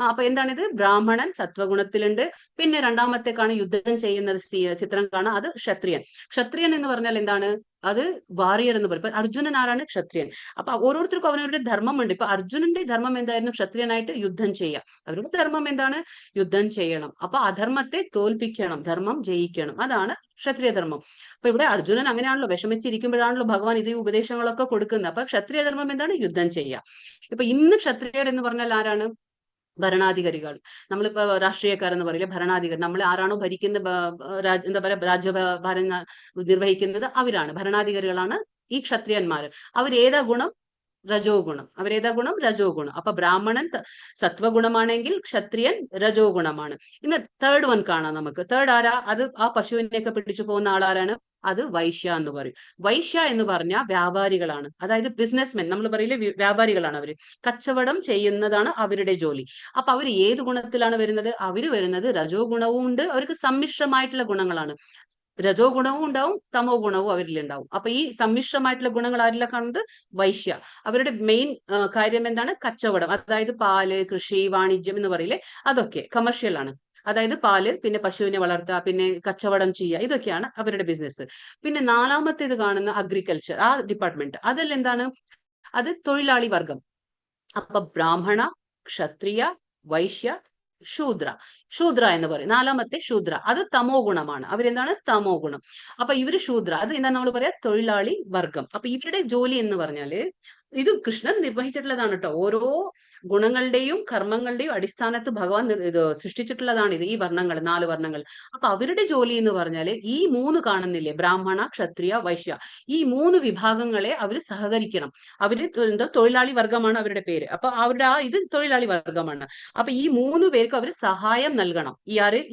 അപ്പൊ എന്താണിത്? ബ്രാഹ്മണൻ സത്വഗുണത്തിലുണ്ട്. പിന്നെ രണ്ടാമത്തെ യുദ്ധം ചെയ്യുന്ന ചിത്രം കാണാം, അത് ക്ഷത്രിയൻ. ക്ഷത്രിയൻ എന്ന് പറഞ്ഞാൽ എന്താണ്? അത് വാറിയർ എന്ന് പറയും. ഇപ്പൊ അർജുനൻ ആരാണ്? ക്ഷത്രിയൻ. അപ്പൊ ഓരോരുത്തർക്കും അവനവരുടെ ധർമ്മമുണ്ട്. ഇപ്പൊ അർജുനന്റെ ധർമ്മം എന്തായിരുന്നു? ക്ഷത്രിയനായിട്ട് യുദ്ധം ചെയ്യാം. അവരുടെ ധർമ്മം എന്താണ്? യുദ്ധം ചെയ്യണം. അപ്പൊ അധർമ്മത്തെ തോൽപ്പിക്കണം, ധർമ്മം ജയിക്കണം. അതാണ് ക്ഷത്രിയ ധർമ്മം. അപ്പൊ ഇവിടെ അർജുനൻ അങ്ങനെയാണല്ലോ, വിഷമിച്ചിരിക്കുമ്പോഴാണല്ലോ ഭഗവാൻ ഇത് ഉപദേശങ്ങളൊക്കെ കൊടുക്കുന്നത്. അപ്പൊ ക്ഷത്രിയ ധർമ്മം എന്താണ്? യുദ്ധം ചെയ്യുക. ഇപ്പൊ ഇന്ന് ക്ഷത്രിയർ എന്ന് പറഞ്ഞാൽ ആരാണ്? ഭരണാധികാരികൾ. നമ്മളിപ്പോ രാഷ്ട്രീയക്കാരെന്ന് പറയില്ലേ, ഭരണാധികാരി. നമ്മൾ ആരാണോ ഭരിക്കുന്ന എന്താ പറയാ, രാജ്യഭാരം നിർവഹിക്കുന്നത്, അവരാണ് ഭരണാധികാരികളാണ് ഈ ക്ഷത്രിയന്മാര്. അവരേതാ ഗുണം? രജോ ഗുണം. അവരേതാ ഗുണം? രജോ ഗുണം. അപ്പൊ ബ്രാഹ്മണൻ സത്വഗുണമാണെങ്കിൽ ക്ഷത്രിയൻ രജോ ഗുണമാണ്. ഇന്ന് തേർഡ് വൺ കാണാം നമുക്ക്. തേർഡ് ആരാ? അത് ആ പശുവിനെയൊക്കെ പിടിച്ചു പോകുന്ന ആളാരാണ്? അത് വൈശ്യ എന്ന് പറയും. വൈശ്യ എന്ന് പറഞ്ഞാൽ വ്യാപാരികളാണ്, അതായത് ബിസിനസ്മെൻ. നമ്മൾ പറയില്ലേ, വ്യാപാരികളാണ് അവര്. കച്ചവടം ചെയ്യുന്നതാണ് അവരുടെ ജോലി. അപ്പൊ അവർ ഏത് ഗുണത്തിലാണ് വരുന്നത്? അവര് വരുന്നത് രജോ ഗുണവും ഉണ്ട്, അവർക്ക് സമ്മിശ്രമായിട്ടുള്ള ഗുണങ്ങളാണ്. രജോ ഗുണവും ഉണ്ടാവും, തമോ ഗുണവും അവരിൽ ഉണ്ടാവും. അപ്പൊ ഈ സമ്മിശ്രമായിട്ടുള്ള ഗുണങ്ങൾ ആരിലാണ് കാണുന്നത്? വൈശ്യ. അവരുടെ മെയിൻ കാര്യം എന്താണ്? കച്ചവടം. അതായത് പാല്, കൃഷി, വാണിജ്യം എന്ന് പറയില്ലേ, അതൊക്കെ കമേഴ്ഷ്യൽ ആണ്. അതായത് പാല്, പിന്നെ പശുവിനെ വളർത്തുക, പിന്നെ കച്ചവടം ചെയ്യുക, ഇതൊക്കെയാണ് അവരുടെ ബിസിനസ്. പിന്നെ നാലാമത്തേത് കാണുന്ന അഗ്രികൾച്ചർ, ആ ഡിപ്പാർട്ട്മെന്റ്. അതിൽ എന്താണ്? അത് തൊഴിലാളി വർഗം. അപ്പൊ ബ്രാഹ്മണ, ക്ഷത്രിയ, വൈശ്യ, ശൂദ്ര. ശൂദ്ര എന്ന് പറയും. നാലാമത്തെ ശൂദ്ര, അത് തമോ ഗുണമാണ്. അവരെന്താണ്? തമോ ഗുണം. അപ്പൊ ഇവര് ശൂദ്ര, അത് എന്താ നമ്മൾ പറയാ? തൊഴിലാളി വർഗം. അപ്പൊ ഇവരുടെ ജോലി എന്ന് പറഞ്ഞാല്, ഇത് കൃഷ്ണൻ നിർവഹിച്ചിട്ടുള്ളതാണ് കേട്ടോ. ഓരോ ഗുണങ്ങളുടെയും കർമ്മങ്ങളുടെയും അടിസ്ഥാനത്ത് ഭഗവാൻ ഇത് സൃഷ്ടിച്ചിട്ടുള്ളതാണ് ഇത്, ഈ വർണ്ണങ്ങൾ, 4 വർണ്ണങ്ങൾ. അപ്പൊ അവരുടെ ജോലി എന്ന് പറഞ്ഞാല് ഈ 3 കാണുന്നില്ലേ, ബ്രാഹ്മണ, ക്ഷത്രിയ, വൈശ്യ, ഈ 3 വിഭാഗങ്ങളെ അവര് സഹകരിക്കണം. അവര് എന്താ, തൊഴിലാളി വർഗമാണ് അവരുടെ പേര്. അപ്പൊ അവരുടെ ഇത് തൊഴിലാളി വർഗമാണ്. അപ്പൊ ഈ 3 പേർക്ക് അവർ സഹായം നൽകണം.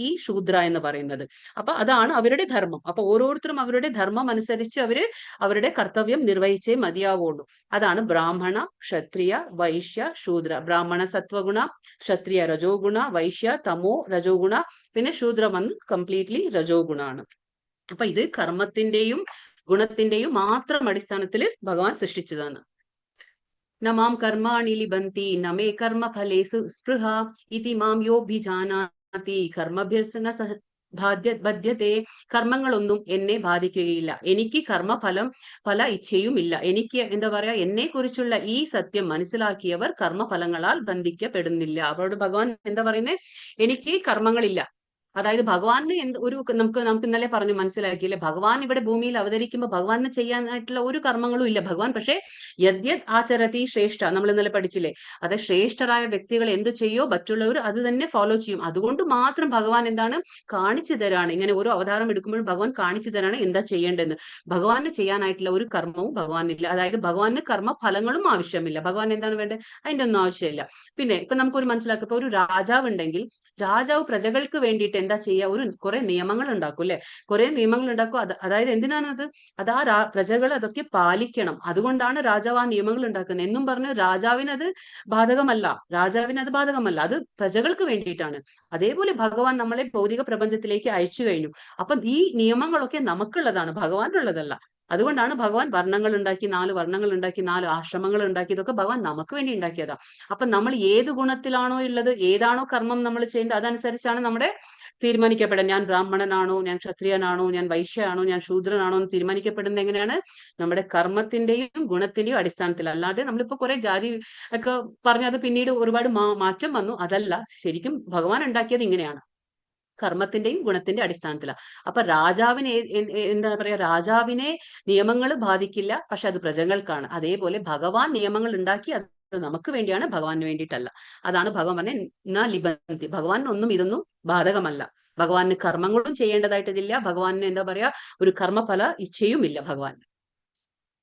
ഈ ശൂദ്ര എന്ന് പറയുന്നത്. അപ്പൊ അതാണ് അവരുടെ ധർമ്മം. അപ്പൊ ഓരോരുത്തരും അവരുടെ ധർമ്മം അനുസരിച്ച് അവരുടെ കർത്തവ്യം നിർവഹിച്ചേ മതിയാവുള്ളൂ. അതാണ് ബ്രാഹ്മണ, ക്ഷത്രിയ, വൈശ്യ, ശൂദ്ര. ബ്രാഹ്മണ സത്വഗുണ, ക്ഷത്രിയ രജോ ഗുണ, വൈശ്യ തമോ രജോ ഗുണ, പിന്നെ ശൂദ്ര വന്ന് കംപ്ലീറ്റ്ലി രജോ ഗുണാണ്. അപ്പൊ ഇത് കർമ്മത്തിന്റെയും ഗുണത്തിന്റെയും മാത്രം അടിസ്ഥാനത്തിൽ ഭഗവാൻ സൃഷ്ടിച്ചതാണ്. നമാം കർമാണി ലിബന്തി നമേ കർമ്മ ഫലേസു സ്പൃഹ ഇതി മാം യോഭിജാനാതി കർമ്മഭ്യസന ബദ്ധ്യത്തെ. കർമ്മങ്ങളൊന്നും എന്നെ ബാധിക്കുകയില്ല, എനിക്ക് പല ഇച്ഛയും ഇല്ല. എനിക്ക് എന്താ പറയാ, എന്നെ കുറിച്ചുള്ള ഈ സത്യം മനസ്സിലാക്കിയവർ കർമ്മഫലങ്ങളാൽ ബന്ധിക്കപ്പെടുന്നില്ല. അവരോട് ഭഗവാൻ എന്താ പറയുന്നത്? എനിക്ക് കർമ്മങ്ങളില്ല. അതായത് ഭഗവാന് നമുക്ക് ഇന്നലെ പറഞ്ഞു മനസ്സിലാക്കിയില്ലേ, ഭഗവാൻ ഇവിടെ ഭൂമിയിൽ അവതരിക്കുമ്പോൾ ഭഗവാന് ചെയ്യാനായിട്ടുള്ള ഒരു കർമ്മങ്ങളും ഇല്ല. ഭഗവാൻ പക്ഷേ യദ്യത് ആചരതി ശ്രേഷ്ഠ, നമ്മൾ ഇന്നലെ പഠിച്ചില്ലേ, അത് ശ്രേഷ്ഠരായ വ്യക്തികൾ എന്ത് ചെയ്യോ മറ്റുള്ളവർ അത് തന്നെ ഫോളോ ചെയ്യും. അതുകൊണ്ട് മാത്രം ഭഗവാൻ എന്താണ് കാണിച്ചു തരാണ്. ഇങ്ങനെ ഓരോ അവതാരം എടുക്കുമ്പോഴും ഭഗവാൻ കാണിച്ചു തരാണ് എന്താ ചെയ്യേണ്ടതെന്ന്. ഭഗവാന് ചെയ്യാനായിട്ടുള്ള ഒരു കർമ്മവും ഭഗവാനില്ല. അതായത് ഭഗവാന് കർമ്മ ഫലങ്ങളും ആവശ്യമില്ല. ഭഗവാൻ എന്താണ് വേണ്ടത്? അതിന്റെ ഒന്നും ആവശ്യമില്ല. പിന്നെ ഇപ്പൊ നമുക്കൊരു മനസ്സിലാക്കുക, ഇപ്പൊ ഒരു രാജാവ് ഉണ്ടെങ്കിൽ രാജാവ് പ്രജകൾക്ക് വേണ്ടിയിട്ട് എന്താ ചെയ്യുക? കുറെ നിയമങ്ങൾ ഉണ്ടാക്കും അല്ലെ, കുറെ നിയമങ്ങൾ ഉണ്ടാക്കും. അതായത് എന്തിനാണത്? അത് ആ പ്രജകൾ അതൊക്കെ പാലിക്കണം. അതുകൊണ്ടാണ് രാജാവ് ആ നിയമങ്ങൾ ഉണ്ടാക്കുന്നത്. എന്നും പറഞ്ഞ് രാജാവിനത് ബാധകമല്ല, അത് പ്രജകൾക്ക് വേണ്ടിയിട്ടാണ്. അതേപോലെ ഭഗവാൻ നമ്മളെ ഭൗതിക പ്രപഞ്ചത്തിലേക്ക് അയച്ചു കഴിഞ്ഞു. അപ്പൊ ഈ നിയമങ്ങളൊക്കെ നമുക്കുള്ളതാണ്, ഭഗവാനുള്ളതല്ല. അതുകൊണ്ടാണ് ഭഗവാൻ വർണ്ണങ്ങൾ ഉണ്ടാക്കി, 4 വർണ്ണങ്ങൾ ഉണ്ടാക്കി, 4 ആശ്രമങ്ങൾ ഉണ്ടാക്കി. ഇതൊക്കെ ഭഗവാൻ നമുക്ക് വേണ്ടി ഉണ്ടാക്കിയതാ. അപ്പൊ നമ്മൾ ഏത് ഗുണത്തിലാണോ ഉള്ളത്, ഏതാണോ കർമ്മം നമ്മൾ ചെയ്യുന്നത്, അതനുസരിച്ചാണ് നമ്മുടെ തീരുമാനിക്കപ്പെടുക. ഞാൻ ബ്രാഹ്മണനാണോ, ഞാൻ ക്ഷത്രിയനാണോ, ഞാൻ വൈശ്യയാണോ, ഞാൻ ശൂദ്രനാണോ എന്ന് തീരുമാനിക്കപ്പെടുന്നത് എങ്ങനെയാണ്? നമ്മുടെ കർമ്മത്തിന്റെയും ഗുണത്തിന്റെയും അടിസ്ഥാനത്തിൽ. അല്ലാതെ നമ്മളിപ്പോ കുറെ ജാതി ഒക്കെ പറഞ്ഞത് പിന്നീട് ഒരുപാട് മാറ്റം വന്നു. അതല്ല, ശരിക്കും ഭഗവാൻ ഉണ്ടാക്കിയത് ഇങ്ങനെയാണ്, കർമ്മത്തിന്റെയും ഗുണത്തിന്റെ അടിസ്ഥാനത്തിലാണ്. അപ്പൊ രാജാവിനെ എന്താ പറയാ, രാജാവിനെ നിയമങ്ങൾ ബാധിക്കില്ല, പക്ഷെ അത് പ്രജകൾക്കാണ്. അതേപോലെ ഭഗവാൻ നിയമങ്ങൾ ഉണ്ടാക്കി, അത് നമുക്ക് വേണ്ടിയാണ്, ഭഗവാന് വേണ്ടിയിട്ടല്ല. അതാണ് ഭഗവാൻ പറഞ്ഞ ന ലിബന്തി. ഭഗവാനൊന്നും ഇതൊന്നും ബാധകമല്ല. ഭഗവാന് കർമ്മങ്ങളും ചെയ്യേണ്ടതായിട്ടില്ല. ഭഗവാന് എന്താ പറയാ, ഒരു കർമ്മഫല ഇച്ഛയും ഇല്ല ഭഗവാൻ.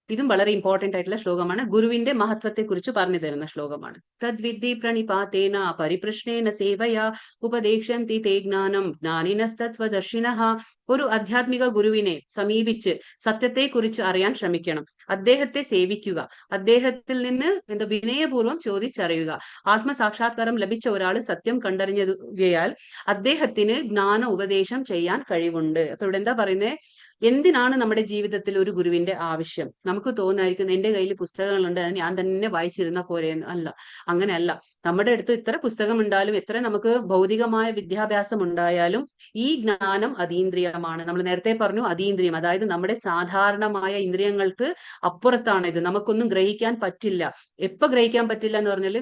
ഇതും വളരെ ഇമ്പോർട്ടന്റ് ആയിട്ടുള്ള ശ്ലോകമാണ്. ഗുരുവിന്റെ മഹത്വത്തെ കുറിച്ച് പറഞ്ഞു തരുന്ന ശ്ലോകമാണ്. തദ്വിദ്ധി പ്രണിപാതേന പരിപ്രശ്നേന സേവയാ ഉപദേക്ഷന്തി തേ ജ്ഞാനം ജ്ഞാനിനസ്തത്വദർശിനഃ. ഒരു ആധ്യാത്മിക ഗുരുവിനെ സമീപിച്ച് സത്യത്തെ കുറിച്ച് അറിയാൻ ശ്രമിക്കണം. അദ്ദേഹത്തെ സേവിക്കുക, അദ്ദേഹത്തിൽ നിന്ന് വിനയപൂർവ്വം ചോദിച്ചറിയുക. ആത്മസാക്ഷാത്കാരം ലഭിച്ച ഒരാൾ സത്യം കണ്ടറിഞ്ഞാൽ അദ്ദേഹത്തിന് ജ്ഞാന ഉപദേശം ചെയ്യാൻ കഴിവുണ്ട്. അപ്പൊ ഇവിടെ എന്താ പറയുന്നത്? എന്തിനാണ് നമ്മുടെ ജീവിതത്തിൽ ഒരു ഗുരുവിന്റെ ആവശ്യം? നമുക്ക് തോന്നായിരിക്കും എന്റെ കയ്യിൽ പുസ്തകങ്ങളുണ്ട്, അത് ഞാൻ തന്നെ വായിച്ചിരുന്ന പോരെ. അല്ല, അങ്ങനെയല്ല. നമ്മുടെ അടുത്ത് എത്ര പുസ്തകം ഉണ്ടായാലും, എത്ര നമുക്ക് ഭൗതികമായ വിദ്യാഭ്യാസം ഉണ്ടായാലും ഈ ജ്ഞാനം അതീന്ദ്രിയമാണ്. നമ്മൾ നേരത്തെ പറഞ്ഞു അതീന്ദ്രിയം, അതായത് നമ്മുടെ സാധാരണമായ ഇന്ദ്രിയങ്ങൾക്ക് അപ്പുറത്താണ് ഇത്. നമുക്കൊന്നും ഗ്രഹിക്കാൻ പറ്റില്ല. എപ്പോ ഗ്രഹിക്കാൻ പറ്റില്ല എന്ന് പറഞ്ഞാൽ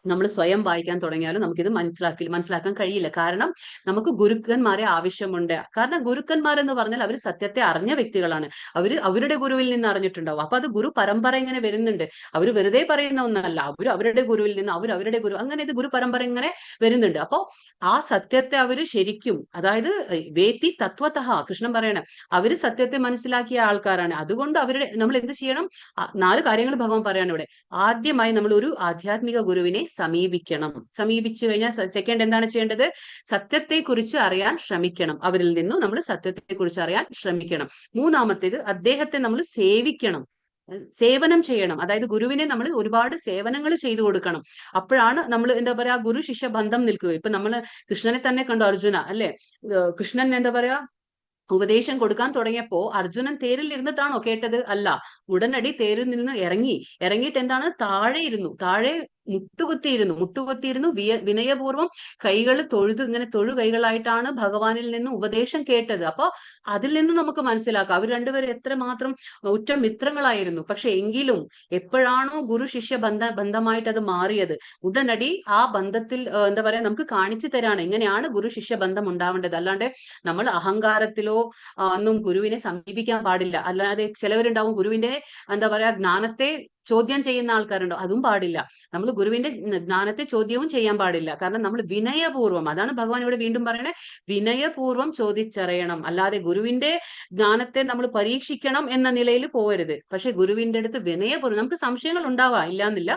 നമ്മൾ സ്വയം വായിക്കാൻ തുടങ്ങിയാലും നമുക്കിത് മനസ്സിലാക്കാൻ കഴിയില്ല. കാരണം നമുക്ക് ഗുരുക്കന്മാരെ ആവശ്യമുണ്ട്. കാരണം ഗുരുക്കന്മാരെന്ന് പറഞ്ഞാൽ അവർ സത്യത്തെ അറിഞ്ഞ വ്യക്തികളാണ്. അവരുടെ ഗുരുവിൽ നിന്ന് അറിഞ്ഞിട്ടുണ്ടാവും. അപ്പൊ അത് ഗുരു പരമ്പര ഇങ്ങനെ വരുന്നുണ്ട്. അവർ വെറുതെ പറയുന്ന ഒന്നല്ല. അവരുടെ ഗുരുവിൽ നിന്ന് അവരുടെ ഗുരു, അങ്ങനെ ഇത് ഗുരു പരമ്പര ഇങ്ങനെ വരുന്നുണ്ട്. അപ്പോ ആ സത്യത്തെ അവര് ശരിക്കും, അതായത് വേത്തി തത്വതഃ, കൃഷ്ണൻ പറയണ അവര് സത്യത്തെ മനസ്സിലാക്കിയ ആൾക്കാരാണ്. അതുകൊണ്ട് നമ്മൾ എന്ത് ചെയ്യണം? 4 കാര്യങ്ങൾ ഭഗവാൻ പറയാണ് ഇവിടെ. ആദ്യമായി നമ്മൾ ഒരു ആധ്യാത്മിക ഗുരുവിനെ സമീപിച്ചു കഴിഞ്ഞാൽ സെക്കൻഡ് എന്താണ് ചെയ്യേണ്ടത്? സത്യത്തെ കുറിച്ച് അറിയാൻ ശ്രമിക്കണം. അവരിൽ നിന്നും നമ്മൾ സത്യത്തെ കുറിച്ച് അറിയാൻ ശ്രമിക്കണം. മൂന്നാമത്തേത് അദ്ദേഹത്തെ നമ്മൾ സേവിക്കണം, സേവനം ചെയ്യണം. അതായത് ഗുരുവിനെ നമ്മൾ ഒരുപാട് സേവനങ്ങൾ ചെയ്തു കൊടുക്കണം. അപ്പോഴാണ് നമ്മൾ എന്താ പറയാ, ഗുരു ശിഷ്യ ബന്ധം നിൽക്കുക. ഇപ്പൊ നമ്മള് കൃഷ്ണനെ തന്നെ കണ്ടു, അർജുന അല്ലെ. കൃഷ്ണൻ എന്താ പറയാ, ഉപദേശം കൊടുക്കാൻ തുടങ്ങിയപ്പോ അർജുനൻ തേരിൽ ഇരുന്നിട്ടാണോ കേട്ടത്? അല്ല, ഉടനടി തേരിൽ നിന്ന് ഇറങ്ങിയിട്ട് എന്താണ്, താഴെ മുട്ടുകുത്തിയിരുന്നു വിനയപൂർവ്വം കൈകൾ തൊഴുത്, ഇങ്ങനെ കൈകളായിട്ടാണ് ഭഗവാനിൽ നിന്ന് ഉപദേശം കേട്ടത്. അപ്പൊ അതിൽ നിന്ന് നമുക്ക് മനസ്സിലാക്കാം അവർ രണ്ടുപേരും എത്രമാത്രം ഉറ്റ മിത്രങ്ങളായിരുന്നു. പക്ഷെ എങ്കിലും എപ്പോഴാണോ ഗുരു ശിഷ്യ ബന്ധമായിട്ട് അത് മാറിയത്, ഉടനടി ആ ബന്ധത്തിൽ എന്താ പറയാ നമുക്ക് കാണിച്ചു തരാണ് എങ്ങനെയാണ് ഗുരു ശിഷ്യ ബന്ധം ഉണ്ടാവേണ്ടത്. അല്ലാണ്ട് നമ്മൾ അഹങ്കാരത്തിലോ ഒന്നും ഗുരുവിനെ സമീപിക്കാൻ പാടില്ല. അല്ലാതെ ചിലവരുണ്ടാവും ഗുരുവിന്റെ എന്താ പറയാ ജ്ഞാനത്തെ ചോദ്യം ചെയ്യുന്ന ആൾക്കാരുണ്ടോ, അതും പാടില്ല. നമ്മൾ ഗുരുവിന്റെ ജ്ഞാനത്തെ ചോദ്യവും ചെയ്യാൻ പാടില്ല. കാരണം നമ്മൾ വിനയപൂർവ്വം, അതാണ് ഭഗവാൻ ഇവിടെ വീണ്ടും പറയണേ, വിനയപൂർവ്വം ചോദിച്ചറിയണം. അല്ലാതെ ഗുരുവിന്റെ ജ്ഞാനത്തെ നമ്മൾ പരീക്ഷിക്കണം എന്ന നിലയിൽ പോകരുത്. പക്ഷെ ഗുരുവിന്റെ അടുത്ത് വിനയപൂർവ്വം, നമുക്ക് സംശയങ്ങൾ ഉണ്ടാവാം, ഇല്ലാന്നില്ല.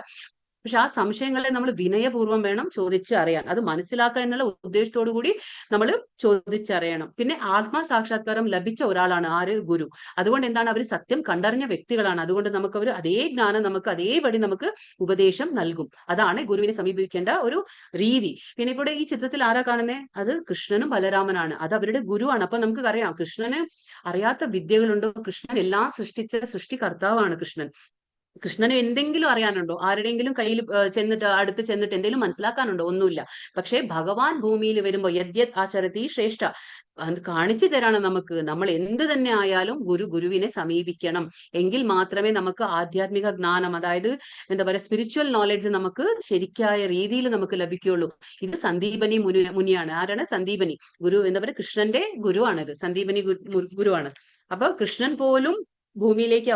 പക്ഷെ ആ സംശയങ്ങളെ നമ്മൾ വിനയപൂർവ്വം വേണം ചോദിച്ച് അറിയാൻ. അത് മനസ്സിലാക്കുക എന്നുള്ള ഉദ്ദേശത്തോടു കൂടി നമ്മൾ ചോദിച്ചറിയണം. പിന്നെ ആത്മസാക്ഷാത്കാരം ലഭിച്ച ഒരാളാണ് ആര്? ഗുരു. അതുകൊണ്ട് എന്താണ്, അവർ സത്യം കണ്ടറിഞ്ഞ വ്യക്തികളാണ്. അതുകൊണ്ട് നമുക്ക് അവർ അതേ ജ്ഞാനം നമുക്ക് അതേപടി നമുക്ക് ഉപദേശം നൽകും. അതാണ് ഗുരുവിനെ സമീപിക്കേണ്ട ഒരു രീതി. പിന്നെ ഇവിടെ ഈ ചിത്രത്തിൽ ആരാ കാണുന്നേ? അത് കൃഷ്ണനും ബലരാമനാണ്. അത് അവരുടെ ഗുരുവാണ്. അപ്പൊ നമുക്ക് അറിയാം കൃഷ്ണന് അറിയാത്ത വിദ്യകളുണ്ടോ? കൃഷ്ണൻ എല്ലാം സൃഷ്ടിച്ച സൃഷ്ടികർത്താവാണ് കൃഷ്ണൻ. കൃഷ്ണന് എന്തെങ്കിലും അറിയാനുണ്ടോ? ആരുടെയെങ്കിലും കയ്യിൽ അടുത്ത് ചെന്നിട്ട് എന്തെങ്കിലും മനസ്സിലാക്കാനുണ്ടോ? ഒന്നുമില്ല. പക്ഷെ ഭഗവാൻ ഭൂമിയിൽ വരുമ്പോ യദ്യത് ആചരതി ശ്രേഷ്ഠ കാണിച്ചു തരാണ് നമുക്ക്. നമ്മൾ എന്ത് തന്നെ ആയാലും ഗുരുവിനെ സമീപിക്കണം. എങ്കിൽ മാത്രമേ നമുക്ക് ആധ്യാത്മിക ജ്ഞാനം, അതായത് എന്താ പറയുക, സ്പിരിച്വൽ നോളജ് നമുക്ക് ശരിയായ രീതിയിൽ നമുക്ക് ലഭിക്കുകയുള്ളൂ. ഇത് സന്ദീപനി മുനിയാണ്. ആരാണ് സന്ദീപനി? ഗുരു എന്താ പറയുക, കൃഷ്ണന്റെ ഗുരുവാണിത്. സന്ദീപനി ഗുരുവാണ്. അപ്പൊ കൃഷ്ണൻ പോലും ഭൂമിയിലേക്ക്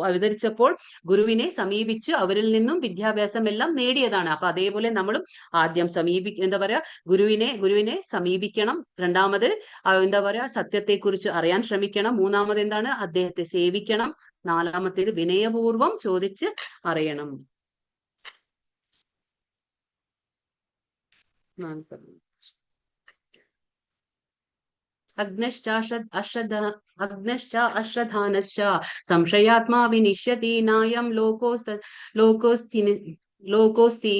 അവതരിച്ചപ്പോൾ ഗുരുവിനെ സമീപിച്ച് അവരിൽ നിന്നും വിദ്യാഭ്യാസം എല്ലാം നേടിയതാണ്. അപ്പൊ അതേപോലെ നമ്മളും ആദ്യം എന്താ പറയാ, ഗുരുവിനെ സമീപിക്കണം. രണ്ടാമത് എന്താ പറയാ, സത്യത്തെ കുറിച്ച് അറിയാൻ ശ്രമിക്കണം. മൂന്നാമത് എന്താണ്, അദ്ദേഹത്തെ സേവിക്കണം. നാലാമത്തേത് വിനയപൂർവ്വം ചോദിച്ച് അറിയണം. അഗ്നശ്ച അശ്രദ്ധാനശ്ച സംശയാത്മാ വിനിശ്യതി നായം ലോകോസ്തി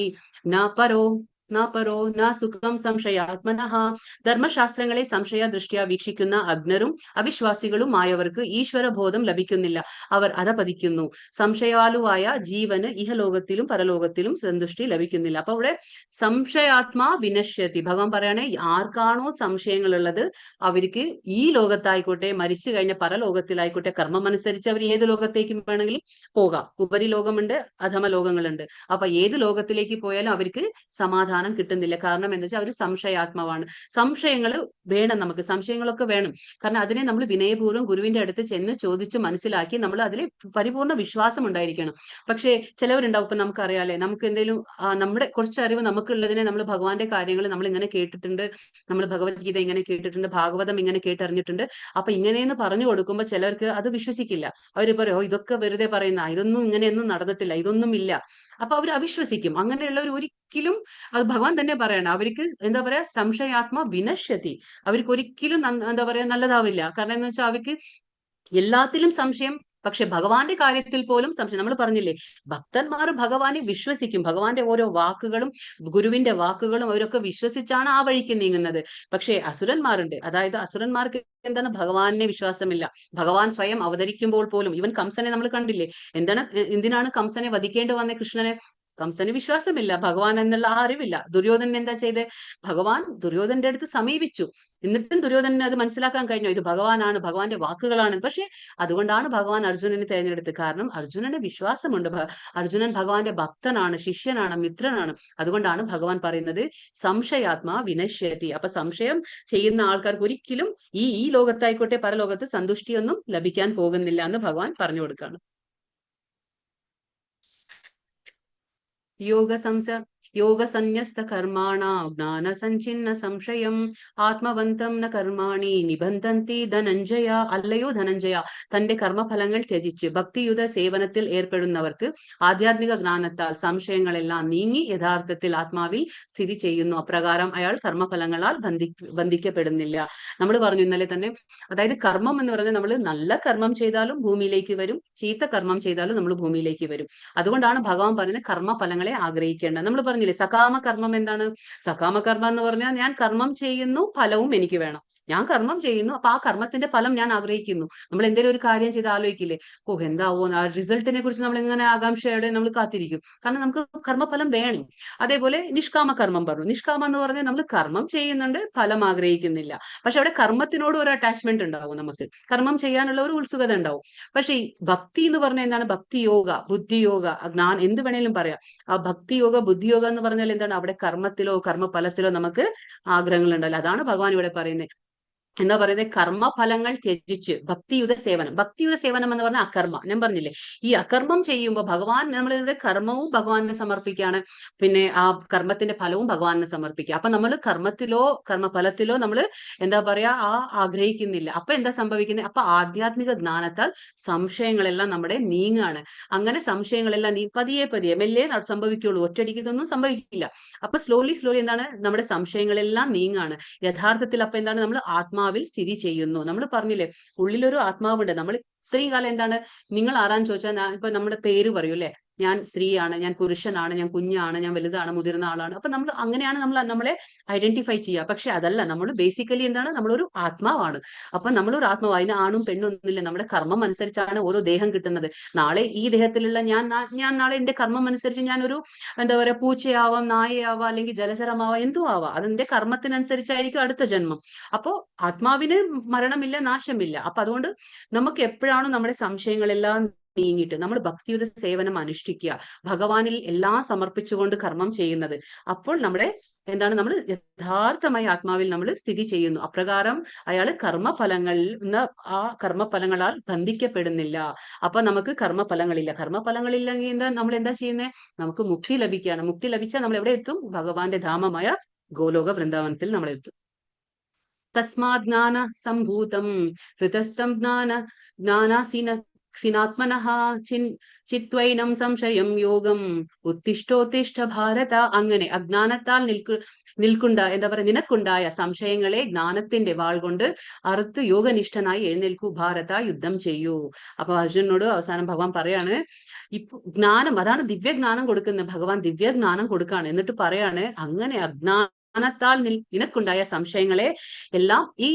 ന പരോ ന സുഖം സംശയാത്മനഃ. ധർമ്മശാസ്ത്രങ്ങളെ സംശയ ദൃഷ്ട്യാ വീക്ഷിക്കുന്ന അജ്ഞരും അവിശ്വാസികളുമായവർക്ക് ഈശ്വരബോധം ലഭിക്കുന്നില്ല. അവർ അധപതിക്കുന്നു. സംശയാലുവായ ജീവന് ഇഹലോകത്തിലും പരലോകത്തിലും സന്തുഷ്ടി ലഭിക്കുന്നില്ല. അപ്പൊ ഇവിടെ സംശയാത്മാ വിനശ്യതി. ഭഗവാൻ പറയണേ, ആർക്കാണോ സംശയങ്ങൾ ഉള്ളത് അവർക്ക് ഈ ലോകത്തായിക്കോട്ടെ മരിച്ചു കഴിഞ്ഞ പരലോകത്തിലായിക്കോട്ടെ കർമ്മം അനുസരിച്ച് അവർ ഏത് ലോകത്തേക്കും വേണമെങ്കിലും പോകാം. ഉപരി ലോകമുണ്ട്, അധമ ലോകങ്ങളുണ്ട്. അപ്പൊ ഏത് ലോകത്തിലേക്ക് പോയാലും അവർക്ക് സമാധാനം ജ്ഞാനം കിട്ടുന്നില്ല. കാരണം എന്താ വെച്ചാൽ അവർ സംശയാത്മാവാണ്. സംശയങ്ങൾ വേണം, നമുക്ക് സംശയങ്ങളൊക്കെ വേണം. കാരണം അതിനെ നമ്മൾ വിനയപൂർവ്വം ഗുരുവിന്റെ അടുത്ത് ചെന്ന് ചോദിച്ച് മനസ്സിലാക്കി നമ്മൾ അതിൽ പരിപൂർണ്ണ വിശ്വാസം ഉണ്ടായിരിക്കണം. പക്ഷേ ചിലവരുണ്ടാവും, ഇപ്പൊ നമുക്കറിയാലേ, നമുക്ക് എന്തെങ്കിലും നമ്മുടെ കുറച്ച് അറിവ് നമുക്കുള്ളതിനെ നമ്മൾ ഭഗവാന്റെ കാര്യങ്ങൾ നമ്മൾ ഇങ്ങനെ കേട്ടിട്ടുണ്ട്, നമ്മൾ ഭഗവത്ഗീത ഇങ്ങനെ കേട്ടിട്ടുണ്ട്, ഭാഗവതം ഇങ്ങനെ കേട്ടറിഞ്ഞിട്ടുണ്ട്, അപ്പൊ ഇങ്ങനെയെന്ന് പറഞ്ഞു കൊടുക്കുമ്പോൾ ചിലർക്ക് അത് വിശ്വസിക്കില്ല. അവര് പറയും, ഓ ഇതൊക്കെ വെറുതെ പറയുന്ന, ഇതൊന്നും ഇങ്ങനെയൊന്നും നടന്നിട്ടില്ല, ഇതൊന്നും ഇല്ല. അപ്പൊ അവർ അവിശ്വസിക്കും. അങ്ങനെയുള്ളവർ ഒരിക്കലും, അത് ഭഗവാൻ തന്നെ പറയണം, അവർക്ക് എന്താ പറയാ, സംശയാത്മ വിനശ്യതി, അവർക്ക് ഒരിക്കലും എന്താ പറയാ നല്ലതാവില്ല. കാരണം എന്ന് വെച്ചാൽ അവർക്ക് എല്ലാത്തിലും സംശയം, പക്ഷെ ഭഗവാന്റെ കാര്യത്തിൽ പോലും സംശയം. നമ്മൾ പറഞ്ഞില്ലേ, ഭക്തന്മാർ ഭഗവാനെ വിശ്വസിക്കും, ഭഗവാന്റെ ഓരോ വാക്കുകളും ഗുരുവിന്റെ വാക്കുകളും അവരൊക്കെ വിശ്വസിച്ചാണ് ആ വഴിക്ക് നീങ്ങുന്നത്. പക്ഷേ അസുരന്മാരുണ്ട്, അതായത് അസുരന്മാർക്ക് എന്താണ്, ഭഗവാനെ വിശ്വാസമില്ല. ഭഗവാൻ സ്വയം അവതരിക്കുമ്പോൾ പോലും, ഇവൻ കംസനെ നമ്മൾ കണ്ടില്ലേ, എന്തിനാണ് കംസനെ വധിക്കേണ്ടി വന്ന കൃഷ്ണനെ? കംസന് വിശ്വാസമില്ല, ഭഗവാൻ എന്നുള്ള ആ അറിവില്ല. ദുര്യോധനൻ എന്താ ചെയ്തേ? ഭഗവാൻ ദുര്യോധന്റെ അടുത്ത് സമീപിച്ചു, എന്നിട്ടും ദുര്യോധനന് അത് മനസ്സിലാക്കാൻ കഴിഞ്ഞു, ഇത് ഭഗവാനാണ്, ഭഗവാന്റെ വാക്കുകളാണ്. പക്ഷെ അതുകൊണ്ടാണ് ഭഗവാൻ അർജുനനെ തെരഞ്ഞെടുത്തത്. കാരണം അർജുനന് വിശ്വാസമുണ്ട്, അർജുനൻ ഭഗവാന്റെ ഭക്തനാണ്, ശിഷ്യനാണ്, മിത്രനാണ്. അതുകൊണ്ടാണ് ഭഗവാൻ പറയുന്നത് സംശയാത്മാ വിനശ്യതി. അപ്പൊ സംശയം ചെയ്യുന്ന ആൾക്കാർക്ക് ഒരിക്കലും ഈ ലോകത്തായിക്കോട്ടെ പരലോകത്ത് സന്തുഷ്ടിയൊന്നും ലഭിക്കാൻ പോകുന്നില്ല എന്ന് ഭഗവാൻ പറഞ്ഞു കൊടുക്കുകയാണ്. യോഗസന്യസ്ത കർമാണാം ജ്ഞാന സഞ്ചിന്ന സംശയം ആത്മവന്തം ന കർമാണി നിബന്ധന്തി ധനഞ്ജയ. അല്ലയോ ധനഞ്ജയ, തന്റെ കർമ്മഫലങ്ങൾ ത്യജിച്ച് ഭക്തിയുത സേവനത്തിൽ ഏർപ്പെടുന്നവർക്ക് ആധ്യാത്മിക ജ്ഞാനത്താൽ സംശയങ്ങളെല്ലാം നീങ്ങി യഥാർത്ഥത്തിൽ ആത്മാവിൽ സ്ഥിതി ചെയ്യുന്നു. അപ്രകാരം അയാൾ കർമ്മഫലങ്ങളാൽ ബന്ധിക്കപ്പെടുന്നില്ല. നമ്മൾ പറഞ്ഞു ഇന്നലെ തന്നെ, അതായത് കർമ്മം എന്ന് പറയുന്നത് നമ്മൾ നല്ല കർമ്മം ചെയ്താലും ഭൂമിയിലേക്ക് വരും, ചീത്ത കർമ്മം ചെയ്താലും നമ്മൾ ഭൂമിയിലേക്ക് വരും. അതുകൊണ്ടാണ് ഭഗവാൻ പറയുന്നത് കർമ്മഫലങ്ങളെ ആഗ്രഹിക്കേണ്ട. നമ്മൾ പറഞ്ഞില്ലേ, സകാമ കർമ്മം എന്താണ്? സകാമ കർമ്മം എന്ന് പറഞ്ഞാൽ ഞാൻ കർമ്മം ചെയ്യുന്നു, ഫലവും എനിക്ക് വേണം. ഞാൻ കർമ്മം ചെയ്യുന്നു, അപ്പൊ ആ കർമ്മത്തിന്റെ ഫലം ഞാൻ ആഗ്രഹിക്കുന്നു. നമ്മൾ എന്തെങ്കിലും ഒരു കാര്യം ചെയ്ത് ആലോചിക്കില്ലേ, ഓ എന്താവോ, ആ റിസൾട്ടിനെ കുറിച്ച് നമ്മൾ എങ്ങനെ ആകാംക്ഷയോടെ നമ്മൾ കാത്തിരിക്കും. കാരണം നമുക്ക് കർമ്മഫലം വേണം. അതേപോലെ നിഷ്കാമ കർമ്മം പറഞ്ഞു. നിഷ്കാമം എന്ന് പറഞ്ഞാൽ നമ്മൾ കർമ്മം ചെയ്യുന്നുണ്ട്, ഫലം ആഗ്രഹിക്കുന്നില്ല. പക്ഷെ അവിടെ കർമ്മത്തിനോട് ഒരു അറ്റാച്ച്മെന്റ് ഉണ്ടാവും, നമുക്ക് കർമ്മം ചെയ്യാനുള്ള ഒരു ഉത്സുകത ഉണ്ടാവും. പക്ഷെ ഈ ഭക്തി എന്ന് പറഞ്ഞാൽ എന്താണ്? ഭക്തിയോഗ, ബുദ്ധിയോഗ, ജ്ഞാനം, എന്ത് വേണേലും പറയാം. ആ ഭക്തിയോഗ ബുദ്ധിയോഗ എന്ന് പറഞ്ഞാൽ എന്താണ്? അവിടെ കർമ്മത്തിലോ കർമ്മഫലത്തിലോ നമുക്ക് ആഗ്രഹങ്ങൾ ഉണ്ടല്ലോ. അതാണ് ഭഗവാൻ ഇവിടെ പറയുന്നത്. എന്താ പറയുന്നത്? കർമ്മഫലങ്ങൾ ത്യജിച്ച് ഭക്തിയുത സേവനം. ഭക്തിയുത സേവനം എന്ന് പറഞ്ഞാൽ അകർമ്മ. ഞാൻ പറഞ്ഞില്ലേ, ഈ അകർമ്മം ചെയ്യുമ്പോൾ ഭഗവാൻ, നമ്മളിവിടെ കർമ്മവും ഭഗവാനെ സമർപ്പിക്കുകയാണ്, പിന്നെ ആ കർമ്മത്തിന്റെ ഫലവും ഭഗവാനെ സമർപ്പിക്കുക. അപ്പൊ നമ്മൾ കർമ്മത്തിലോ കർമ്മഫലത്തിലോ നമ്മൾ എന്താ പറയാ ആഗ്രഹിക്കുന്നില്ല. അപ്പൊ എന്താ സംഭവിക്കുന്നത്? അപ്പൊ ആധ്യാത്മിക ജ്ഞാനത്താൽ സംശയങ്ങളെല്ലാം നമ്മുടെ നീങ്ങാണ്. അങ്ങനെ സംശയങ്ങളെല്ലാം പതിയെ പതിയെ മെല്ലെ സംഭവിക്കുള്ളൂ, ഒറ്റയടിക്ക് ഇതൊന്നും സംഭവിക്കില്ല. അപ്പൊ സ്ലോലി എന്താണ്, നമ്മുടെ സംശയങ്ങളെല്ലാം നീങ്ങാണ്. യഥാർത്ഥത്തിൽ അപ്പൊ എന്താണ്, നമ്മൾ ആത്മാവിൽ സ്ഥിതി ചെയ്യുന്നു. നമ്മൾ പറഞ്ഞില്ലേ, ഉള്ളിലൊരു ആത്മാവുണ്ട്. നമ്മൾ ഇത്രയും കാലം എന്താണ്, നിങ്ങൾ ആരാന്ന് ചോദിച്ചാൽ ഇപ്പൊ നമ്മുടെ പേര് പറയൂ അല്ലെ, ഞാൻ സ്ത്രീയാണ്, ഞാൻ പുരുഷനാണ്, ഞാൻ കുഞ്ഞാണ്, ഞാൻ വലുതാണ്, മുതിർന്ന ആളാണ്. അപ്പൊ നമ്മൾ അങ്ങനെയാണ് നമ്മളെ ഐഡന്റിഫൈ ചെയ്യുക. പക്ഷെ അതല്ല, നമ്മൾ ബേസിക്കലി എന്താണ്, നമ്മളൊരു ആത്മാവാണ്. അപ്പൊ നമ്മളൊരു ആത്മാവ്, അതിന് ആണും പെണ്ണും ഒന്നുമില്ല. നമ്മുടെ കർമ്മം അനുസരിച്ചാണ് ഓരോ ദേഹം കിട്ടുന്നത്. നാളെ ഈ ദേഹത്തിലുള്ള ഞാൻ നാളെ എന്റെ കർമ്മം അനുസരിച്ച് ഞാനൊരു എന്താ പറയാ പൂച്ചയാവാം, നായയാവാം, അല്ലെങ്കിൽ ജലചരമാവാം, എന്തോ ആവാം. അതിന്റെ കർമ്മത്തിനനുസരിച്ചായിരിക്കും അടുത്ത ജന്മം. അപ്പോ ആത്മാവിന് മരണമില്ല, നാശമില്ല. അപ്പൊ അതുകൊണ്ട് നമുക്ക് എപ്പോഴാണ് നമ്മുടെ സംശയങ്ങളെല്ലാം നീങ്ങിയിട്ട് നമ്മൾ ഭക്തിയുത സേവനം അനുഷ്ഠിക്കുക, ഭഗവാനിൽ എല്ലാം സമർപ്പിച്ചുകൊണ്ട് കർമ്മം ചെയ്യുന്നത്, അപ്പോൾ നമ്മുടെ എന്താണ്, നമ്മൾ യഥാർത്ഥമായി ആത്മാവിൽ നമ്മൾ സ്ഥിതി ചെയ്യുന്നു. അപ്രകാരം അയാൾ കർമ്മഫലങ്ങൾ ആ കർമ്മഫലങ്ങളാൽ ബന്ധിക്കപ്പെടുന്നില്ല. അപ്പൊ നമുക്ക് കർമ്മഫലങ്ങളില്ല. കർമ്മഫലങ്ങളില്ലെങ്കിൽ എന്താ നമ്മൾ എന്താ ചെയ്യുന്നത്? നമുക്ക് മുക്തി ലഭിക്കുകയാണ്. മുക്തി ലഭിച്ചാൽ നമ്മൾ എവിടെ എത്തും? ഭഗവാന്റെ ധാമമായ ഗോലോക വൃന്ദാവനത്തിൽ നമ്മൾ എത്തും. തസ്മാത് ജ്ഞാന സംഭൂതം ഹൃതസ്ഥം ജ്ഞാനാസീനാത്മനഃ ചിത്വൈനം സംശയം യോഗം ഉത്തിഷ്ഠോത്തിഷ്ഠ ഭാരത. അങ്ങനെ അജ്ഞാനത്താൽ എന്താ പറയാ, നിനക്കുണ്ടായ സംശയങ്ങളെ ജ്ഞാനത്തിന്റെ വാൾ കൊണ്ട് അറുത്ത് യോഗനിഷ്ഠനായി എഴുന്നേൽക്കൂ ഭാരത, യുദ്ധം ചെയ്യൂ. അപ്പൊ അർജുനനോട് അവസാനം ഭഗവാൻ പറയാണ്, ഇപ്പൊ ജ്ഞാനം, അതാണ് ദിവ്യജ്ഞാനം കൊടുക്കുന്നത്. ഭഗവാൻ ദിവ്യജ്ഞാനം കൊടുക്കാണ്. എന്നിട്ട് പറയാണ്, അങ്ങനെ അജ്ഞാനത്താൽ നിനക്കുണ്ടായ സംശയങ്ങളെ എല്ലാം ഈ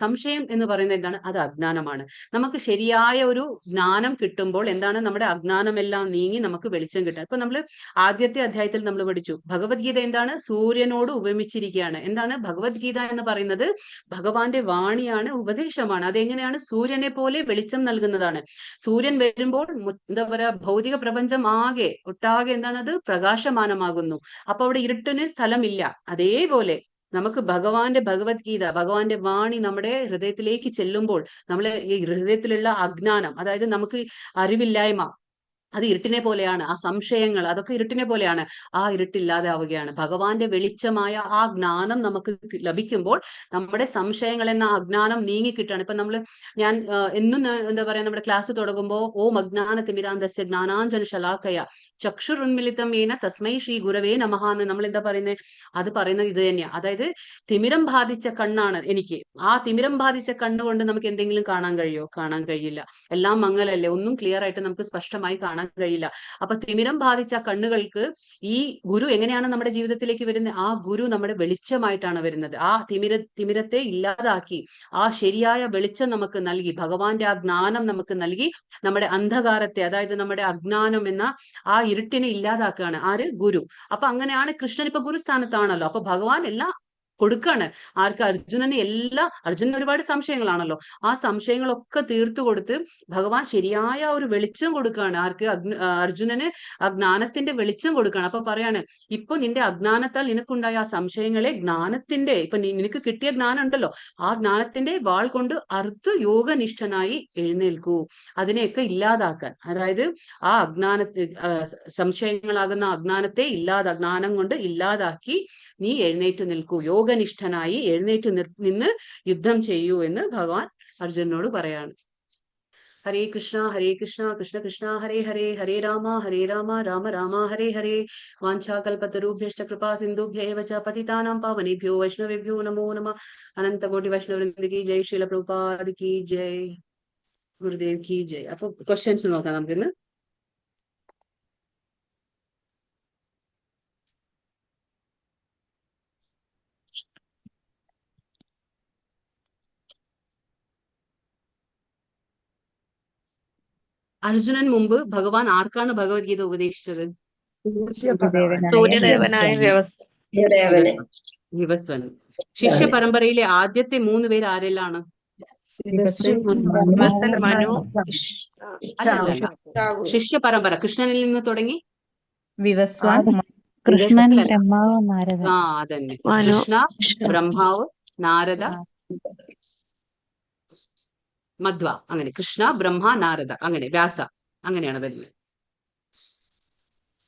സംശയം എന്ന് പറയുന്നത് എന്താണ്? അത് അജ്ഞാനമാണ്. നമുക്ക് ശരിയായ ഒരു ജ്ഞാനം കിട്ടുമ്പോൾ എന്താണ്? നമ്മുടെ അജ്ഞാനമെല്ലാം നീങ്ങി നമുക്ക് വെളിച്ചം കിട്ടുക. ഇപ്പൊ നമ്മൾ ആദ്യത്തെ അധ്യായത്തിൽ നമ്മൾ പഠിച്ചു, ഭഗവത്ഗീത എന്താണ്? സൂര്യനോട് ഉപമിച്ചിരിക്കുകയാണ്. എന്താണ് ഭഗവത്ഗീത എന്ന് പറയുന്നത്? ഭഗവാന്റെ വാണിയാണ്, ഉപദേശമാണ്. അതെങ്ങനെയാണ്? സൂര്യനെ പോലെ വെളിച്ചം നൽകുന്നതാണ്. സൂര്യൻ വരുമ്പോൾ എന്താ പറയാ, ഭൗതിക പ്രപഞ്ചം ഒട്ടാകെ എന്താണത്? പ്രകാശമാനമാകുന്നു. അപ്പൊ അവിടെ ഇരുട്ടിന് സ്ഥലമില്ല. അതേപോലെ നമുക്ക് ഭഗവാന്റെ ഭഗവത്ഗീത, ഭഗവാന്റെ വാണി നമ്മുടെ ഹൃദയത്തിലേക്ക് ചെല്ലുമ്പോൾ നമ്മളെ ഈ ഹൃദയത്തിലുള്ള അജ്ഞാനം, അതായത് നമുക്ക് അറിവില്ലായ്മ, അത് ഇരുട്ടിനെ പോലെയാണ്. ആ സംശയങ്ങൾ, അതൊക്കെ ഇരുട്ടിനെ പോലെയാണ്. ആ ഇരുട്ടില്ലാതെ ആവുകയാണ്. ഭഗവാന്റെ വെളിച്ചമായ ആ ജ്ഞാനം നമുക്ക് ലഭിക്കുമ്പോൾ നമ്മുടെ സംശയങ്ങൾ എന്ന അജ്ഞാനം നീങ്ങിക്കിട്ടാണ്. ഇപ്പൊ ഞാൻ എന്നും എന്താ പറയാ, നമ്മുടെ ക്ലാസ് തുടങ്ങുമ്പോൾ ഓം അജ്ഞാനതിമിരാന്ധസ്യ ജ്ഞാനാഞ്ജന ശലാക്കയ ചക്ഷുരുന്മിലിതം യേന തസ്മൈ ശ്രീ ഗുരവേ നമഃ എന്ന് നമ്മൾ എന്താ പറയുന്നത്? അത് പറയുന്നത് ഇത് തന്നെയാണ്. അതായത് തിമിരം ബാധിച്ച കണ്ണാണ് എനിക്ക്. ആ തിമിരം ബാധിച്ച കണ്ണുകൊണ്ട് നമുക്ക് എന്തെങ്കിലും കാണാൻ കഴിയോ? കാണാൻ കഴിയില്ല. എല്ലാം മങ്ങലല്ലേ, ഒന്നും ക്ലിയർ ആയിട്ട് നമുക്ക് സ്പഷ്ടമായി കാണാൻ കഴിയില്ല. അപ്പൊ തിമിരം ബാധിച്ച കണ്ണുകൾക്ക് ഈ ഗുരു എങ്ങനെയാണ് നമ്മുടെ ജീവിതത്തിലേക്ക് വരുന്നത്? ആ ഗുരു നമ്മുടെ വെളിച്ചമായിട്ടാണ് വരുന്നത്. ആ തിമിരത്തെ ഇല്ലാതാക്കി ആ ശരിയായ വെളിച്ചം നമുക്ക് നൽകി, ഭഗവാന്റെ ആ ജ്ഞാനം നമുക്ക് നൽകി നമ്മുടെ അന്ധകാരത്തെ, അതായത് നമ്മുടെ അജ്ഞാനം എന്ന ആ ഇരുട്ടിനെ ഇല്ലാതാക്കുകയാണ്. ആര്? ഗുരു. അപ്പൊ അങ്ങനെയാണ് കൃഷ്ണൻ ഇപ്പൊ ഗുരുസ്ഥാനത്താണല്ലോ. അപ്പൊ ഭഗവാൻ എല്ലാം കൊടുക്കാണ്. ആർക്ക്? അർജുനന്. അർജുനന് ഒരുപാട് സംശയങ്ങളാണല്ലോ. ആ സംശയങ്ങളൊക്കെ തീർത്തു കൊടുത്ത് ഭഗവാൻ ശരിയായ ഒരു വെളിച്ചം കൊടുക്കുകയാണ്. ആർക്ക്? അർജുനന് ആ ജ്ഞാനത്തിന്റെ വെളിച്ചം കൊടുക്കുകയാണ്. അപ്പൊ പറയാണ്, ഇപ്പൊ നിന്റെ അജ്ഞാനത്താൽ നിനക്കുണ്ടായ ആ സംശയങ്ങളെ ജ്ഞാനത്തിന്റെ, ഇപ്പൊ നിനക്ക് കിട്ടിയ ജ്ഞാനം ഉണ്ടല്ലോ, ആ ജ്ഞാനത്തിന്റെ വാൾ കൊണ്ട് അറുത്ത് യോഗനിഷ്ഠനായി എഴുന്നേൽക്കൂ. അതിനെയൊക്കെ ഇല്ലാതാക്കാൻ, അതായത് ആ സംശയങ്ങളാകുന്ന അജ്ഞാനത്തെ അജ്ഞാനം കൊണ്ട് ഇല്ലാതാക്കി നീ എഴുന്നേറ്റ് നിൽക്കൂ, യോഗനിഷ്ഠനായി എഴുന്നേറ്റ് നിന്ന് യുദ്ധം ചെയ്യൂ എന്ന് ഭഗവാൻ അർജുനനോട് പറയാണ്. ഹരേ കൃഷ്ണ കൃഷ്ണ കൃഷ്ണ ഹരേ ഹരേ, ഹരേ രാമ രാമ രാമ ഹരേ ഹരേ. വാഞ്ചാകൽപതരുഭ്യശ്ച കൃപാ സിന്ധുഭ്യൈവ ച പതിതാനാം പാവനേഭ്യോ വൈഷ്ണവേഭ്യോ നമോ നമഃ. അനന്തകോടി വൈഷ്ണവവൃന്ദ കി ജയ്, ശ്രീല പ്രഭുപാദ കി ജയ്, ഗുരുദേവ് കി ജയ്. അപ്പൊ ക്വസ്റ്റ്യൻസ് നോക്കാം നമുക്കിന്ന്. അർജുനൻ മുമ്പ് ഭഗവാൻ ആർക്കാണ് ഭഗവത്ഗീത ഉപദേശിച്ചത്? സൂര്യദേവനായ വിവസ്വൻ. ശിഷ്യ പരമ്പരയിലെ ആദ്യത്തെ 3 പേര് ആരെല്ലാണ്? അല്ലല്ല, ശിഷ്യ പരമ്പര കൃഷ്ണനിൽ നിന്ന് തുടങ്ങി വിവസ്വാൻ, കൃഷ്ണൻ, ബ്രഹ്മാവ്, നാരദ. അതന്നെ. കൃഷ്ണ, ബ്രഹ്മാവ്, നാരദ, മധ്വ. അങ്ങനെ കൃഷ്ണ, ബ്രഹ്മ, നാരദ, അങ്ങനെ വ്യാസ, അങ്ങനെയാണ് വരുന്നത്.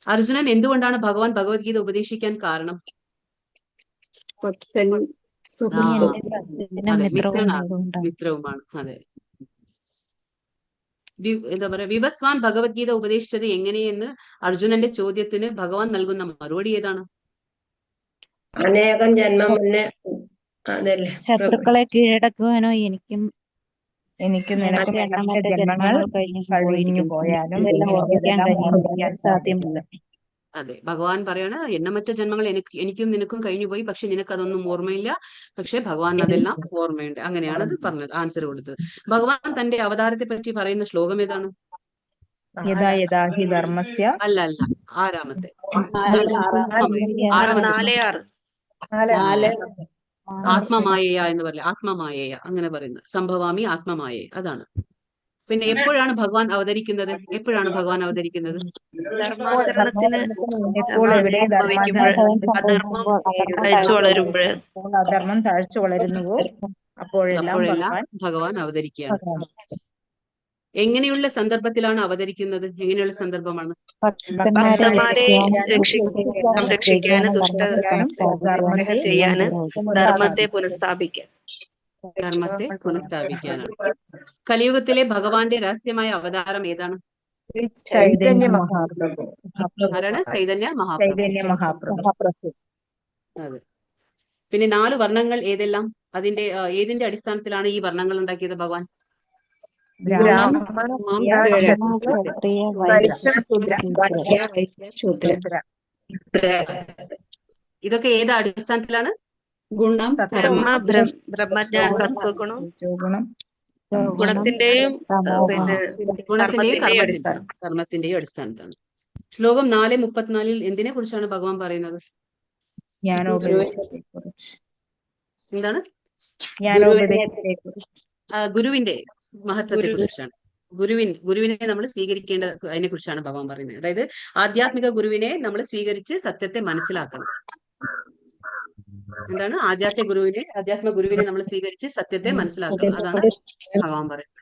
അർജുനൻ എന്തുകൊണ്ടാണ് ഭഗവാൻ ഭഗവത്ഗീത ഉപദേശിക്കാൻ കാരണം? മിത്രവുമാണ്. അതെ. എന്താ പറയാ, വിവസ്വാൻ ഭഗവത്ഗീത ഉപദേശിച്ചത് എങ്ങനെയെന്ന് അർജുനന്റെ ചോദ്യത്തിന് ഭഗവാൻ നൽകുന്ന മറുപടി ഏതാണ്? അനേകം ജന്മം മുന്നേ ശത്രുക്കളെ കീഴടക്കുവാനോ എനിക്കും നിനക്കും എണ്ണമറ്റ ജന്മങ്ങൾ കഴിഞ്ഞു പോയാലും സാധ്യമല്ല. അതെ, ഭഗവാൻ പറയാണ്, എണ്ണമറ്റ ജന്മങ്ങൾ എനിക്കും നിനക്കും കഴിഞ്ഞു പോയി, പക്ഷെ നിനക്ക് അതൊന്നും ഓർമ്മയില്ല, പക്ഷെ ഭഗവാൻ അതെല്ലാം ഓർമ്മയുണ്ട്. അങ്ങനെയാണ് അത് പറഞ്ഞത്, ആൻസർ കൊടുത്തത്. ഭഗവാൻ തന്റെ അവതാരത്തെ പറ്റി പറയുന്ന ശ്ലോകം ഏതാണ്? അല്ല, ആറാമത്തെ ആത്മമായയ എന്ന് പറയില്ല, ആത്മമായയ അങ്ങനെ പറയുന്നത്, സംഭവാമി ആത്മമായ, അതാണ്. പിന്നെ എപ്പോഴാണ് ഭഗവാൻ അവതരിക്കുന്നത്? അധർമ്മം താഴ്ച വളരുന്നുവോ അപ്പോഴെല്ലാം ഭഗവാൻ അവതരിക്കുകയാണ്. എങ്ങനെയുള്ള സന്ദർഭത്തിലാണ് അവതരിക്കുന്നത്? എങ്ങനെയുള്ള സന്ദർഭമാണ്? സംരക്ഷിക്കാനും ചെയ്യാനും ധർമ്മത്തെ പുനഃസ്ഥാപിക്കാനാണ്. കലിയുഗത്തിലെ ഭഗവാന്റെ രഹസ്യമായ അവതാരം ഏതാണ്? ആരാണ്? ചൈതന്യ മഹാപ്രഭു. അതെ. പിന്നെ 4 വർണ്ണങ്ങൾ ഏതെല്ലാം? ഏതിന്റെ അടിസ്ഥാനത്തിലാണ് ഈ വർണ്ണങ്ങൾ ഉണ്ടാക്കിയത് ഭഗവാൻ? ഇതൊക്കെ ഏത് അടിസ്ഥാനത്തിലാണ്? ഗുണം ബ്രഹ്മ കർമ്മ ബ്രഹ്മജ്ഞാന സത്വഗുണം ഗുണം ഗുണത്തിന്റെയും പിന്നെ ഗുണത്തിന്റെയും കർമ്മത്തിന്റെയും കർമ്മത്തിന്റെയും അടിസ്ഥാനത്താണ്. ശ്ലോകം 4:34 എന്തിനെ കുറിച്ചാണ് ഭഗവാൻ പറയുന്നത്? ജ്ഞാനോപദേശത്തെക്കുറിച്ച്. എന്താണ്? ജ്ഞാനോപദേശത്തെക്കുറിച്ച്. ഗുരുവിന്റെ മഹത്വത്തെ കുറിച്ചാണ്. ഗുരുവിനെ നമ്മൾ സ്വീകരിക്കേണ്ട അതിനെ കുറിച്ചാണ് ഭഗവാൻ പറയുന്നത്. അതായത് ആധ്യാത്മിക ഗുരുവിനെ നമ്മൾ സ്വീകരിച്ച് സത്യത്തെ മനസ്സിലാക്കണം. എന്താണ്? ആധ്യാത്മിക ഗുരുവിനെ നമ്മൾ സ്വീകരിച്ച് സത്യത്തെ മനസ്സിലാക്കണം. അതാണ് ഭഗവാൻ പറയുന്നത്.